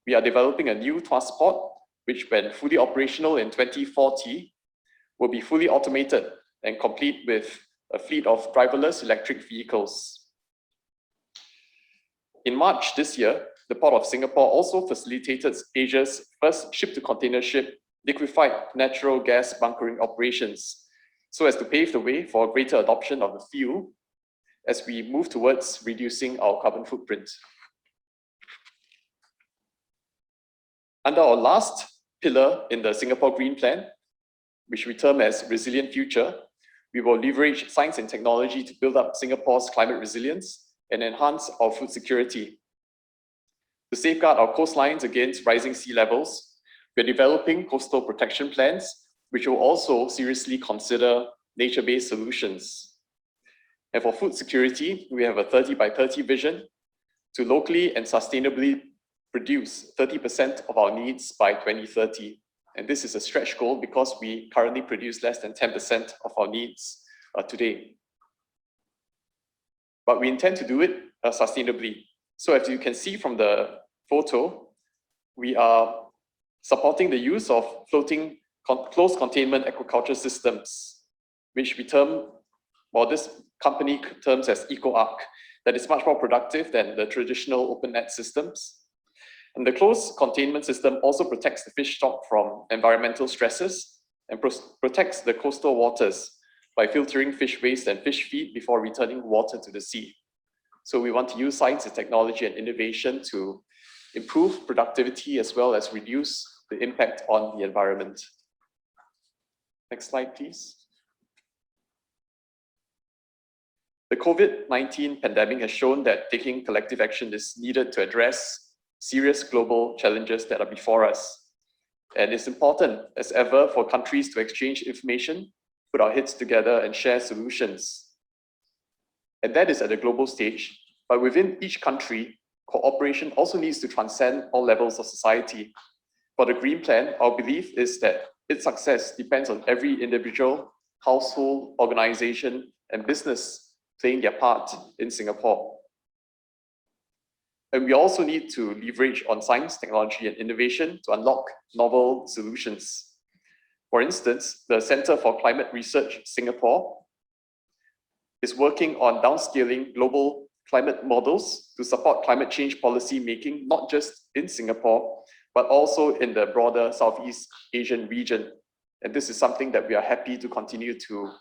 We are developing a new transport, which when fully operational in 2040, will be fully automated and complete with a fleet of driverless electric vehicles. In March this year, the Port of Singapore also facilitated Asia's first ship-to-container ship liquefied natural gas bunkering operations, so as to pave the way for greater adoption of the fuel as we move towards reducing our carbon footprint. Under our last pillar in the Singapore Green Plan, which we term as Resilient Future, we will leverage science and technology to build up Singapore's climate resilience and enhance our food security. To safeguard our coastlines against rising sea levels, we are developing coastal protection plans, which will also seriously consider nature-based solutions. And for food security, we have a 30 by 30 vision to locally and sustainably produce 30% of our needs by 2030. And this is a stretch goal because we currently produce less than 10% of our needs today. But we intend to do it sustainably. So as you can see from the photo, we are supporting the use of floating closed containment aquaculture systems, which we term, or this company terms as EcoArc, that is much more productive than the traditional open net systems. And the closed containment system also protects the fish stock from environmental stresses and protects the coastal waters by filtering fish waste and fish feed before returning water to the sea. So we want to use science and technology and innovation to improve productivity as well as reduce the impact on the environment. Next slide, please. The COVID-19 pandemic has shown that taking collective action is needed to address serious global challenges that are before us. And it's important as ever for countries to exchange information, put our heads together and share solutions. And that is at the global stage, but within each country, cooperation also needs to transcend all levels of society. For the Green Plan, our belief is that its success depends on every individual, household, organization, and business playing their part in Singapore. And we also need to leverage on science, technology, and innovation to unlock novel solutions. For instance, the Center for Climate Research Singapore is working on downscaling global climate models to support climate change policy making, not just in Singapore, but also in the broader Southeast Asian region. And this is something that we are happy to continue to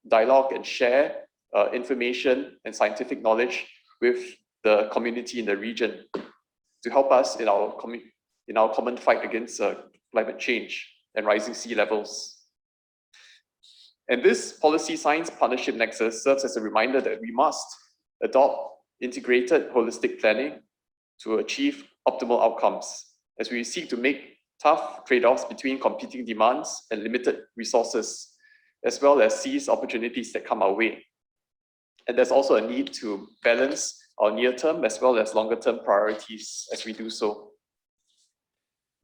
dialogue and share information and scientific knowledge with the community in the region to help us in our common fight against climate change and rising sea levels. And this policy science partnership nexus serves as a reminder that we must adopt integrated holistic planning to achieve optimal outcomes as we seek to make tough trade-offs between competing demands and limited resources, as well as seize opportunities that come our way. And there's also a need to balance our near-term as well as longer-term priorities as we do so.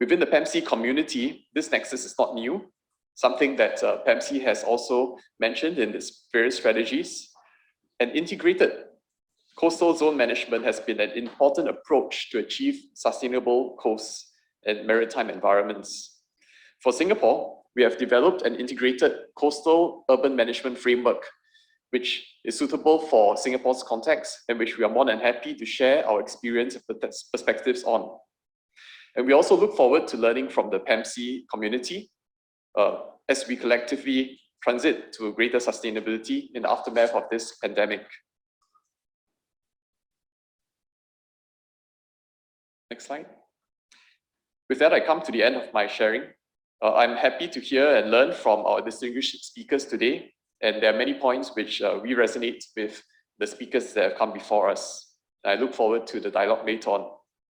Within the PEMSEA community, this nexus is not new, something that PEMSEA has also mentioned in its various strategies. An integrated coastal zone management has been an important approach to achieve sustainable coasts and maritime environments. For Singapore, we have developed an integrated coastal urban management framework, which is suitable for Singapore's context and which we are more than happy to share our experience and perspectives on. And we also look forward to learning from the PEMSEA community as we collectively transit to greater sustainability in the aftermath of this pandemic. Next slide. With that, I come to the end of my sharing. I'm happy to hear and learn from our distinguished speakers today. And there are many points which we resonate with the speakers that have come before us. I look forward to the dialogue later on.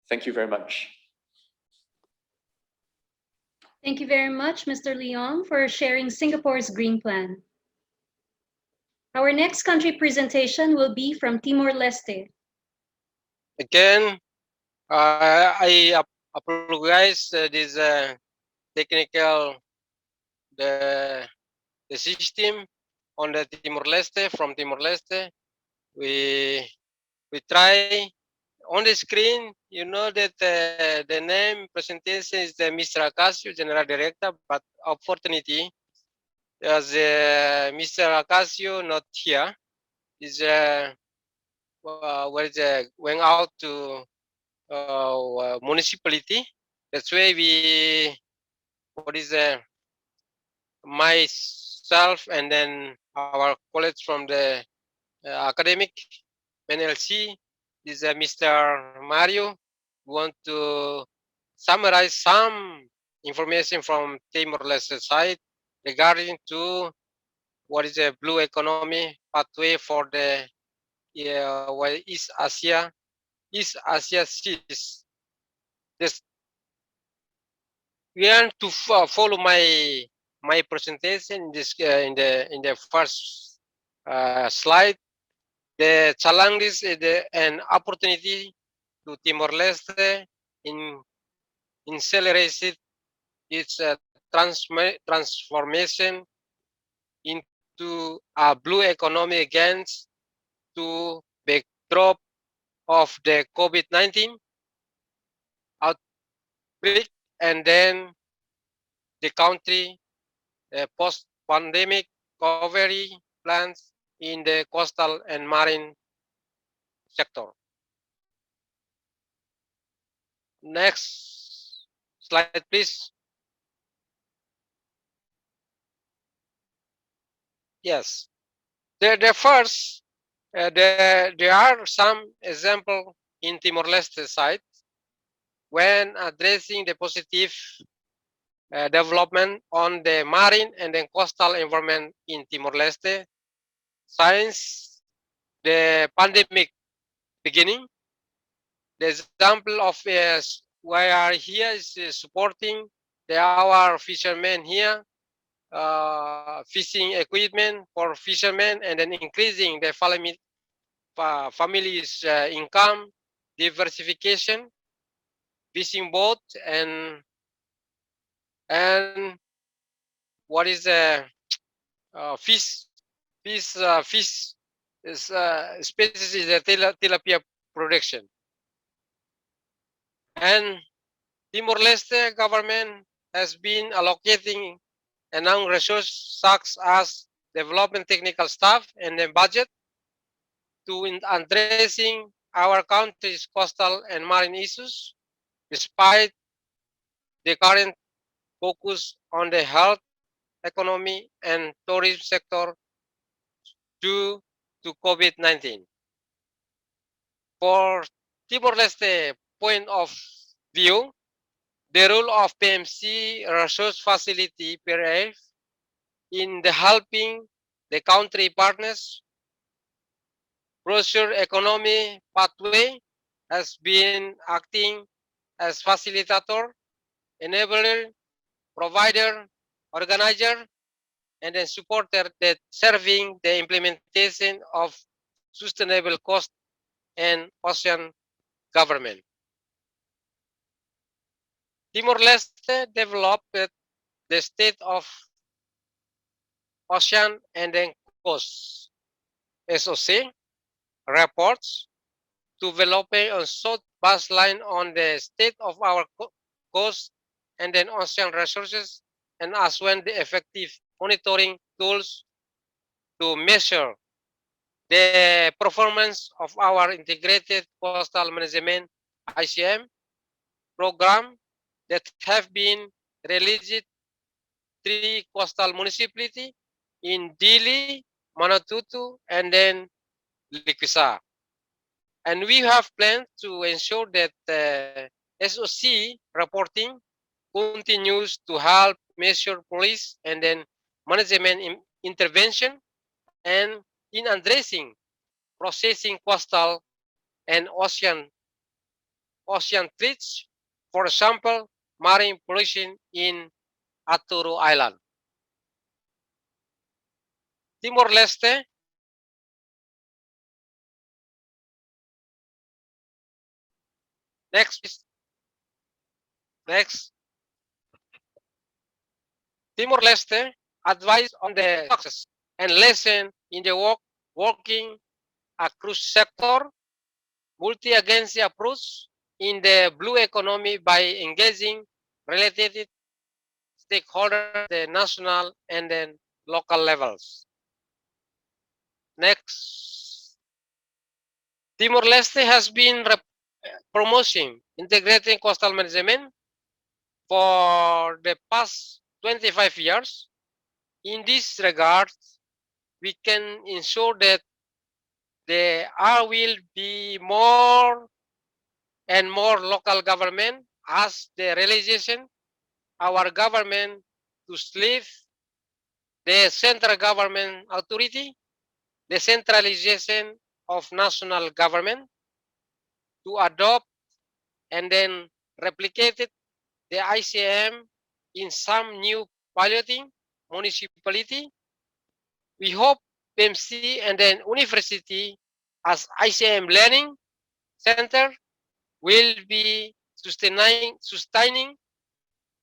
Thank you very much. Thank you very much, Mr. Leong, for sharing Singapore's Green Plan. Our next country presentation will be from Timor-Leste. Again, I apologize this technical the system on the Timor-Leste, from Timor-Leste. We try on the screen, you know that the name presentation is the Mr. Acacio, General Director, but unfortunately, as Mr. Acacio not here, is went out to municipality. That's why myself and then our colleagues from the academic NLC, is Mr. Mario, want to summarize some information from Timor-Leste side regarding to what is a blue economy pathway for the East Asia seas. This, we want to follow my presentation in this in the first slide. The challenges and opportunity to Timor-Leste in accelerated its transformation into a blue economy against to backdrop of the COVID-19 outbreak, and then the country post-pandemic recovery plans in the coastal and marine sector. Next slide, please. Yes, the first, there are some example in Timor-Leste side when addressing the positive development on the marine and then coastal environment in Timor-Leste since the pandemic beginning. The example of we are here is supporting our fishermen here, fishing equipment for fishermen, and then increasing the family's income, diversification, fishing boat, and what is the fish is species is the tilapia production. And Timor-Leste government has been allocating enough resources such as development technical staff and then budget to addressing our country's coastal and marine issues, despite the current focus on the health, economy, and tourism sector due to COVID-19. For Timor-Leste point of view, the role of PMC research facility PRF in the helping the country partners brochure economy pathway has been acting as facilitator, enabler, provider, organizer, and then supporter that serving the implementation of sustainable coast and ocean government. Timor-Leste developed the state of ocean and then coast SOC reports developing a short baseline on the state of our coast and then ocean resources, and as well the effective monitoring tools to measure the performance of our integrated coastal management ICM program that have been released 3 coastal municipalities in Dili, Manatutu, and then Liquisa. And we have planned to ensure that SOC reporting continues to help measure police and then management intervention and in addressing processing coastal and ocean threats, for example, marine pollution in Aturu Island. Timor-Leste next, please. Next. Timor-Leste advise on the success and lesson in the working across sector, multi-agency approach in the blue economy by engaging related stakeholders at the national and then local levels. Next. Timor-Leste has been promoting integrating coastal management for the past 25 years. In this regard, we can ensure that there will be more and more local government as the realization our government to sleeve the central government authority, the centralization of national government to adopt and then replicate the ICM in some new piloting municipality. We hope PEMSEA and then university as ICM learning center will be sustaining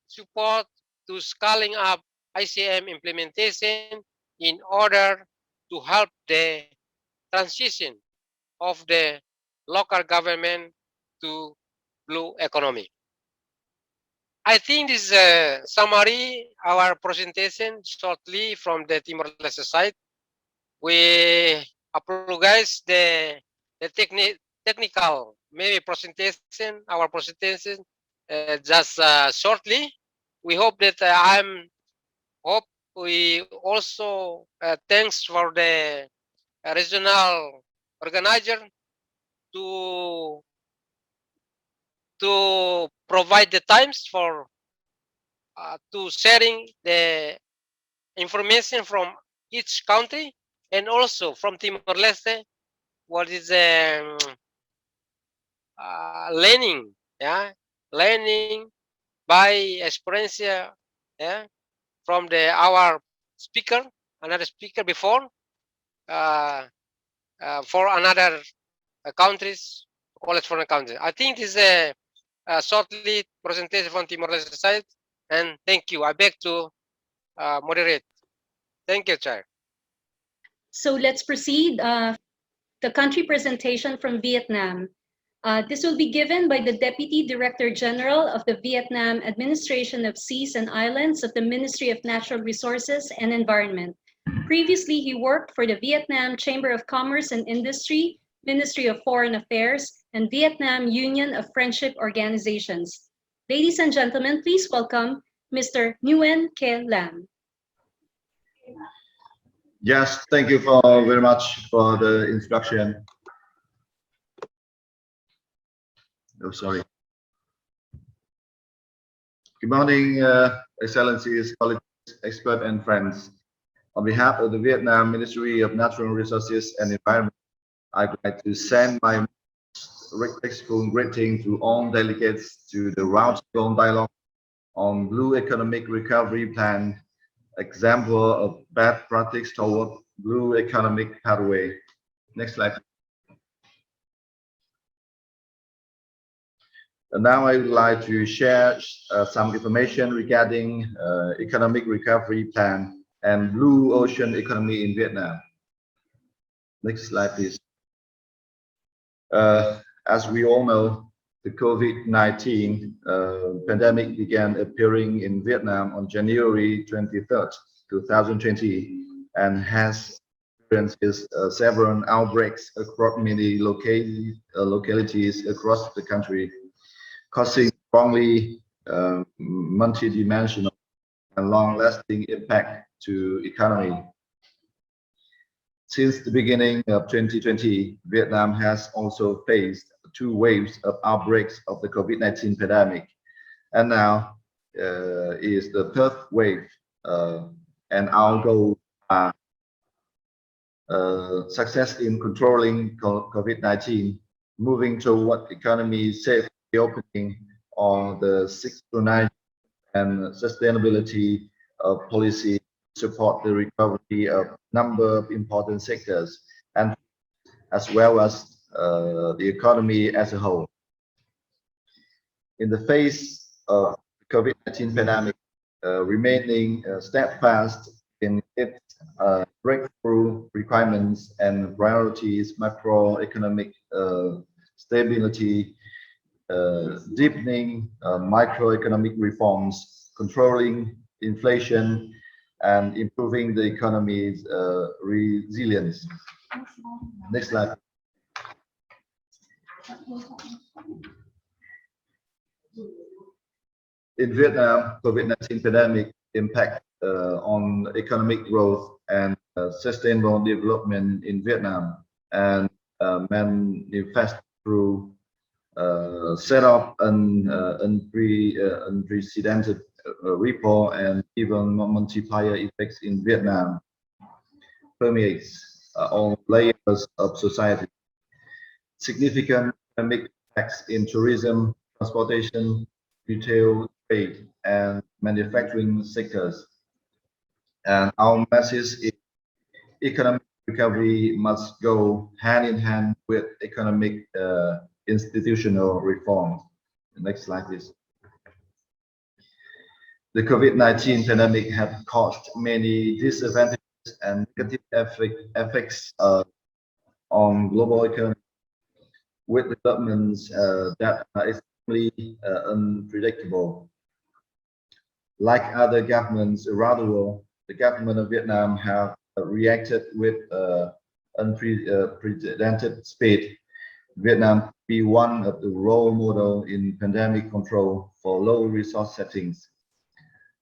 support to scaling up ICM implementation in order to help the transition of the local government to blue economy. I think this is a summary our presentation shortly from the Timor-Leste side. We apologize the technical maybe presentation, our presentation just shortly. We hope that we also thanks for the regional organizer to provide the times for to sharing the information from each country and also from Timor-Leste what is learning, learning by experience, from our speaker, another speaker before for another countries, college foreign countries. I think this is a shortly presentation from Timor-Leste side, and thank you. I beg to moderate. Thank you, Chair. So let's proceed. The country presentation from Vietnam. This will be given by the Deputy Director General of the Vietnam Administration of Seas and Islands of the Ministry of Natural Resources and Environment, Previously, he worked for the Vietnam Chamber of Commerce and Industry, Ministry of Foreign Affairs, and Vietnam Union of Friendship Organizations. Ladies and gentlemen, please welcome Mr. Nguyen Ke Lam. Yes, thank you very much for the introduction. Oh, sorry. Good morning, Excellencies, colleagues, experts, and friends. On behalf of the Vietnam Ministry of Natural Resources and Environment, I'd like to send my respectful greeting to all delegates to the Roundtable dialogue on Blue Economic Recovery Plan, example of best practice toward Blue Economic Pathway. Next slide. And now I would like to share some information regarding economic recovery plan and blue ocean economy in Vietnam. Next slide, please. As we all know, the COVID-19 pandemic began appearing in Vietnam on January 23rd, 2020, and has experienced several outbreaks across many localities across the country, causing strongly multidimensional and long-lasting impact to economy. Since the beginning of 2020, Vietnam has also faced 2 waves of outbreaks of the COVID-19 pandemic, and now is the 3rd wave, and our goal are success in controlling COVID-19, moving toward economy safe reopening on the 6 to 9 and sustainability of policy support the recovery of number of important sectors and as well as the economy as a whole. In the face of COVID-19 pandemic, remaining steadfast in its breakthrough requirements and priorities, macroeconomic stability, deepening microeconomic reforms, controlling inflation, and improving the economy's resilience. Next slide. In Vietnam, COVID-19 pandemic impact on economic growth and sustainable development in Vietnam, and manifest through set up an unprecedented ripple and even multiplier effects in Vietnam, permeates all layers of society. Significant economic effects in tourism, transportation, retail, trade, and manufacturing sectors. And our message is economic recovery must go hand in hand with economic institutional reform. The next slide, please. The COVID-19 pandemic has caused many disadvantages and negative effects on global economy, with developments that are extremely unpredictable. Like other governments around the world, the government of Vietnam have reacted with unprecedented speed. Vietnam be one of the role model in pandemic control for low resource settings.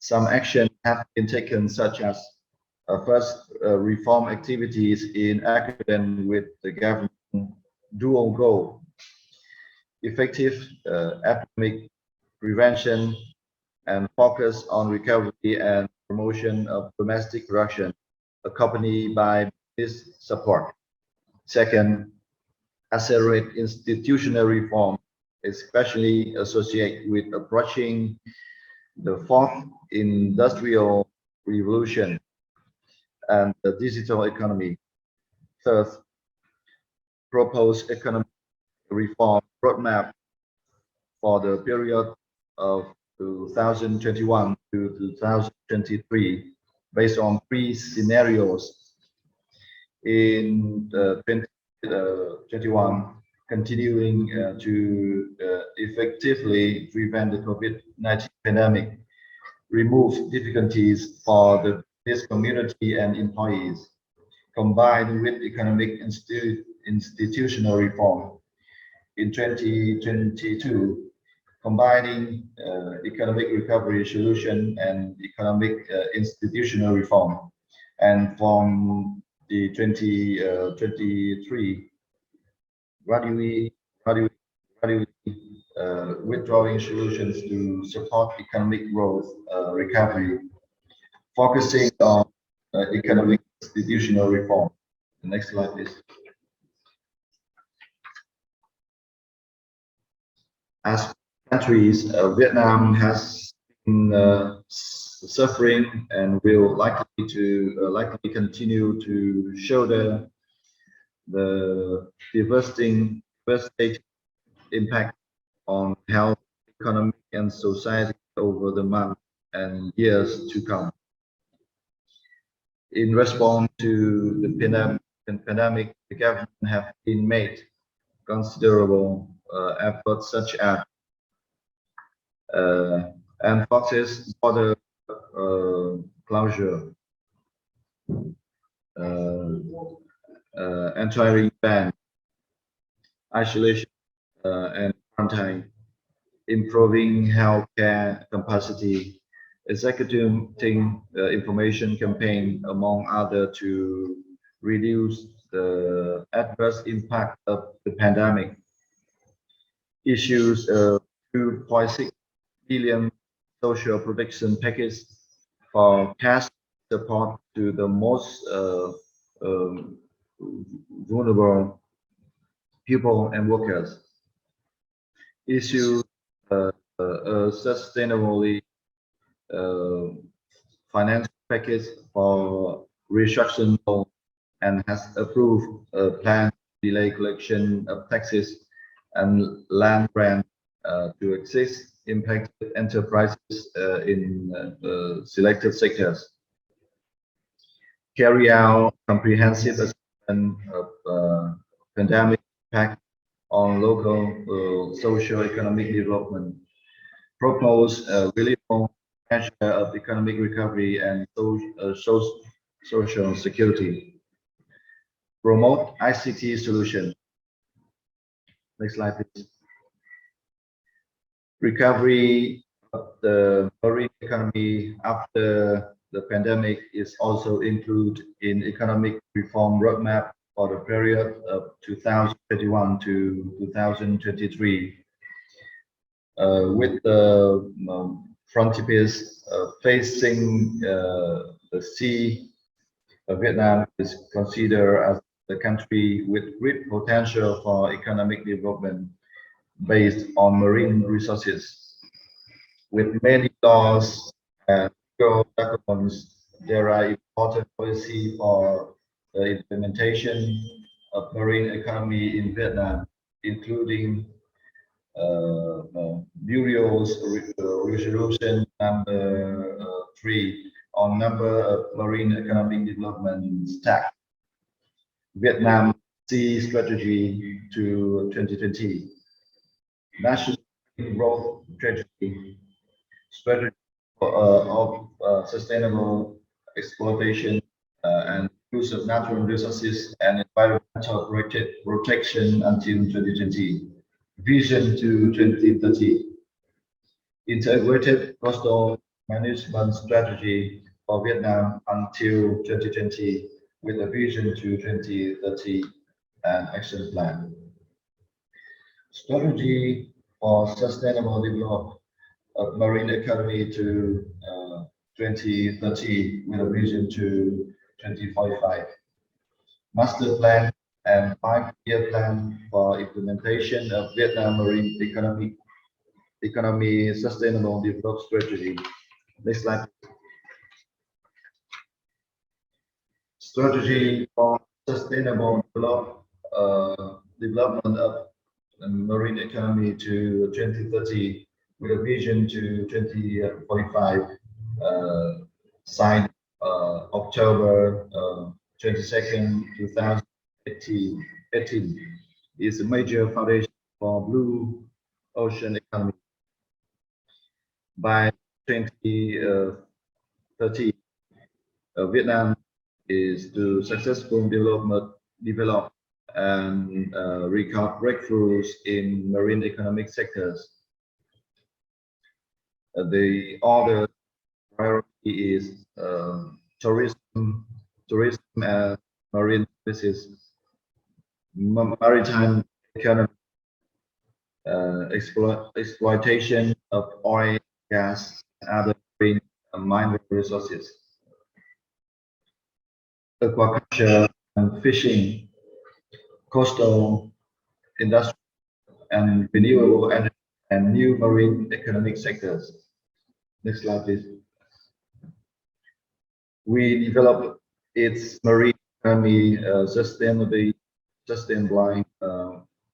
Some action have been taken, such as first reform activities in accordance with the government dual goal: effective epidemic prevention and focus on recovery and promotion of domestic production, accompanied by this support. Second, accelerate institutional reform, especially associated with approaching the 4th industrial revolution and the digital economy. Third, propose economic reform roadmap for the period of 2021 to 2023 based on 3 scenarios. In 2021, continuing to effectively prevent the COVID-19 pandemic, remove difficulties for the its community and employees, combined with economic institutional reform. In 2022, combining economic recovery solution and economic institutional reform. And from the 2023, gradually withdrawing solutions to support economic growth recovery, focusing on economic institutional reform. The next slide, please. As countries, Vietnam has been suffering and will likely continue to shoulder the devastating impact on health, economy, and society over the months and years to come. In response to the pandemic, the government have been made considerable efforts such as enforces border closure, entering ban, isolation and quarantine, improving healthcare capacity, executing information campaign, among other, to reduce the adverse impact of the pandemic. Issues 2.6 billion social protection package for cash support to the most vulnerable people and workers. Issue sustainably financial package for restructuring loan and has approved a plan to delay collection of taxes and land grant to assist impacted enterprises in selected sectors. Carry out comprehensive assessment of pandemic impact on local socio-economic development. Propose reliable measure of economic recovery and social security. Promote ICT solution. Next slide, please. Recovery of the marine economy after the pandemic is also included in economic reform roadmap for the period of 2021 to 2023. With the frontiers facing the sea, Vietnam is considered as the country with great potential for economic development based on marine resources. With many laws and legal documents, there are important policy for the implementation of marine economy in Vietnam, including Bureau's resolution number 3 on number of marine economic development stack, Vietnam Sea Strategy to 2020, National Growth Strategy of sustainable exploitation and use of natural resources and environmental protection until 2020. Vision to 2030. Integrated coastal management strategy for Vietnam until 2020 with a vision to 2030 and action plan. Strategy for sustainable development of marine economy to 2030 with a vision to 2045. Master plan and 5-year plan for implementation of Vietnam marine economy sustainable development strategy. Next slide. Strategy for sustainable development of marine economy to 2030 with a vision to 2045. Signed October 22nd, 2018, is a major foundation for blue ocean economy. By 2030, Vietnam is to successful develop and record breakthroughs in marine economic sectors. The other priority is tourism and marine services, maritime economy, exploitation of oil, gas, and other marine mineral resources, aquaculture and fishing, coastal industry, and renewable energy and new marine economic sectors. Next slide, please. We developed its marine economy sustainably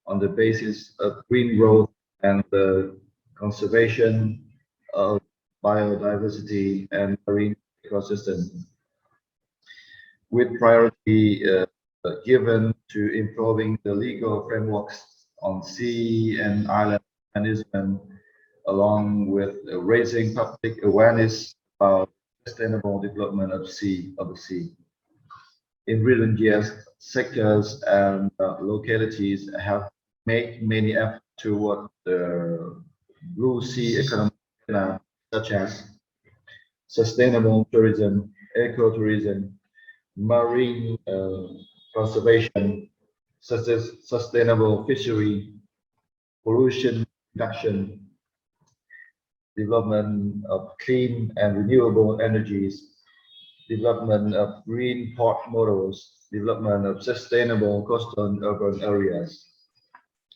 on the basis of green growth and the conservation of biodiversity and marine ecosystem, with priority given to improving the legal frameworks on sea and island management, along with raising public awareness about sustainable development of the sea. In recent years, sectors and localities have made many efforts toward the blue sea economy, such as sustainable tourism, ecotourism, marine conservation, such as sustainable fishery, pollution reduction, development of clean and renewable energies, development of green port models, development of sustainable coastal and urban areas.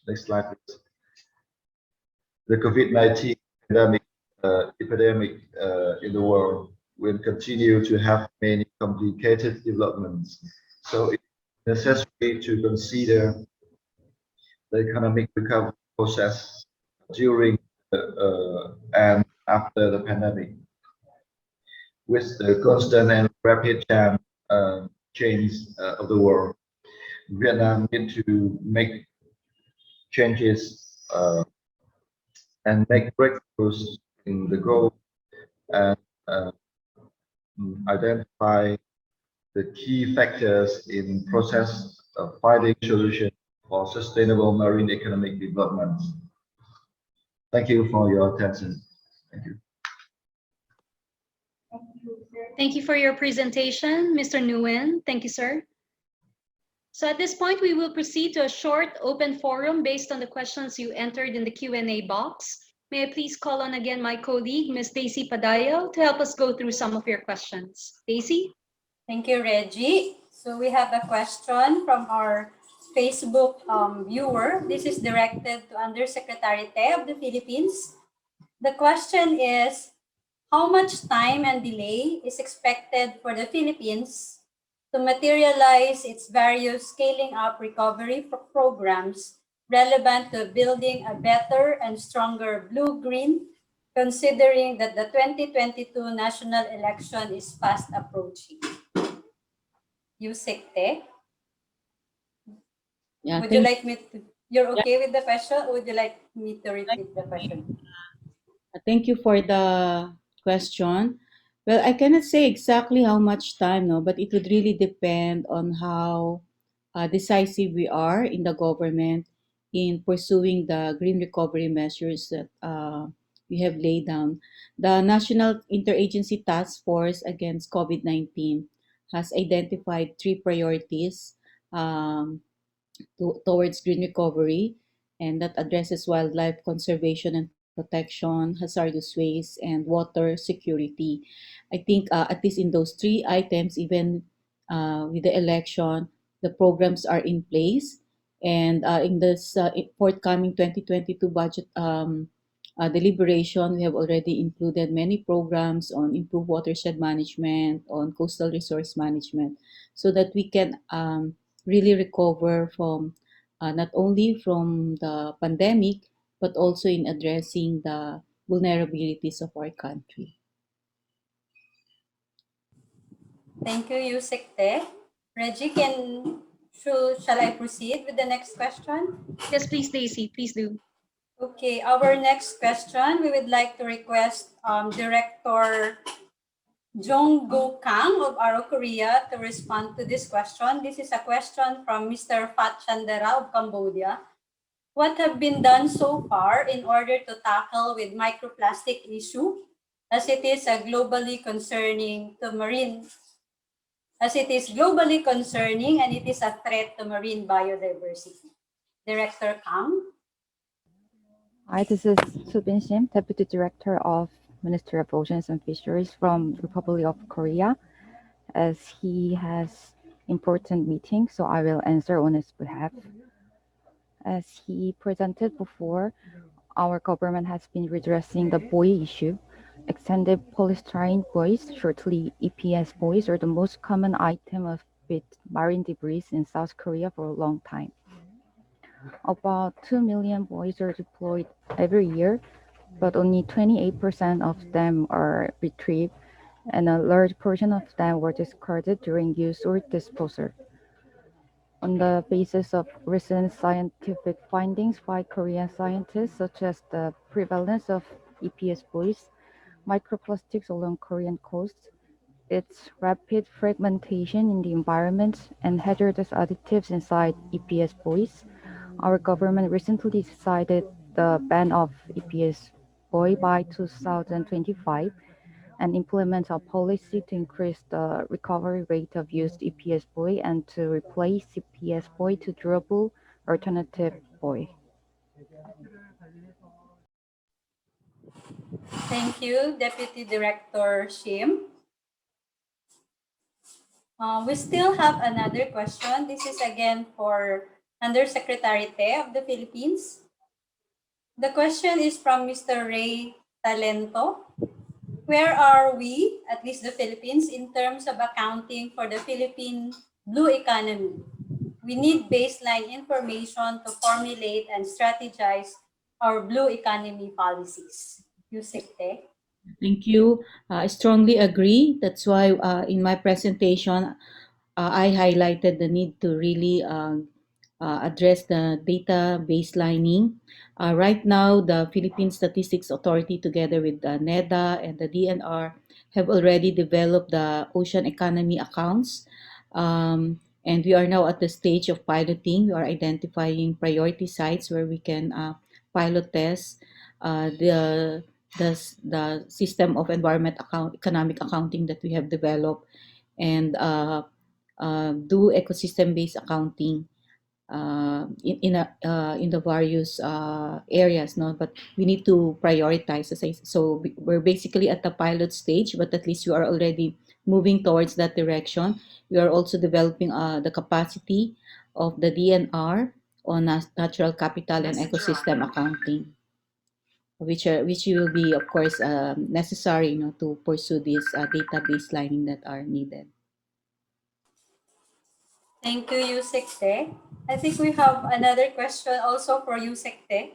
Next slide, please. The COVID-19 epidemic in the world will continue to have many complicated developments. So it's necessary to consider the economic recovery process during and after the pandemic. With the constant and rapid change of the world, Vietnam needs to make changes and make breakthroughs in the goal and identify the key factors in process of finding solutions for sustainable marine economic development. Thank you for your attention. Thank you. Thank you for your presentation, Mr. Nguyen. Thank you, sir. So at this point, we will proceed to a short open forum based on the questions you entered in the Q&A box. May I please call on again my colleague, Ms. Daisy Padayo, to help us go through some of your questions. Daisy? Thank you, Reggie. So we have a question from our Facebook viewer. This is directed to Undersecretary Te of the Philippines. The question is, how much time and delay is expected for the Philippines to materialize its various scaling up recovery programs relevant to building a better and stronger blue-green, considering that the 2022 national election is fast approaching? Yusek Te? Yeah, would you like me to, you're okay with the question, or would you like me to repeat the question? Thank you for the question. Well, I cannot say exactly how much time, no, but it would really depend on how decisive we are in the government in pursuing the green recovery measures that we have laid down. The National Interagency Task Force Against COVID-19 has identified 3 priorities towards green recovery, and that addresses wildlife conservation and protection, hazardous waste, and water security. I think at least in those 3 items, even with the election, the programs are in place. And in this forthcoming 2022 budget deliberation, we have already included many programs on improved watershed management, on coastal resource management, so that we can really recover from not only from the pandemic, but also in addressing the vulnerabilities of our country. Thank you, Yusek Te. Reggie, shall I proceed with the next question? Yes, please, Daisy, please do. Okay, our next question, we would like to request Director Jong-go Kang of Aro, Korea to respond to this question. This is a question from Mr. Fat Chandera of Cambodia. What have been done so far in order to tackle with microplastic issue, as it is globally concerning to marine, as it is globally concerning and it is a threat to marine biodiversity? Director Kang. Hi, this is Subin Shim, Deputy Director of Ministry of Oceans and Fisheries from Republic of Korea. As he has important meeting, so I will answer on his behalf. As he presented before, our government has been redressing the buoy issue. Extended polystyrene buoys, shortly EPS buoys, are the most common item of with marine debris in South Korea for a long time. About 2 million buoys are deployed every year, but only 28% of them are retrieved, and a large portion of them were discarded during use or disposal. On the basis of recent scientific findings by Korean scientists, such as the prevalence of EPS buoys, microplastics along Korean coasts, its rapid fragmentation in the environment, and hazardous additives inside EPS buoys, our government recently decided the ban of EPS buoy by 2025 and implement a policy to increase the recovery rate of used EPS buoy and to replace EPS buoy to durable alternative buoy. Thank you, Deputy Director Shim. We still have another question. This is again for Undersecretary Te of the Philippines. The question is from Mr. Ray Talento. Where are we, at least the Philippines, in terms of accounting for the Philippine blue economy? We need baseline information to formulate and strategize our blue economy policies. Yusek Te. Thank you. I strongly agree. That's why in my presentation, I highlighted the need to really address the data baselining. Right now, the Philippine Statistics Authority, together with the NEDA and the DNR, have already developed the ocean economy accounts. And we are now at the stage of piloting. We are identifying priority sites where we can pilot test the the system of economic accounting that we have developed, and do ecosystem-based accounting in the various areas, no? But we need to prioritize. So we're basically at the pilot stage, but at least we are already moving towards that direction. We are also developing the capacity of the DNR on natural capital and ecosystem accounting, which will be, of course, necessary, to pursue these data baselining that are needed. Thank you, Yusek Te. I think we have another question also for Yusek Te.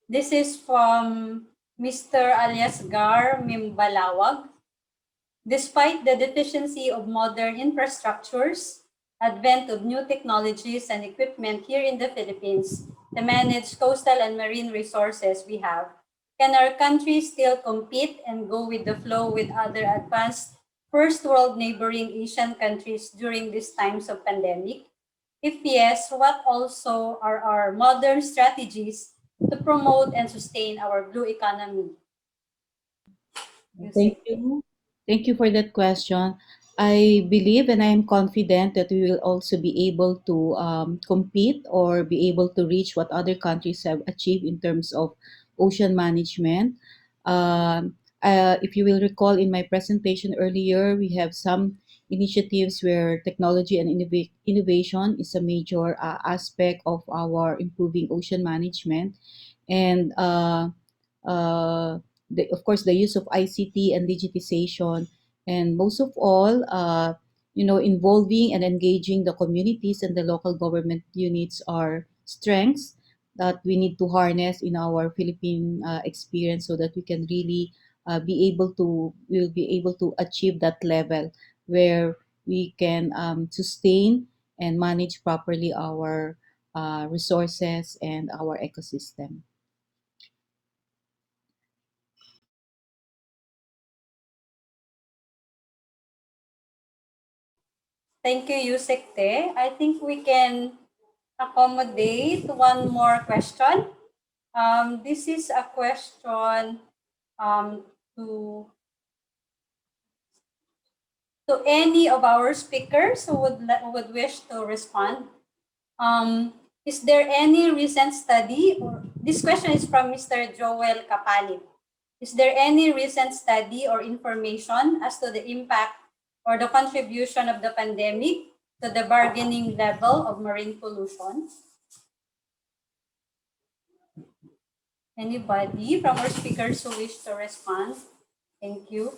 This is from Mr. Alias Gar Mimbalawag. Despite the deficiency of modern infrastructures, advent of new technologies and equipment here in the Philippines to manage coastal and marine resources we have, can our country still compete and go with the flow with other advanced first world neighboring Asian countries during these times of pandemic? If yes, what also are our modern strategies to promote and sustain our blue economy? Thank you. Thank you for that question. I believe and I am confident that we will also be able to compete or be able to reach what other countries have achieved in terms of ocean management. If you will recall in my presentation earlier, we have some initiatives where technology and innovation is a major aspect of our improving ocean management. And of course, the use of ICT and digitization, and most of all, involving and engaging the communities and the local government units are strengths that we need to harness in our Philippine experience, so that we can really we'll be able to achieve that level where we can sustain and manage properly our resources and our ecosystem. Thank you, Yusek Te. I think we can accommodate one more question. This is a question to any of our speakers who would wish to respond. Is there any recent study, or this question is from Mr. Joel Kapalit. Is there any recent study or information as to the impact or the contribution of the pandemic to the bargaining level of marine pollution? Anybody from our speakers who wish to respond? Thank you.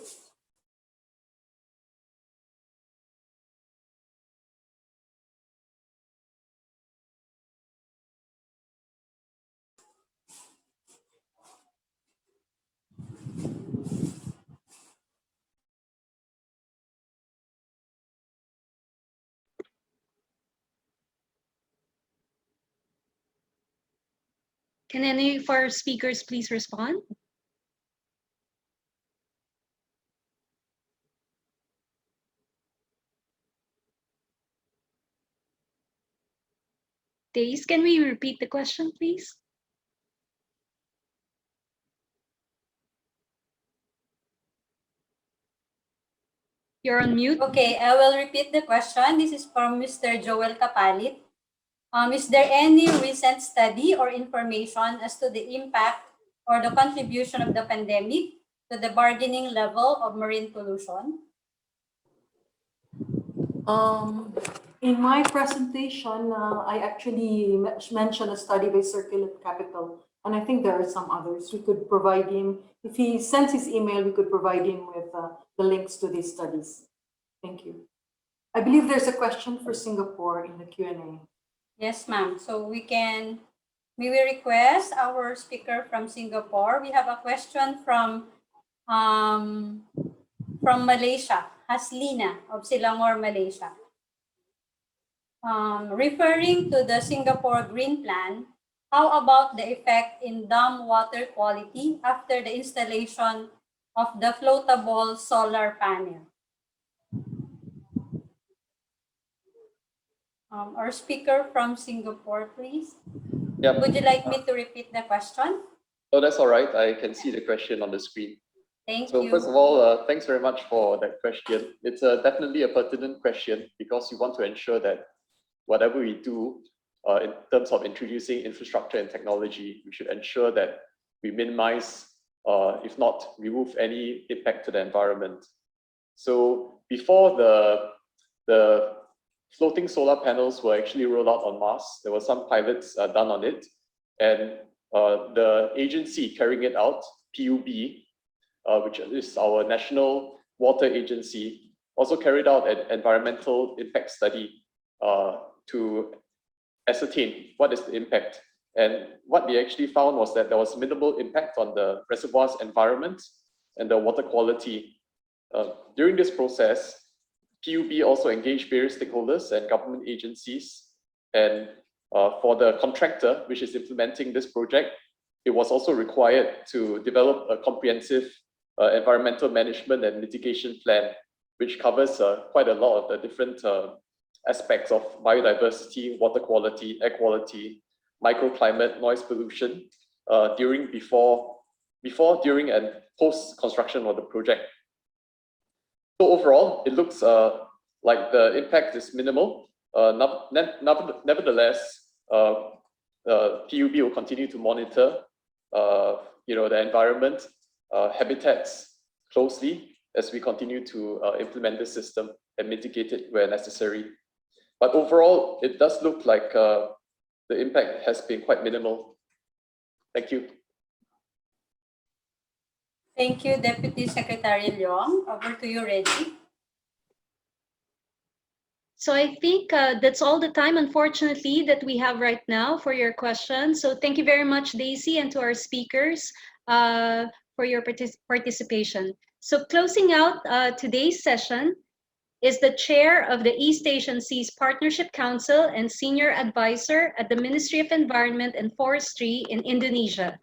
Can any of our speakers please respond? Days, can we repeat the question, please? You're on mute. Okay, I will repeat the question. This is from Mr. Joel Kapalit. Is there any recent study or information as to the impact or the contribution of the pandemic to the bargaining level of marine pollution? In my presentation, I actually mentioned a study by Circular Capital, and I think there are some others. We could provide him, if he sends his email, we could provide him with the links to these studies. Thank you. I believe there's a question for Singapore in the Q&A. Yes, ma'am. So we will request our speaker from Singapore. We have a question from Malaysia, Haslina of Selangor, Malaysia. Referring to the Singapore Green Plan, how about the effect in dam water quality after the installation of the floatable solar panel? Our speaker from Singapore, please. Yep. Would you like me to repeat the question? Oh, that's all right. I can see the question on the screen. Thank So you. first of all, thanks very much for that question. It's definitely a pertinent question because we want to ensure that whatever we do in terms of introducing infrastructure and technology, we should ensure that we minimize, if not remove any impact to the environment. So before the floating solar panels were actually rolled out on Mars, there were some pilots done on it, and the agency carrying it out, PUB, which is our national water agency, also carried out an environmental impact study to ascertain what is the impact. And what they actually found was that there was minimal impact on the reservoir's environment and the water quality. During this process, PUB also engaged various stakeholders and government agencies. And for the contractor, which is implementing this project, it was also required to develop a comprehensive environmental management and mitigation plan, which covers quite a lot of the different aspects of biodiversity, water quality, air quality, microclimate, noise pollution before, during, and post-construction of the project. So overall, it looks like the impact is minimal. Nevertheless, PUB will continue to monitor the environment, habitats closely as we continue to implement this system and mitigate it where necessary. But overall, it does look like the impact has been quite minimal. Thank you. Thank you, Deputy Secretary Leong. Over to you, Reggie. So I think that's all the time, unfortunately, that we have right now for your questions. So thank you very much, Daisy, and to our speakers for your participation. So closing out today's session is the chair of the East Asian Seas Partnership Council and senior advisor at the Ministry of Environment and Forestry in Indonesia.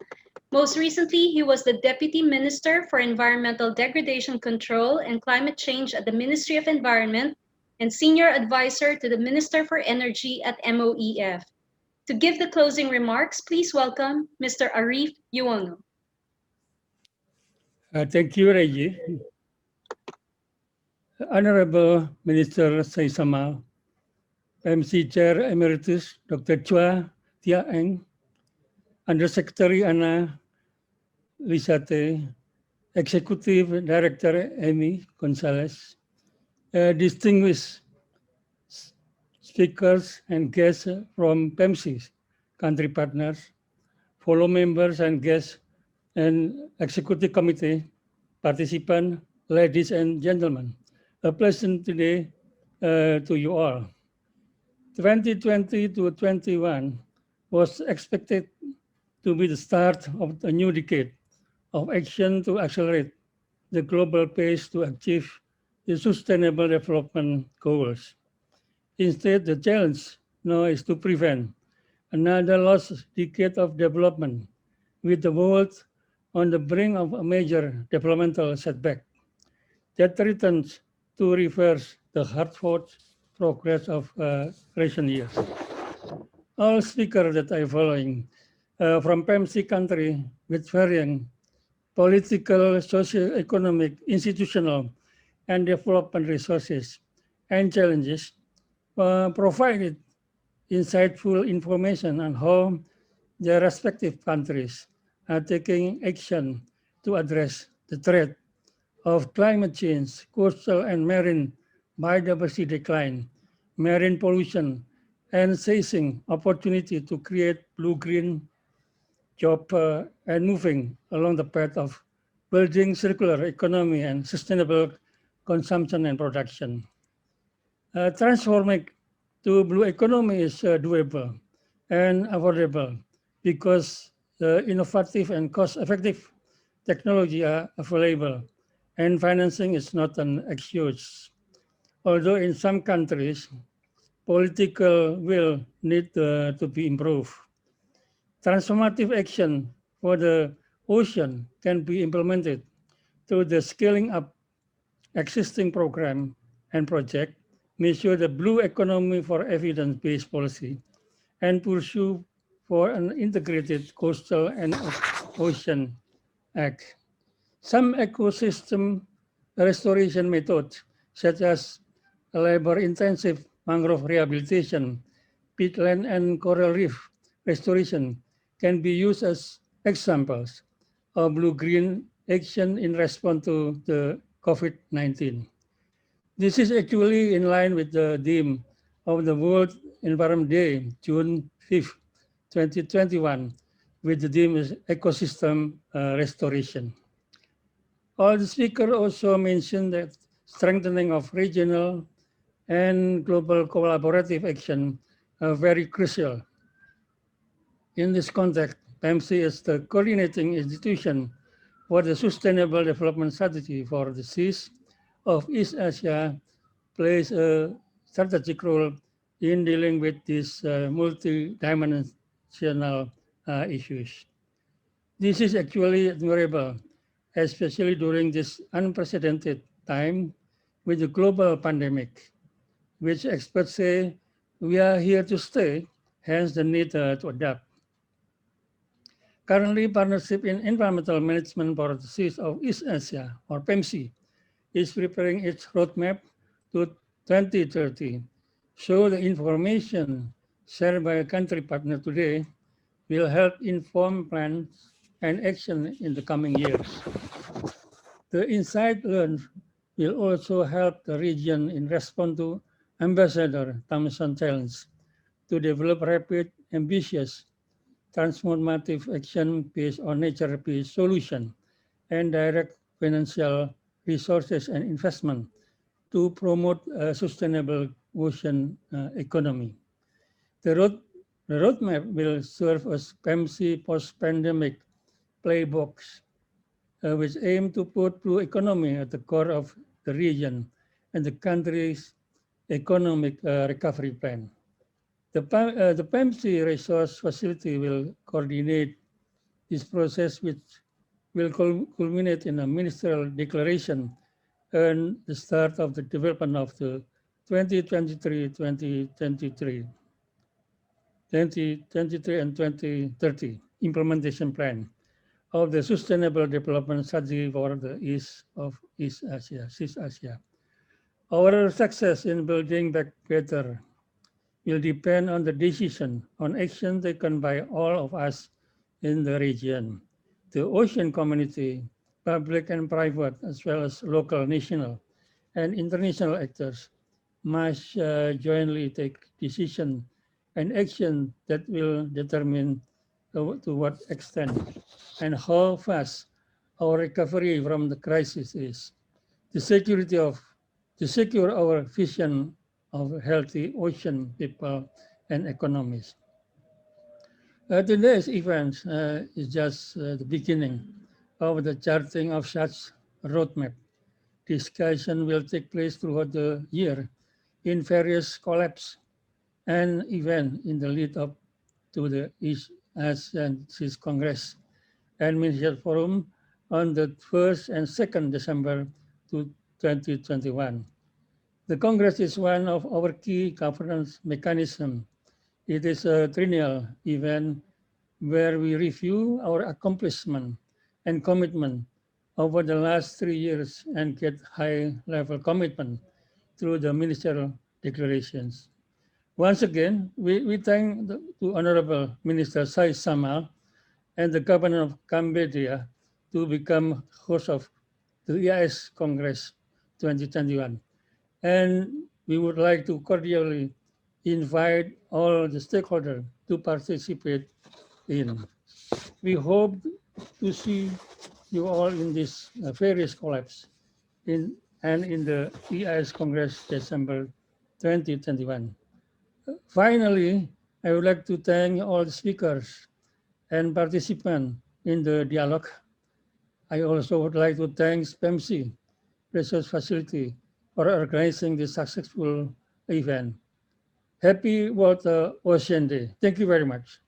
Most recently, he was the Deputy Minister for Environmental Degradation Control and Climate Change at the Ministry of Environment and Senior Advisor to the Minister for Energy at MOEF. To give the closing remarks, please welcome Mr. Arif Yuono. Thank you, Reggie. Honorable Minister Saisama, MC Chair Emeritus Dr. Chua Tia Eng, Undersecretary Ana Lisate, Executive Director Amy Gonzalez, distinguished speakers and guests from PEMSEA country partners, fellow members and guests and Executive Committee, participants, ladies and gentlemen. A pleasant day to you all. 2020 to 21 was expected to be the start of a new decade of action to accelerate the global pace to achieve the Sustainable Development Goals. Instead, the challenge now is to prevent another lost decade of development with the world on the brink of a major developmental setback that threatens to reverse the hard-fought progress of recent years. All speakers that are following from PEMSEA country with varying political, socio-economic, institutional, and development resources and challenges provided insightful information on how their respective countries are taking action to address the threat of climate change, coastal and marine biodiversity decline, marine pollution, and seizing opportunity to create blue-green job and moving along the path of building circular economy and sustainable consumption and production. Transforming to blue economy is doable and affordable because innovative and cost-effective technology are available and financing is not an excuse. Although in some countries, political will need to be improved. Transformative action for the ocean can be implemented through the scaling up existing program and project, measure the blue economy for evidence-based policy, and pursue for an integrated coastal and ocean act. Some ecosystem restoration methods, such as labor-intensive mangrove rehabilitation, peatland and coral reef restoration, can be used as examples of blue-green action in response to the COVID-19. This is actually in line with the theme of the World Environment Day, June 5th, 2021, with the theme is ecosystem restoration. All the speakers also mentioned that strengthening of regional and global collaborative action are very crucial. In this context, PEMSEA is the coordinating institution for the Sustainable Development Strategy for the Seas of East Asia, plays a strategic role in dealing with these multi-dimensional issues. This is actually admirable, especially during this unprecedented time with the global pandemic, which experts say we are here to stay, hence the need to adapt. Currently, Partnership in Environmental Management for the Seas of East Asia, or PEMSEA, is preparing its roadmap to 2030. So the information shared by a country partner today will help inform plans and action in the coming years. The insight learned will also help the region in response to Ambassador Thompson challenge to develop rapid, ambitious, transformative action based on nature-based solution and direct financial resources and investment to promote a sustainable ocean economy. The roadmap will serve as PEMSEA post-pandemic playbooks, which aim to put blue economy at the core of the region and the country's economic recovery plan. The PEMSEA resource facility will coordinate this process, which will culminate in a Ministerial Declaration and the start of the development of the 2023 and 2030 implementation plan of the Sustainable Development Strategy for the East Asia, East Asia. Our success in building back better will depend on the decision on action taken by all of us in the region. The ocean community, public and private, as well as local, national, and international actors must jointly take decision and action that will determine to what extent and how fast our recovery from the crisis is. The security of to secure our vision of healthy ocean people and economies. Today's event is just the beginning of the charting of such roadmap. Discussion will take place throughout the year in various collabs and events in the lead up to the EAS Congress and Ministerial Forum on the 1st and 2nd December 2021. The Congress is one of our key governance mechanisms. It is a triennial event where we review our accomplishment and commitment over the last 3 years and get high-level commitment through the Ministerial Declarations. Once again, we thank the Honorable Minister Sai Samal and the Governor of Cambodia to become host of the EAS Congress 2021. And we would like to cordially invite all the stakeholders to participate in. We hope to see you all in this various collabs in the EAS Congress December 2021. Finally, I would like to thank all the speakers and participants in the dialogue. I also would like to thank PEMSEA Research Facility for organizing this successful event. Happy World Ocean Day. Thank you very much.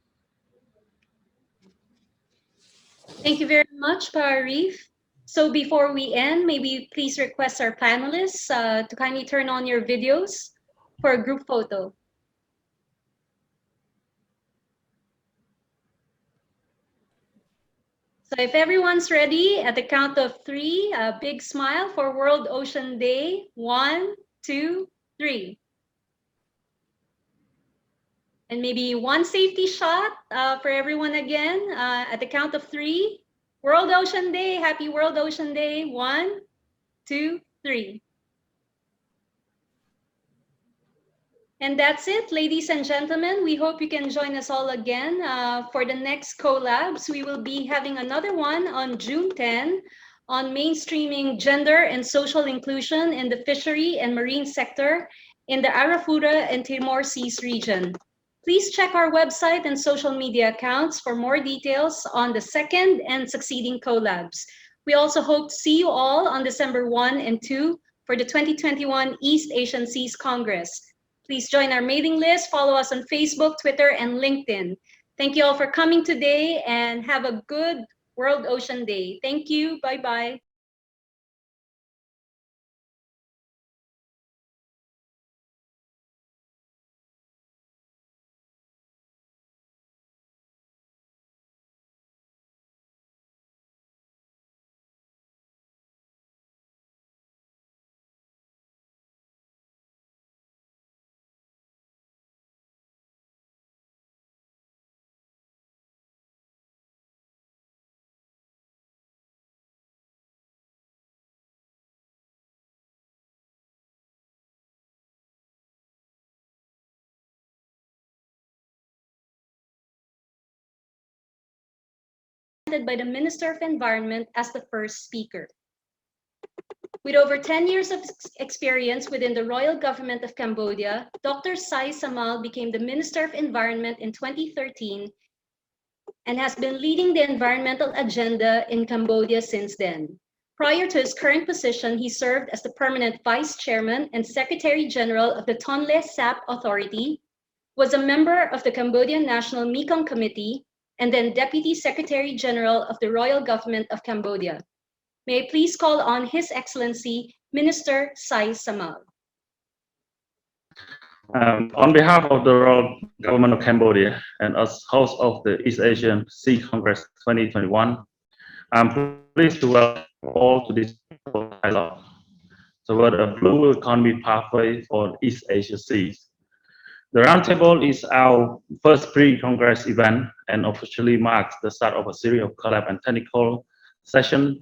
Thank you very much, Parif. So before we end, maybe please request our panelists to kindly turn on your videos for a group photo. So if everyone's ready, at the count of 3, a big smile for World Ocean Day. 1, 2, 3. And maybe one safety shot for everyone again. At the count of 3, World Ocean Day, happy World Ocean Day. 1, 2, 3. And that's it, ladies and gentlemen. We hope you can join us all again for the next collabs. We will be having another one on June 10 on mainstreaming gender and social inclusion in the fishery and marine sector in the Arafura and Timor Seas region. Please check our website and social media accounts for more details on the second and succeeding collabs. We also hope to see you all on December 1 and 2 for the 2021 East Asian Seas Congress. Please join our mailing list, follow us on Facebook, Twitter, and LinkedIn. Thank you all for coming today and have a good World Ocean Day. Thank you. Bye-bye. By the Minister of Environment as the first speaker. With over 10 years of experience within the Royal Government of Cambodia, Dr. Sai Samal became the Minister of Environment in 2013 and has been leading the environmental agenda in Cambodia since then. Prior to his current position, he served as the permanent Vice Chairman and Secretary General of the Tonle Sap Authority, was a member of the Cambodian National Mekong Committee, and then Deputy Secretary General of the Royal Government of Cambodia. May I please call on His Excellency, Minister Sai Samal. On behalf of the Royal Government of Cambodia and as host of the East Asian Sea Congress 2021, I'm pleased to welcome all to this dialogue toward a blue economy pathway for East Asia Seas. The Roundtable is our first pre-Congress event and officially marks the start of a series of collab and technical sessions